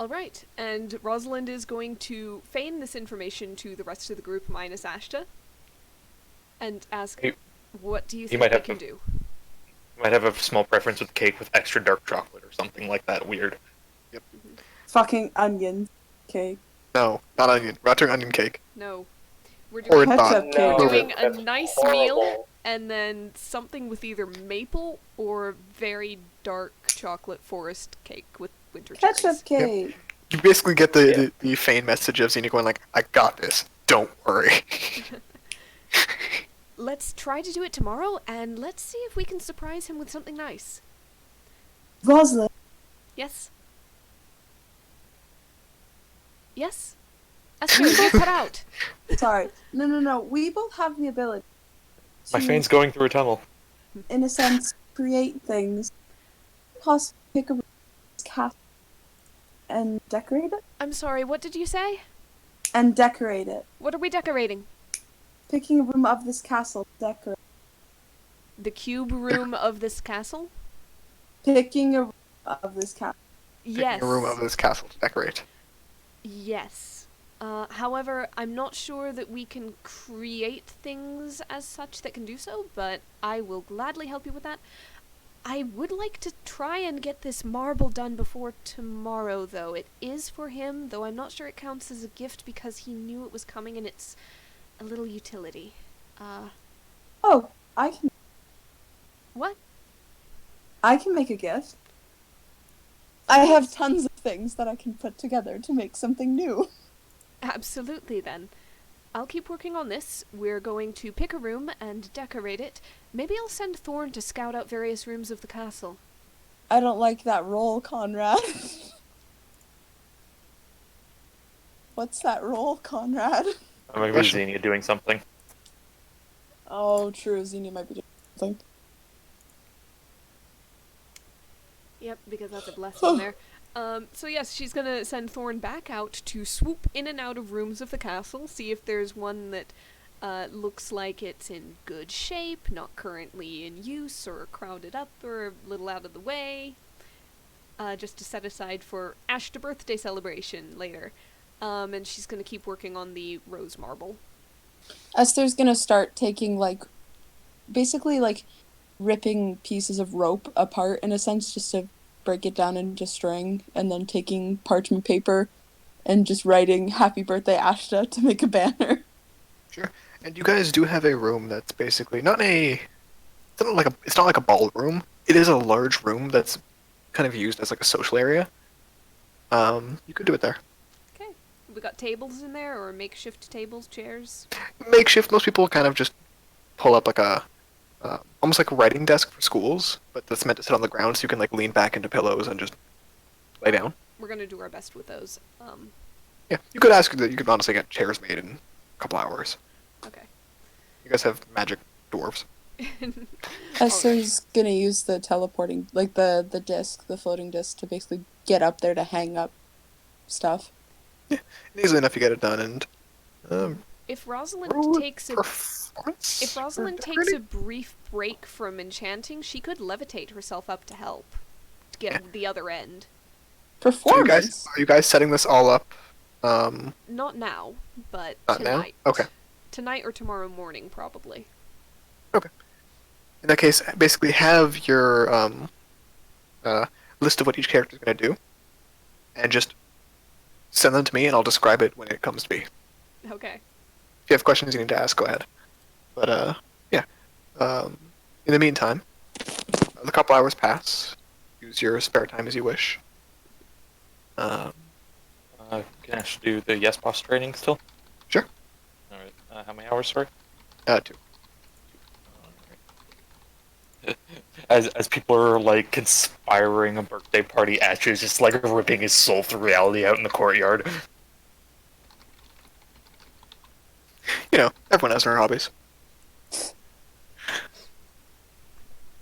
Alright, and Rosalind is going to feign this information to the rest of the group minus Ashta, and ask, what do you he think might they have can to- do? Might have a small preference with cake with extra dark chocolate or something like that weird. Fucking onion cake. No, not onion. We're not doing onion cake. No. We're Or doing, not. Ketchup No, cake. we're doing a that's nice horrible. meal, and then something with either maple or very dark chocolate forest cake with winter cherries. Ketchup cake. You basically get the faint message of Xenia going like, I got this. Don't worry. Let's try to do it tomorrow, and let's see if we can surprise him with something nice. Rosalind. Yes? Yes? Esther, you cut out. Sorry. No. We both have the ability My to, fane's going through a tunnel. in a sense, create things. Possibly pick a cast and decorate it? I'm sorry, what did you say? And decorate it. What are we decorating? Picking a room of this castle, decorate. The cube room of this castle? Picking a room of this castle. Yes. Picking a room of this castle to decorate. Yes. However, I'm not sure that we can create things as such that can do so, but I will gladly help you with that. I would like to try and get this marble done before tomorrow, though. It is for him, though I'm not sure it counts as a gift because he knew it was coming and it's a little utility. Oh, I can What? make a gift. I have tons of things that I can put together to make something new. Absolutely, then. I'll keep working on this. We're going to pick a room and decorate it. Maybe I'll send Thorn to scout out various rooms of the castle. I don't like that role, Conrad. What's that roll, Conrad? Maybe Question. Xenia doing something. Oh, true. Xenia might be doing something. Yep, because that's a blessing there. So yes, she's gonna send Thorn back out to swoop in and out of rooms of the castle, see if there's one that looks like it's in good shape, not currently in use or crowded up or a little out of the way, just to set aside for Ashta birthday celebration later. And she's gonna keep working on the rose marble. Esther's gonna start taking, like, basically, like, ripping pieces of rope apart, in a sense, just to break it down into string, and then taking parchment paper and just writing Happy Birthday Ashta to make a banner. Sure. And you guys do have a room that's basically it's not like a ballroom. It is a large room that's kind of used as like a social area. You could do it there. Okay. We got tables in there, or makeshift tables, chairs? Makeshift. Most people kind of just pull up like a almost like a writing desk for schools, but that's meant to sit on the ground so you can like lean back into pillows and just lay down. We're gonna do our best with those. Yeah, you could ask that. You could honestly get chairs made in a couple hours. Okay. You guys have magic dwarves. Esther's gonna use the teleporting, like the disc, the floating disc, to basically get up there to hang up stuff. And easily enough, you get it done. And If Rosalind roll takes a performance. If Rosalind or takes a decorating? brief break from enchanting, she could levitate herself up to help to get the other end. So Performance. are you guys setting this all up? Not now, but Not now? tonight. Okay. Tonight or tomorrow morning, probably. In that case, basically have your list of what each character is going to do, and just send them to me, and I'll describe it when it comes to be. Okay. If you have questions you need to ask, go ahead. But yeah. In the meantime, the couple hours pass. Use your spare time as you wish. Can Ash do the Yes Boss training still? Sure. Alright. How many hours, sorry? 2. As people are like conspiring a birthday party, Ash is just like ripping his soul through reality out in the courtyard. You know, everyone has their hobbies.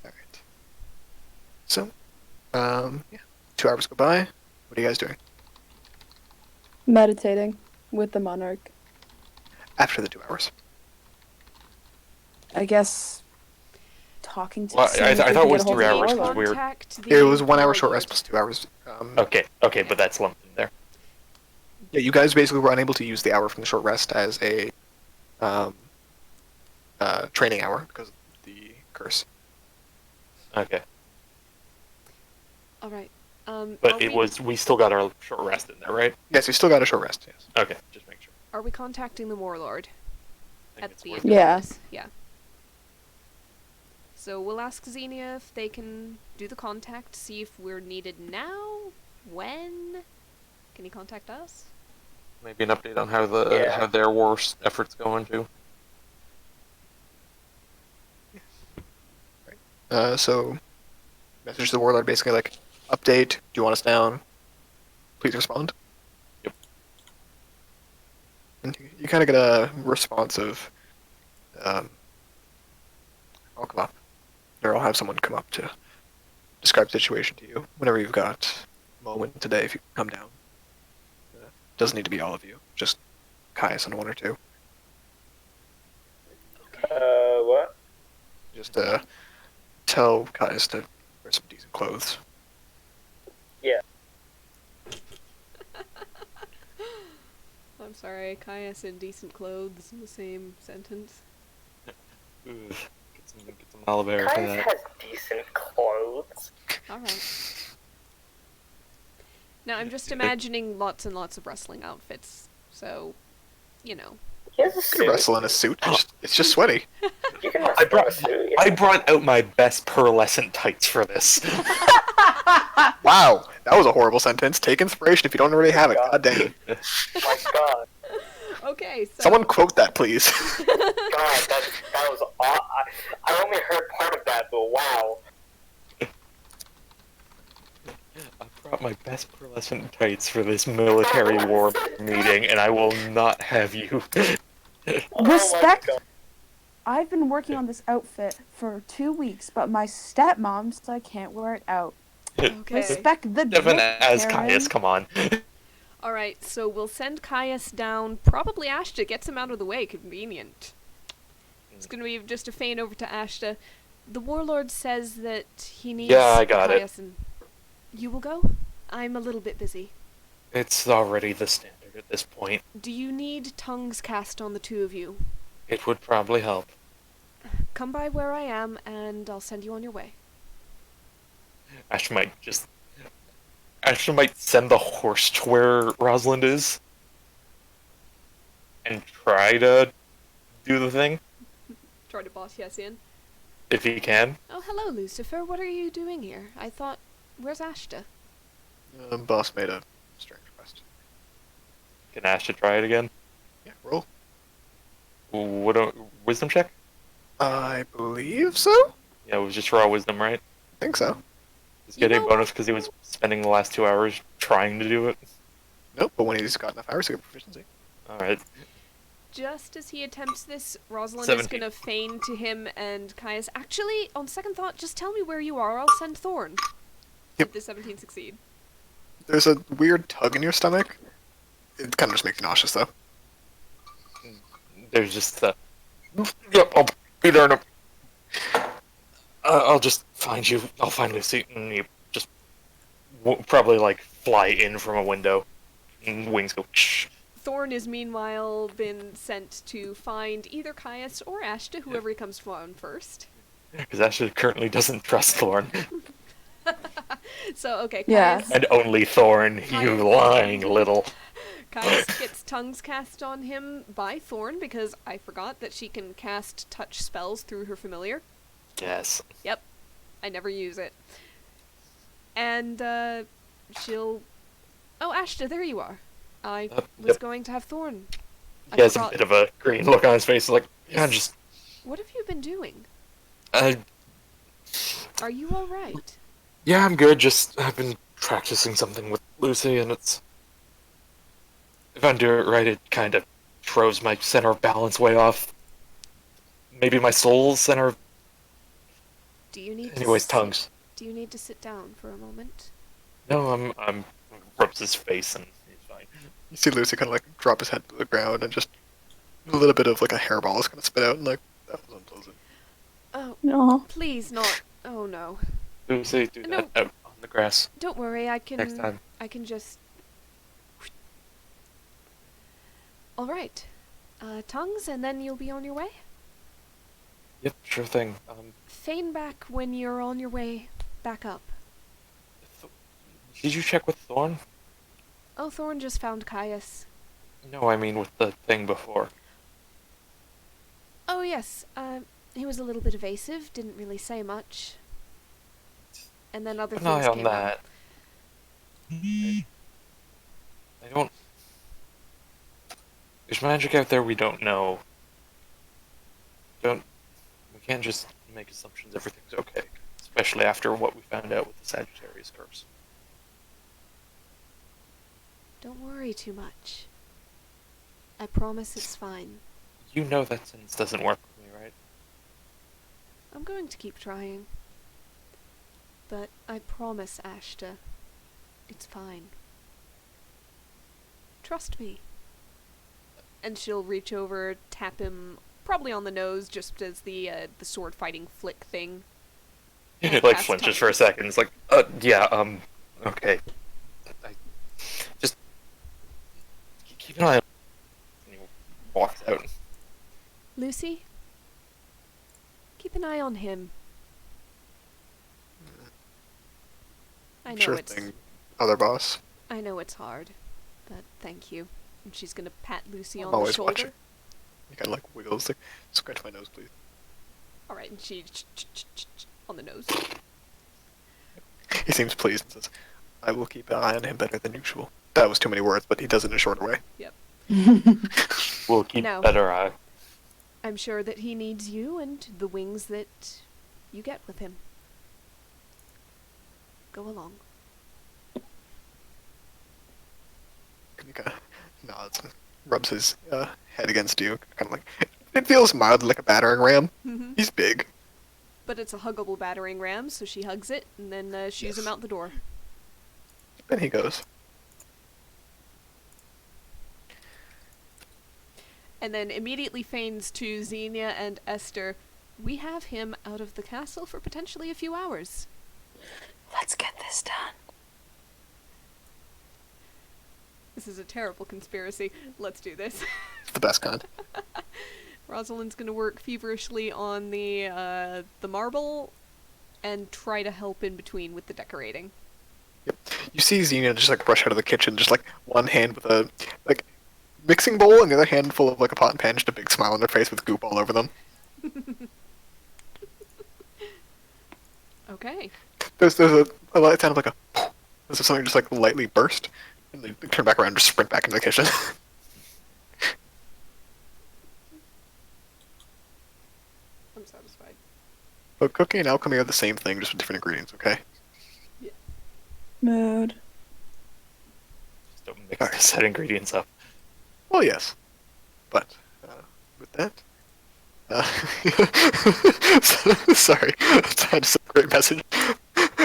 Alright. So, yeah. 2 hours go by. What are you guys doing? Meditating with the monarch. After the 2 hours. I guess talking to. Well, seeing I if we thought can it was get a hold 3 of hours, Warlock. 'cause we're- Contact the It was 1 hour short warlord. rest plus 2 hours. Okay, but that's lumped in there. Yeah, you guys basically were unable to use the hour from the short rest as a training hour because of the curse. Okay. Alright. But we still got our short rest in there, right? Yes, you still got a short rest. Yes. Okay, just make sure. Are we contacting the warlord I think at it's the worth end it. of Yeah. this? Yeah. So we'll ask Xenia if they can do the contact, see if we're needed now, when. Can he contact us? Maybe an update on how Yeah. how their war efforts going too. So, message to the warlord basically like, update. Do you want us down? Please respond. Yep. And you kind of get a response of, I'll come up. Or I'll have someone come up to describe the situation to you whenever you've got a moment today. If you can come down. Doesn't need to be all of you. Just Caius and 1 or 2. What? Just tell Caius to wear some decent clothes. I'm sorry, Caius in decent clothes in the same sentence. Ugh, get some olive oil for Kai's that. has decent clothes. Alright. Now I'm just imagining lots and lots of wrestling outfits, so, you know. He has a You suit. can wrestle in a suit. It's just sweaty. You can wrestle in a suit. I brought out my best pearlescent tights for this. Wow, that was a horrible sentence. Take inspiration if you don't already have it. God dang. Oh my god. Okay, so Someone quote that, please. God, that was aw- I only heard part of that, but wow. I brought my best pearlescent tights for this military war meeting, and I will not have you. Respect. God. I've been working on this outfit for 2 weeks, but my stepmom said I can't wear it out. Okay. Respect the Devin drip, as Karen. Caius, come on. Alright, so we'll send Caius down. Probably Ashta gets him out of the way. Convenient. It's gonna be just a feint over to Ashta. The warlord says that he needs Yeah, I got Caius and... You will go? I'm a little bit busy. It's already the standard at this point. Do you need tongues cast on the two of you? It would probably help. Come by where I am, and I'll send you on your way. Ash might send the horse to where Rosalind is and try to do the thing, Try to boss yes in. if he can. Oh, hello, Lucifer. What are you doing here? I thought... Where's Ashta? Boss made a strange request. Can Ash try it again? Yeah, roll. What a wisdom check? I believe so. Yeah, it was just raw wisdom, right? I think so. Does he get You a know- bonus because he was spending the last 2 hours trying to do it? Nope, but when he's got enough hours, he get proficiency. Alright. Just as he attempts this, Rosalind 17. is gonna feign to him and Caius. Actually, on second thought, just tell me where you are. I'll send Thorn. Yep. Did the 17 succeed? There's a weird tug in your stomach. It kind of just makes you nauseous, though. There's just the... Yep, I'll be there in a... I'll just find you. I'll find Lucy, and you just probably, like, fly in from a window. And wings go... Shh. Thorn is meanwhile been sent to find either Caius or Ashta, whoever he comes on first. Because Ashley currently doesn't trust Thorn. So, okay, Yeah. Caius, And only Thorn, you lying little... Caius gets tongues cast on him by Thorn, because I forgot that she can cast touch spells through her familiar. Yes. Yep. I never use it. And, she'll... Oh, Ashta, there you are. I was Yep. going to have Thorn. I He has a forgot. bit of a green look on his face, like, yeah, just... What have you been doing? Uh, Are you alright? yeah, I'm good, just... I've been practicing something with Lucy, and it's... If I do it right, it kind of throws my center of balance way off. Maybe my soul center... Do you need Anyways, to tongues. Do you need to sit down for a moment? No, I'm... Rubs his face, and he's fine. You see Lucy kind of like drop his head to the ground and just a little bit of like a hairball is gonna spit out and like that was unpleasant. Oh, No. please not. Oh no. Lucy, do No. that out on the grass Don't worry, I can next time. I can just Alright. Tongues and then you'll be on your way? Yep, sure thing. Feign back when you're on your way back up. Did you check with Thorn? Oh, Thorn just found Caius. No, I mean with the thing before. Oh yes, he was a little bit evasive, didn't really say much. And then other Keep an eye things on came that. up. I don't... There's magic out there we don't know. We can't just make assumptions everything's okay. Especially after what we found out with the Sagittarius curse. Don't worry too much. I promise it's fine. You know that sentence doesn't work with me, right? I'm going to keep trying. But I promise, Ashta, it's fine. Trust me. And she'll reach over, tap him, probably on the nose, just as the sword fighting flick thing. It And like cast flinches for a tongues. second. It's like, yeah, okay. Just keep an eye on. And he walks out. Lucy, keep an eye on him. I know Sure it's thing, other boss. I know it's hard, but thank you. And she's gonna pat Lucy I'm on the always shoulder. watching. He kind of like wiggles, like scratch my nose, please. All right, and she on the nose. He seems pleased and says, "I will keep an eye on him better than usual." That was too many words, but he does it in a shorter way. We'll keep No. better eye. I'm sure that he needs you and the wings that you get with him. Go along. nods and rubs his head against you, kind of like it feels mildly like a battering ram. He's big. But it's a huggable battering ram, so she hugs it and then shoos him Yes. out the door. Then he goes. And then immediately feigns to Xenia and Esther, we have him out of the castle for potentially a few hours. Let's get this done. This is a terrible conspiracy. Let's do this. It's the best kind. Rosalind's gonna work feverishly on the marble and try to help in between with the decorating. Yep. You see Xenia just like rush out of the kitchen, just like one hand with a like mixing bowl and the other hand full of like a pot and pan, just a big smile on her face with goop all over them. Okay. There's a light sound of like a as if something just like lightly burst, and they turn back around and just sprint back into the kitchen. I'm satisfied. But cooking and alchemy are the same thing, just with different ingredients. Okay. Mood. Just don't mix the set ingredients up. Well, yes, but with that, sorry, I just a great message.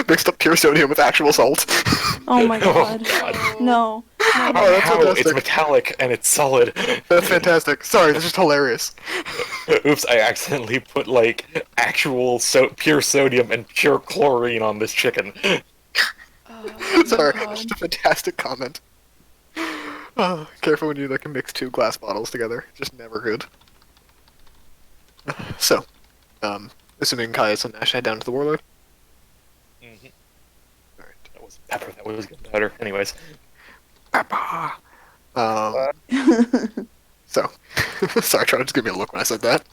Mixed up pure sodium with actual salt. Oh my god. God. No. Oh, that's How? fantastic. It's metallic and it's solid. That's fantastic. Sorry, that's just hilarious. Oops, I accidentally put like actual pure sodium and pure chlorine on this chicken. Sorry, God. just a fantastic comment. Oh, careful when you like mix two glass bottles together. Just never good. So, assuming Caius and Nash head down to the Warlord. Mm-hmm. Alright. That was pepper. That was getting better. Anyways, Papa. So, sorry, try to just give me a look when I said that.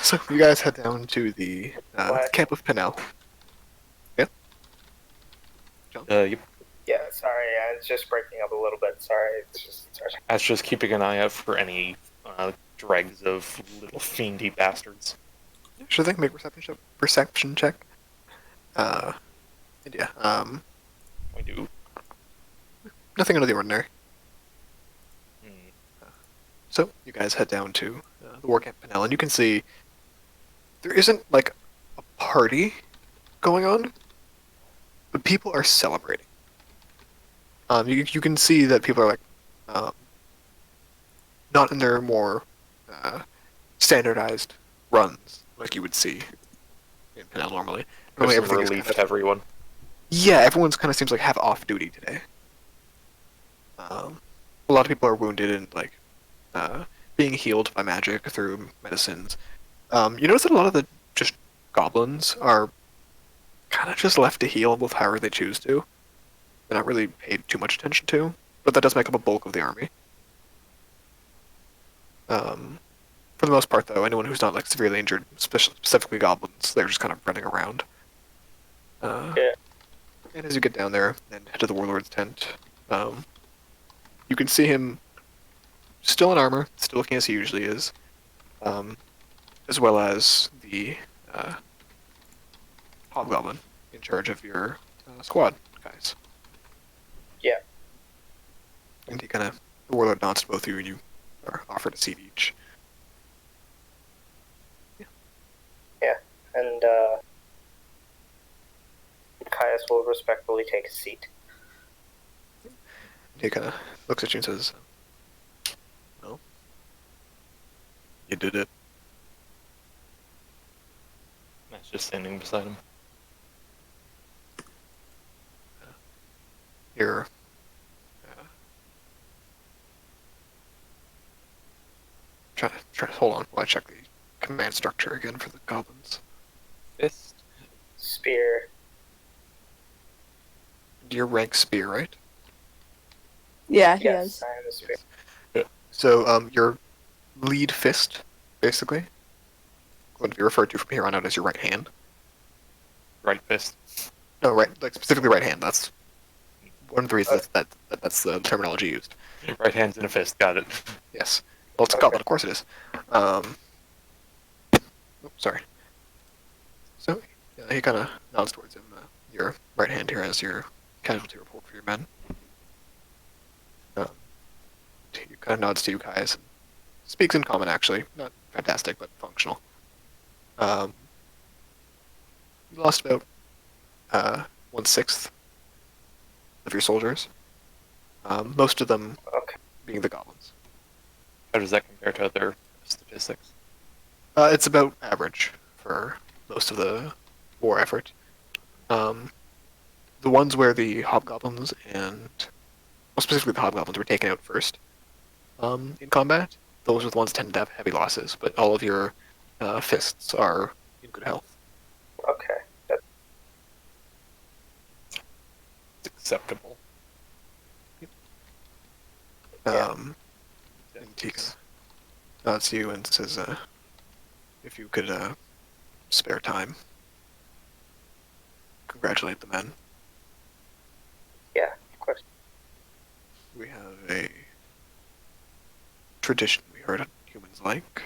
So, you guys head down to the camp of Pinnell. Yeah? John? yep. Yeah, sorry, it's just breaking up a little bit. Sorry, it's just sorry. That's just keeping an eye out for any dregs of little fiendy bastards. Sure thing, make perception check. And yeah, I do. nothing out of the ordinary. Hmm. So, you guys head down to the War Camp Pinnell, and you can see there isn't, like, a party going on, but people are celebrating. You can see that people are, like, not in their more standardized runs, like you would see in Pinnell normally. There's some everything is relief kind to of, everyone. yeah, everyone's kind of seems like have off duty today. A lot of people are wounded and like being healed by magic through medicines. You notice that a lot of the just goblins are kind of just left to heal with however they choose to. They're not really paid too much attention to, but that does make up a bulk of the army. For the most part, though, anyone who's not like severely injured, specifically goblins, they're just kind of running around. Yeah. And as you get down there and head to the warlord's tent, you can see him still in armor, still looking as he usually is, as well as the hobgoblin in charge of your squad, guys. Yeah. And he kind of, the warlord nods to both of you, and you are offered a seat each. And Caius will respectfully take a seat. He kind of looks at you and says, "Well, you did it." Matt's just standing beside him. You're try to hold on while I check the command structure again for the goblins. Fist. Spear. Your rank spear, right? Yeah, he Yes, is. I am a spear. So, your lead fist, basically, going to be referred to from here on out as your right hand. Right fist. No, right, like specifically right hand. That's one of the reasons that's the terminology used. Right hand's in a fist. Got it. Yes. Well, it's a Okay. goblin, of course it is. Sorry. So, yeah, he kind of nods towards him. Your right hand here as your casualty report for your men. kind of nods to you guys. Speaks in common, actually. Not fantastic, but functional. You lost about 1/6 of your soldiers. Most of them Okay. being the goblins. How does that compare to other statistics? It's about average for most of the war effort. Um, the ones where the hobgoblins and, well, specifically the hobgoblins were taken out first in combat, those are the ones that tend to have heavy losses, but all of your fists are in good health. Okay. That, It's acceptable. Yeah. And Teeks nods to you and says, if you could spare time, congratulate the men. yeah, of course. We have a tradition we heard humans like.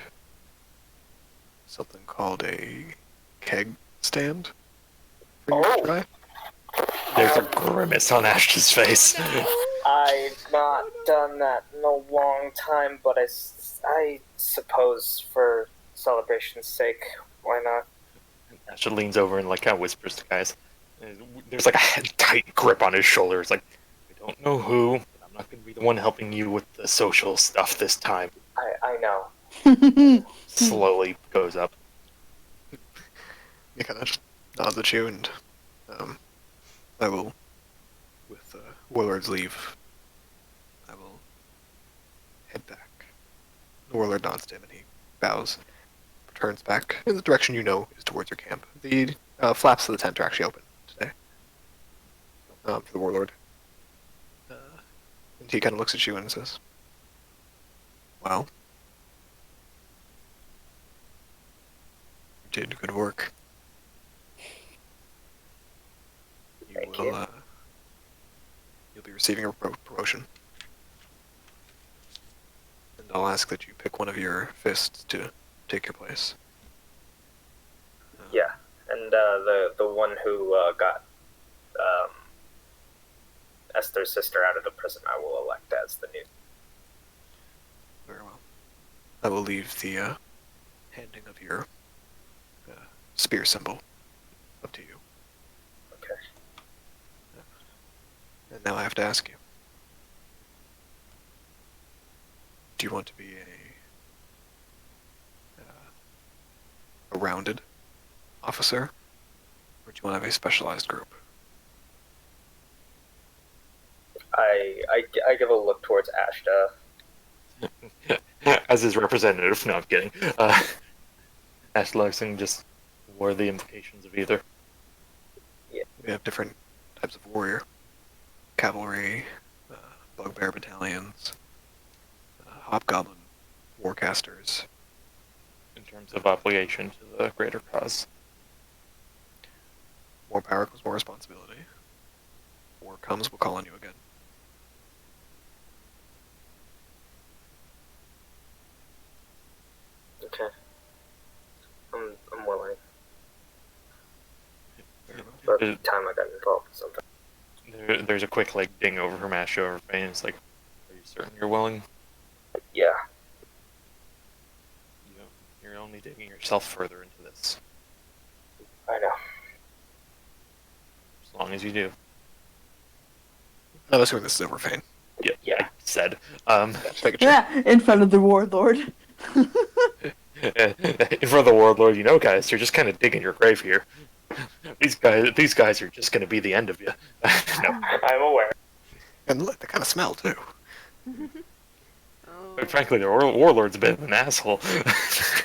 Something called a keg stand. For you to Oh. try. There's a grimace on Ash's face. I've not done that in a long time, but I suppose for celebration's sake, why not? Ash leans over and like kind of whispers to guys. There's like a tight grip on his shoulder. It's like, I don't know who, but I'm not going to be the one helping you with the social stuff this time. I know. Slowly goes up. He kind of just nods at you, and I will, with Warlord's leave, I will head back. The Warlord nods to him, and he bows, returns back in the direction you know is towards your camp. The flaps of the tent are actually open today for the Warlord. And he kind of looks at you and says, well, you did good work. Thank will, you. You'll be receiving a promotion. And I'll ask that you pick one of your fists to take your place. Yeah, and the one who got Esther's sister out of the prison, I will elect as the new. Very well. I will leave the handing of your spear symbol up to you. Okay. And now I have to ask you. Do you want to be a rounded officer? Or do you want to have a specialized group? I give a look towards Ashta. As his representative. No, I'm kidding. Ash Larson just wore the implications of either. We have different types of warrior. Cavalry, bugbear battalions, hobgoblin warcasters. In terms of obligation to the greater cause. More power equals more responsibility. War comes, we'll call on you again. Okay. I'm willing. Very well. But the time I got involved in something. There's a quick like ding over from Ash over Fane. It's like, are you certain you're willing? Yeah. You're only digging yourself further into this. I know. As long as you do. I'm assuming this is over, Fane. Yeah. I said. Just making sure. Yeah, in front of the warlord. In front of the warlord, you know, guys, you're just kind of digging your grave here. These guys are just going to be the end of you. No, I'm aware. And look, they kind of smell, too. Oh. but frankly, the warlord's a bit of an asshole.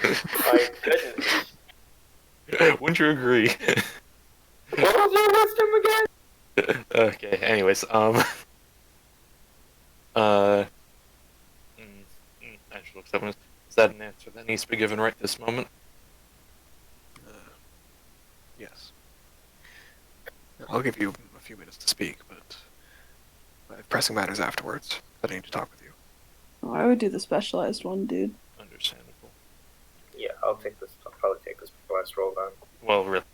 My goodness. Wouldn't you agree? What was your wisdom again? Okay. Anyways, Ash looks up and is that an answer that needs to be given right this moment? Yes. I'll give you a few minutes to speak, but I have pressing matters afterwards that I need to talk with you. Oh, I would do the specialized one, dude. Understandable. Yeah, I'll probably take this last roll down. Well, really,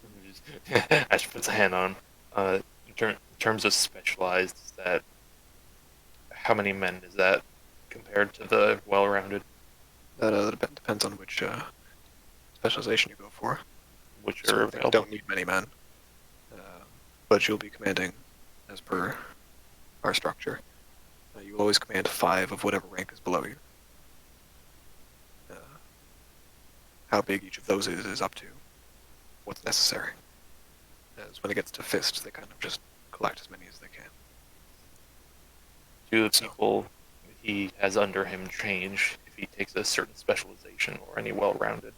Ash puts a hand on him. In terms of specialized, is that how many men is that compared to the well-rounded, That depends on which specialization you go for. which are Certain things available. don't need many men, but you'll be commanding, as per our structure. You will always command 5 of whatever rank is below you. How big each of those is up to what's necessary. As when it gets to fists, they kind of just collect as many as they can. Do the So- people he has under him change if he takes a certain specialization or any well-rounded?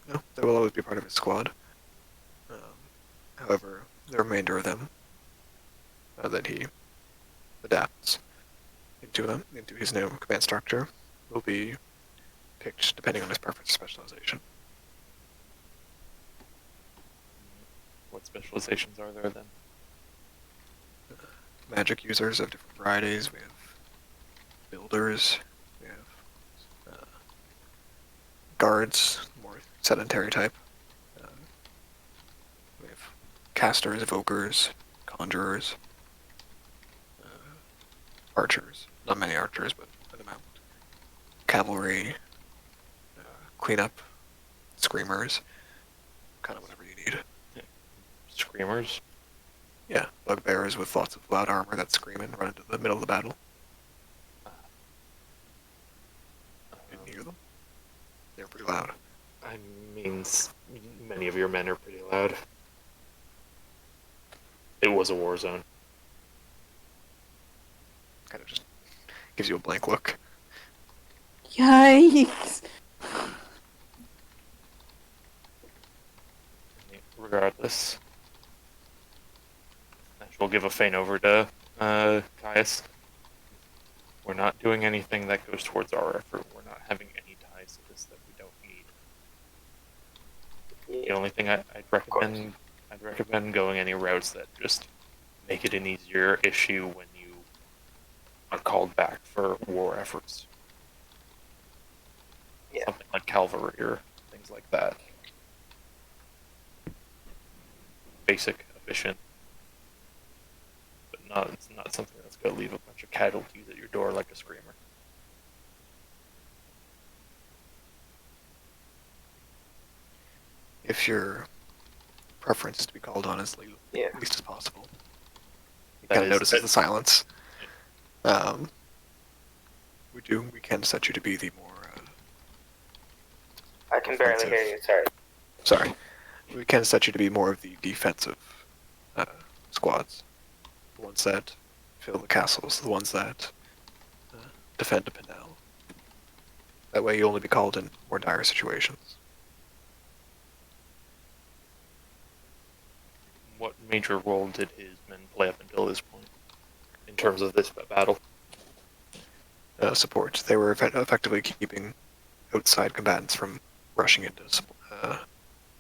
No, they will always be part of his squad. However, the remainder of them that he adapts into his new command structure will be picked depending on his preference specialization. What specializations are there then? Magic users of different varieties. We have builders. We have guards, more sedentary type. We have casters, evokers, conjurers, archers. Not many archers, but an amount. Cavalry, cleanup, screamers, kind of whatever you need. Screamers? Yeah, bugbearers with lots of loud armor that scream and run into the middle of the battle. Didn't hear them? They're pretty loud. I mean, many of your men are pretty loud. It was a war zone. Kind of just gives you a blank look. Yikes! Regardless, we'll give a feint over to Caius. We're not doing anything that goes towards our effort. We're not having any ties to this that we don't need. The only thing I'd recommend going any routes that just make it an easier issue when you are called back for war efforts. Yeah. Something like cavalry or things like that. Basic, efficient, but it's not something that's going to leave a bunch of casualties at your door like a screamer. If your preference is to be called on as Yeah. least as possible, he That kind of is- notices the silence. We can set you to be the more. I can barely hear you. Sorry. Sorry, we can set you to be more of the defensive squads, the ones that fill the castles, the ones that defend a Pinel. That way, you'll only be called in more dire situations. What major role did his men play up until this point in terms of this battle? Support. They were effectively keeping outside combatants from rushing in to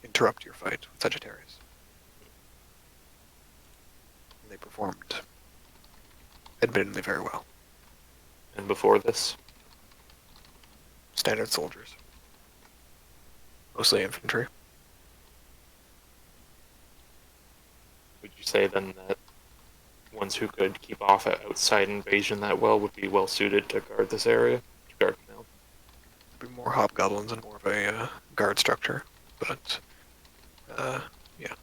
interrupt your fight with Sagittarius. And they performed admittedly very well. And before this, Standard soldiers. Mostly infantry. would you say then that ones who could keep off an outside invasion that well would be well suited to guard this area? To guard Canal? Be more hobgoblins and more of a guard structure. But, yeah.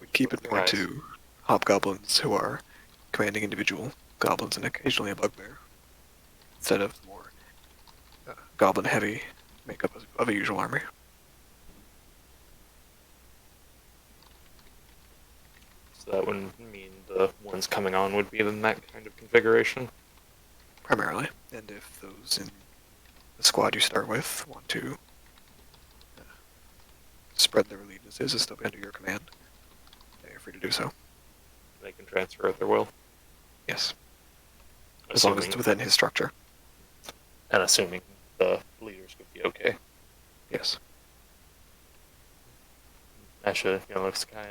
We keep it more Guys, to hobgoblins who are commanding individual goblins and occasionally a bugbear, instead of more goblin heavy makeup of a usual army. So that would mean the ones coming on would be in that kind of configuration? Primarily. And if those in the squad you start with want to spread their allegiances and still be under your command, you're free to do so. They can transfer at their will? Yes. As long as it's Assuming- within his structure. And assuming the leaders would be okay. Yes. Asha, looks kind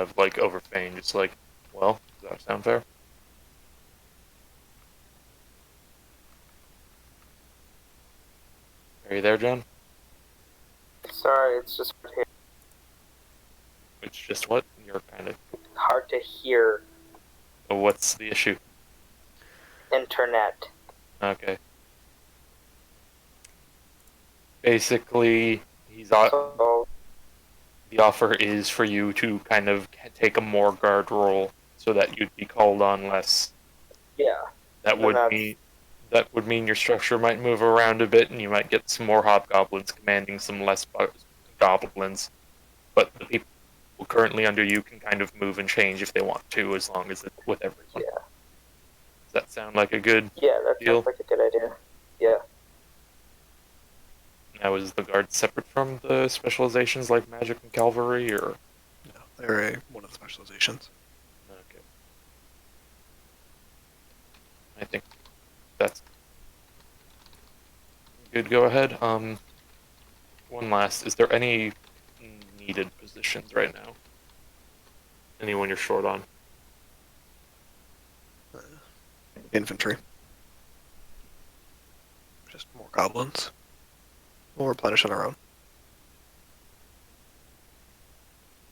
of like over feign, just like, well, does that sound fair? Are you there, John? Sorry, it's just It's just what? You're kind of... hard to hear What's the issue? Internet. Okay. Basically, So the offer is for you to kind of take a more guard role so that you'd be called on less. yeah, That and would that's mean that would mean your structure might move around a bit, and you might get some more hobgoblins commanding some less goblins. But the people currently under you can kind of move and change if they want to, as long as it's with everyone. yeah, Does that sound like a good yeah. That deal? sounds like a good idea. Yeah. Now, is the guard separate from the specializations like magic and cavalry, or No, they're one of the specializations. okay? I think that's good. Go ahead. One last. Is there any needed positions right now? Anyone you're short on? Uh, infantry. Just more goblins. We'll replenish on our own.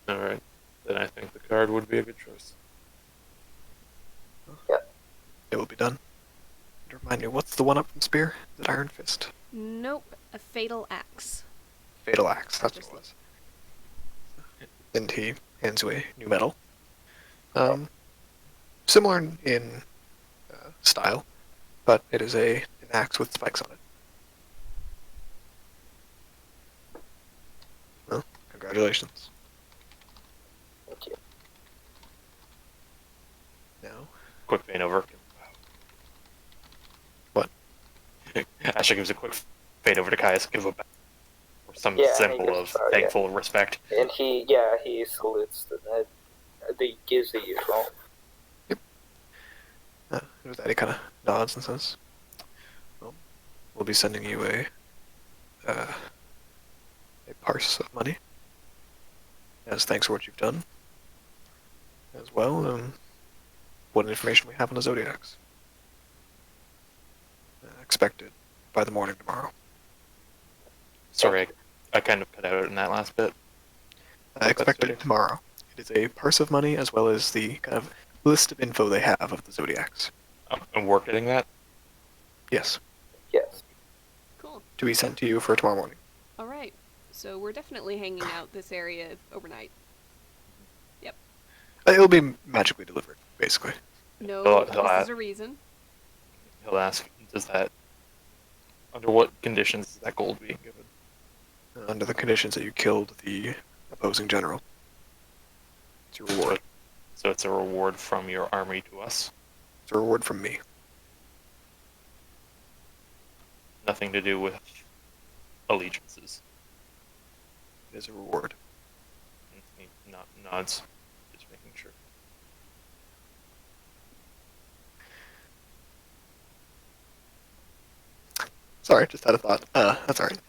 All right. Then I think the guard would be a good choice. It will be done. And remind me, what's the one up from Spear? Is it Iron Fist? Nope, a fatal axe. Fatal Axe, that's Just what it was. And he hands you a new medal. Similar in style, but it is an axe with spikes on it. Well, congratulations. Thank you. Now, Quick vein over. What? Asha gives a quick fade over to Caius, give a or some Yeah, he symbol gives of a bow, yeah. thankful respect. And he salutes the gives the usual. with that, he kind of nods and says, "Well, we'll be sending you a parse of money as thanks for what you've done, as well what information we have on the Zodiacs. Expected by the morning tomorrow. Sorry, I kind of cut out in that last bit. Expected tomorrow. It is a purse of money as well as the kind of list of info they have of the Zodiacs. And we're getting that? Yes, Yes. Cool. to be sent to you for tomorrow morning. All right. So we're definitely hanging out this area overnight. It'll be magically delivered, basically. No, He'll this ask- is a reason. He'll ask, under what conditions is that gold being given? Under the conditions that you killed the opposing general. It's your reward. So it's a reward from your army to us. It's a reward from me. Nothing to do with allegiances. It is a reward. And he nods. Just making sure. Sorry, just had a thought. That's alright.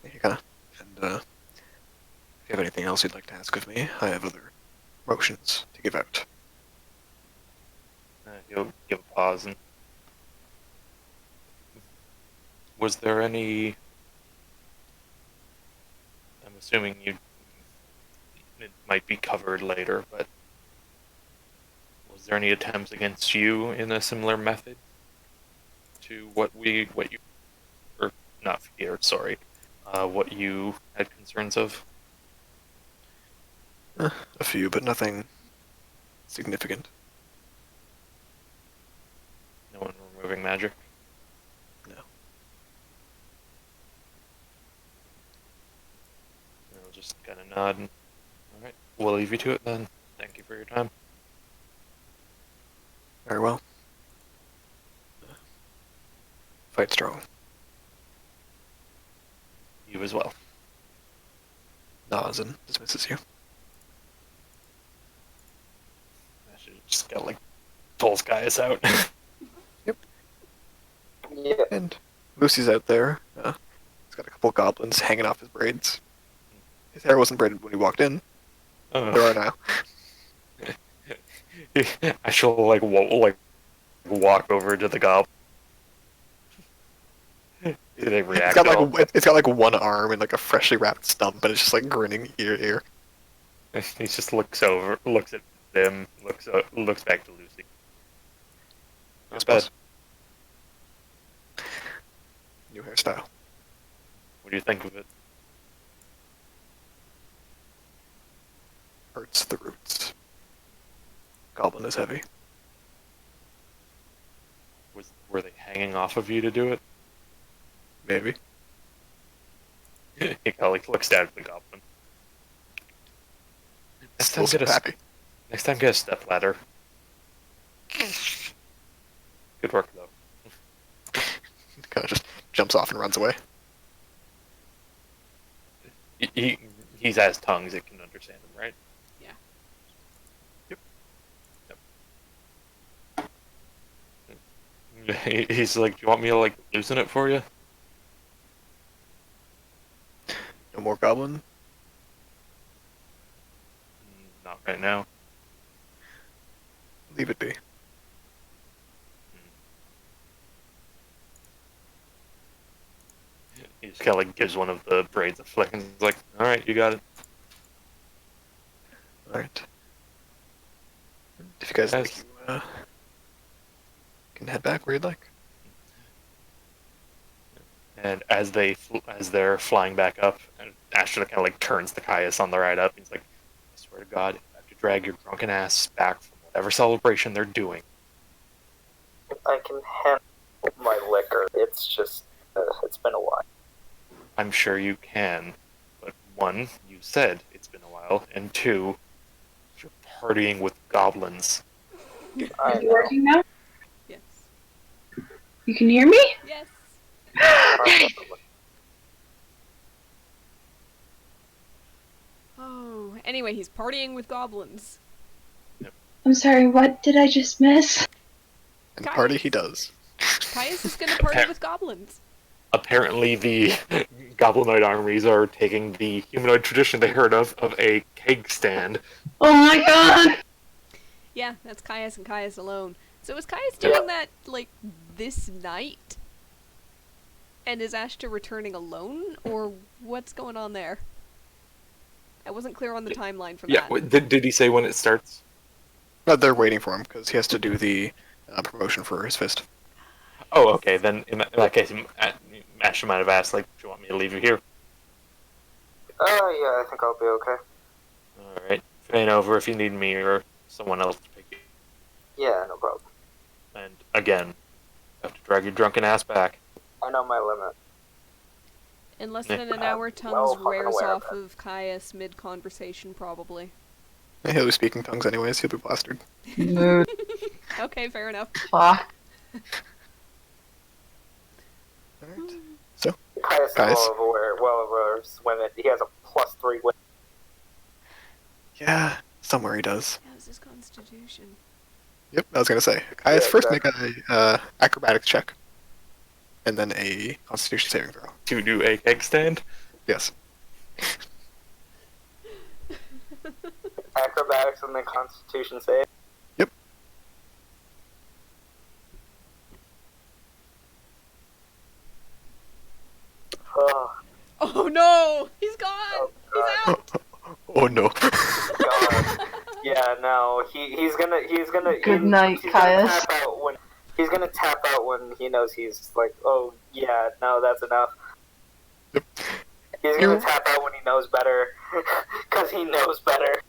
You kinda, and if you have anything else you'd like to ask of me, I have other motions to give out. He'll give a pause and. Was there any? I'm assuming it might be covered later, but was there any attempts against you in a similar method to what you, or not feared, sorry, what you had concerns of? A few, but nothing significant. No one removing magic? No. I'll just kind of nod and, alright, we'll leave you to it then. Thank you for your time. Very well. Fight strong. You as well. Nods and dismisses you. I should just got like pulls guys out. Yeah. And Lucy's out there. He's got a couple goblins hanging off his braids. His hair wasn't braided when he walked in. There are now. I shall walk over to the goblin. Do they It's react? got at all? like it's got like one arm and like a freshly wrapped stump, and it's just like grinning ear to ear. He just looks at him, looks back to Lucy. Yes, Not bad. boss. New hairstyle. What do you think of it? Hurts the roots. Goblin is heavy. Were they hanging off of you to do it? Maybe. He kind of like looks down at the goblin. Still so happy. Next time, get a step ladder. Good work, though. Kind of just jumps off and runs away. He's has tongues; it can understand him, right? Yeah. Yep. He's like, "Do you want me to like loosen it for you?" No more goblin. Not right now. Leave it be. He just kind of like gives one of the braids a flick and is like, "All right, you got it." Alright. If you guys Yes. think you can head back where you'd like. And as they're flying back up, and Ashton kind of like turns to Caius on the ride up. He's like, "I swear to God, if I have to drag your drunken ass back from whatever celebration they're doing." I can handle my liquor. It's just, it's been a while. I'm sure you can, but one, you said it's been a while, and two, you're partying with goblins. I Is it know. working now? Yes. You can hear me? Yes. Oh, anyway, he's partying with goblins. I'm sorry, what did I just miss? And Caius. party he does. Caius is gonna party with goblins. Apparently, the goblinoid armies are taking the humanoid tradition they heard of a keg stand. Oh my god! Yeah, that's Caius and Caius alone. So is Caius doing that, like, this night? And is Ashta returning alone? Or what's going on there? I wasn't clear on the timeline for that. Did he say when it starts? But they're waiting for him because he has to do the promotion for his fist. Oh, okay. Then in that case, Ashton might have asked, like, "Do you want me to leave you here?" Yeah, I think I'll be okay. All right. Train over if you need me or someone else to pick you. Yeah, no problem. And again, have to drag your drunken ass back. I know my limit. In less than an I'm hour, well tongues fucking wears aware off of of Caius mid-conversation, probably. And he'll be speaking tongues anyways, he'll be plastered. Mood. Okay, fair enough. Fuck. Alright. Caius is Guys. well aware of his women. He has a +3 win. Yeah, somewhere he does. How's his constitution? Yep, I was gonna say. Guys, Yeah, first make a acrobatics check. And then a constitution saving throw. To do a keg stand? Yes. Acrobatics and then Constitution save. Yep. Oh, Oh no! He's gone! Oh, He's God. out! Oh no. God. Yeah, no, he's gonna Good night, he's Caius. He's gonna tap out when he knows he's like, oh yeah, no, that's enough. Yep. He's gonna You- tap out when he knows better, cause he knows better.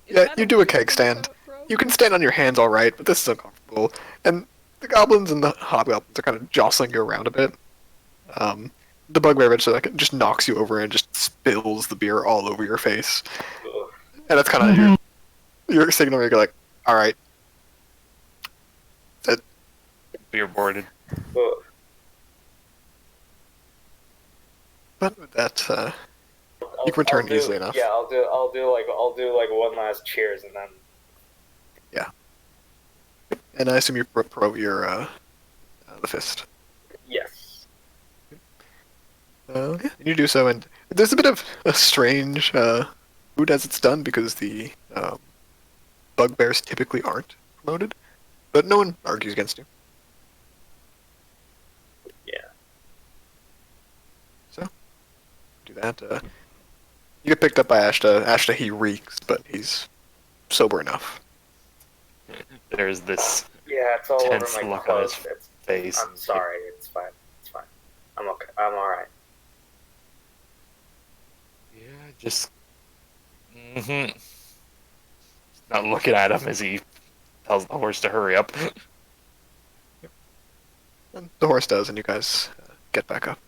Is Yeah, that you do a weird keg stand. throw? You can stand on your hands alright, but this is uncomfortable. And the goblins and the hobgoblins are kind of jostling you around a bit. The bugbear eventually just knocks you over and just spills the beer all over your face. Ugh. And that's kind of your signal where you're like, alright. You're boarded. Ugh. But with that, I'll- you can return I'll do- easily enough. Yeah, I'll do like one last cheers and then. And I assume you pro your, the fist. Yes. Yeah, you do so, and there's a bit of a strange food as it's done because the bugbears typically aren't promoted, but no one argues against you. Yeah. So, do that. You get picked up by Ashta. Ashta, he reeks, but he's sober enough. There's this Yeah, it's all over tense my look on his clothes. face. I'm sorry. It's fine. It's fine. I'm okay. I'm all right. Yeah, just not looking at him as he tells the horse to hurry up. And the horse does, and you guys get back up.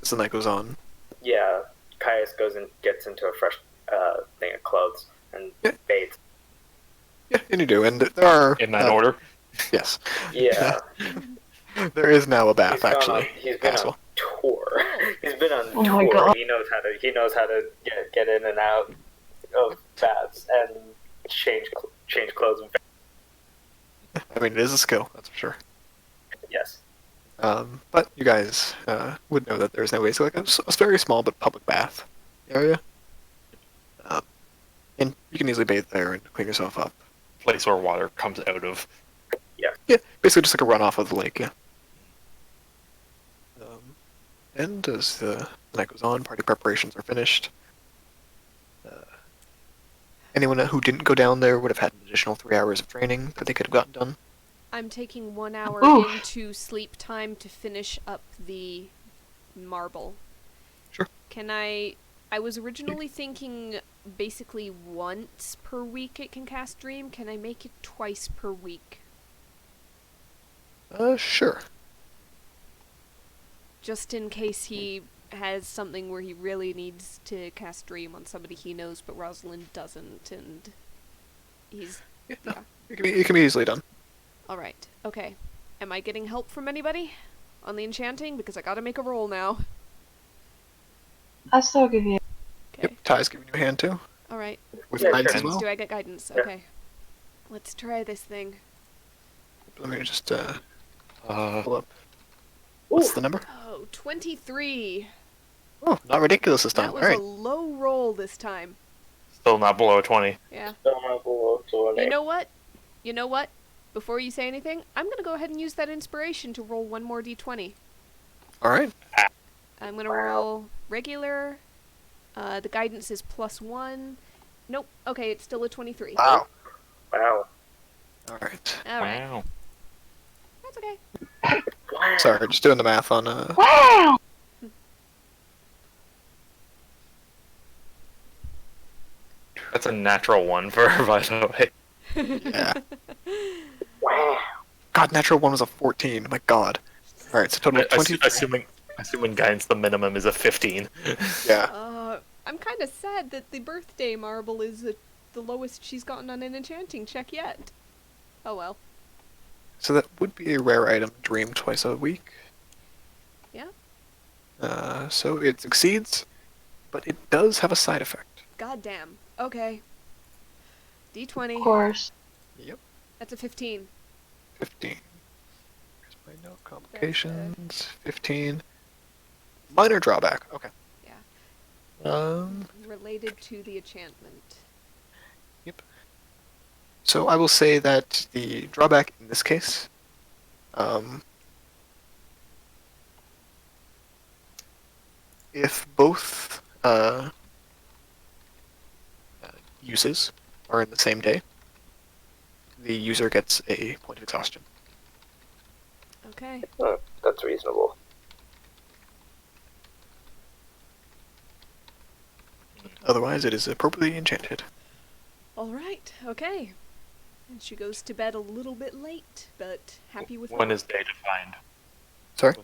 As the night goes on. Yeah, Caius goes and gets into a fresh thing of clothes and Yeah. bathes. Yeah, and you do, and there are... In that order. Yes. Yeah. There is now a bath, He's actually. been as on well. tour. He's been on Oh my tour. God. He knows how to get in and out of baths and change clothes. I mean, it is a skill, that's for sure. Yes. But you guys would know that there's nowadays like a very small but public bath area. And you can easily bathe there and clean yourself up. Place where water comes out of. Yeah, basically just like a runoff of the lake, yeah. And as the night goes on, party preparations are finished. Anyone who didn't go down there would have had an additional 3 hours of training that they could have gotten done. I'm taking 1 hour Oof. into sleep time to finish up the marble. Sure. Can I was originally thinking basically once per week it can cast Dream. Can I make it twice per week? Sure. Just in case he has something where he really needs to cast Dream on somebody he knows but Rosalind doesn't, and he's... Yeah, no, Yeah. it can be easily done. Alright, okay. Am I getting help from anybody on the enchanting? Because I gotta make a roll now. I'll still give you. Okay. Yep, Ty's giving you a hand too. Alright. With Yeah, guidance sure. as well. Do I get guidance? Yeah. Okay. Let's try this thing. Let me just Uh, pull up. What's the number? Oh, 23. Oh, not ridiculous this time. That was Alright. a low roll this time. still not below a 20. Yeah. You You know what? You know what? Before you say anything, I'm gonna go ahead and use that inspiration to roll one more d20. Alright. I'm gonna Wow. roll regular. The guidance is +1. Nope. Okay, it's still a 23. Wow. Wow. Alright. Alright. Wow. That's okay. Wow. Sorry, just doing the math on Wow! That's a natural one for her, by the way. yeah. Wow. God, natural one was a 14. My God. Alright, so total of 20. Assuming guidance, the minimum is a 15. Yeah. I'm kind of sad that the birthday marble is the lowest she's gotten on an enchanting check yet. Oh well. So that would be a rare item, dream twice a week. Yeah. So it succeeds, but it does have a side effect. Goddamn. Okay. D20. Of course. Yep. That's a 15. 15. Here's my note. Complications. 15. Minor drawback. Okay. Yeah. Um. Related to the enchantment. So I will say that the drawback in this case, if both uses are in the same day, the user gets a point of exhaustion. Okay. Oh, that's reasonable. Otherwise, it is appropriately enchanted. Alright, okay. And she goes to bed a little bit late, but happy with When her. is day defined? Sorry?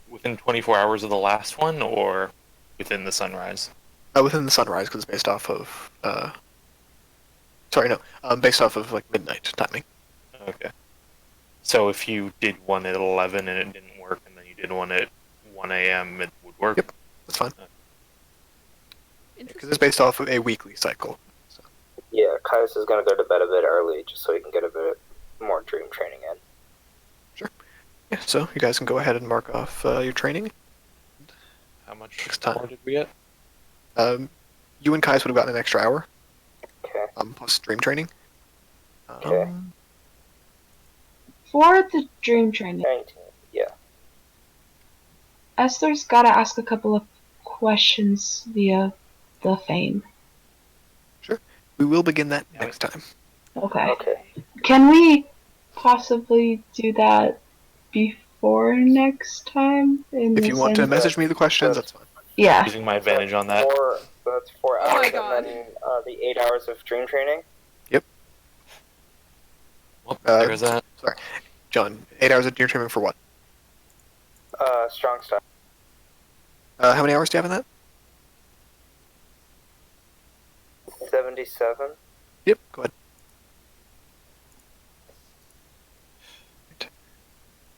Within 24 hours of the last one, or within the sunrise? Within the sunrise, because it's based off of. Sorry, no. Based off of like midnight timing. Okay. So if you did one at 11 and it didn't work, and then you did one at 1 a.m., it would work? Yep. That's fine. Because Interesting. it's based off of a weekly cycle. So. Yeah, Caius is gonna go to bed a bit early just so he can get a bit more dream training in. Yeah, so you guys can go ahead and mark off your training. How much Next time. more did we get? You and Kais would have gotten an extra hour, Okay. plus dream training. Okay. For the dream training, 19. Yeah. Esther's gotta ask a couple of questions via the fame. We will begin that Yeah. next time. Okay. Okay. Can we possibly do that before next time? In If the you want to sense, message me the questions, that's fine. yeah. Using my advantage on that. That's 4 Oh my hours, God. and then the 8 hours of dream training. Well, Uh, there's that. Sorry, John. 8 hours of deer trimming for what? Strong stuff. How many hours do you have in that? 77. Yep. Go ahead. Right.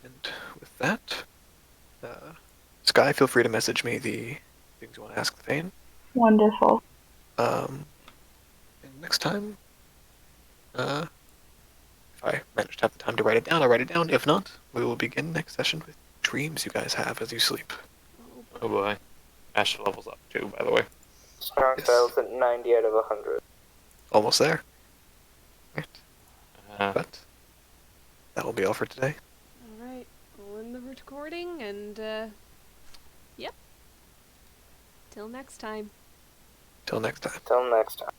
And with that, Sky, feel free to message me the things you want to ask the Thane. Wonderful. And next time, if I manage to have the time to write it down, I'll write it down. If not, we will begin next session with dreams you guys have as you sleep. Oh boy. Ash levels up too, by the way. Strong Yes. style's at 90 out of 100. Almost there. Right. Uh, But that will be all for today. Alright, we'll end the recording and, yep. Till next time. Till next time. Till next time.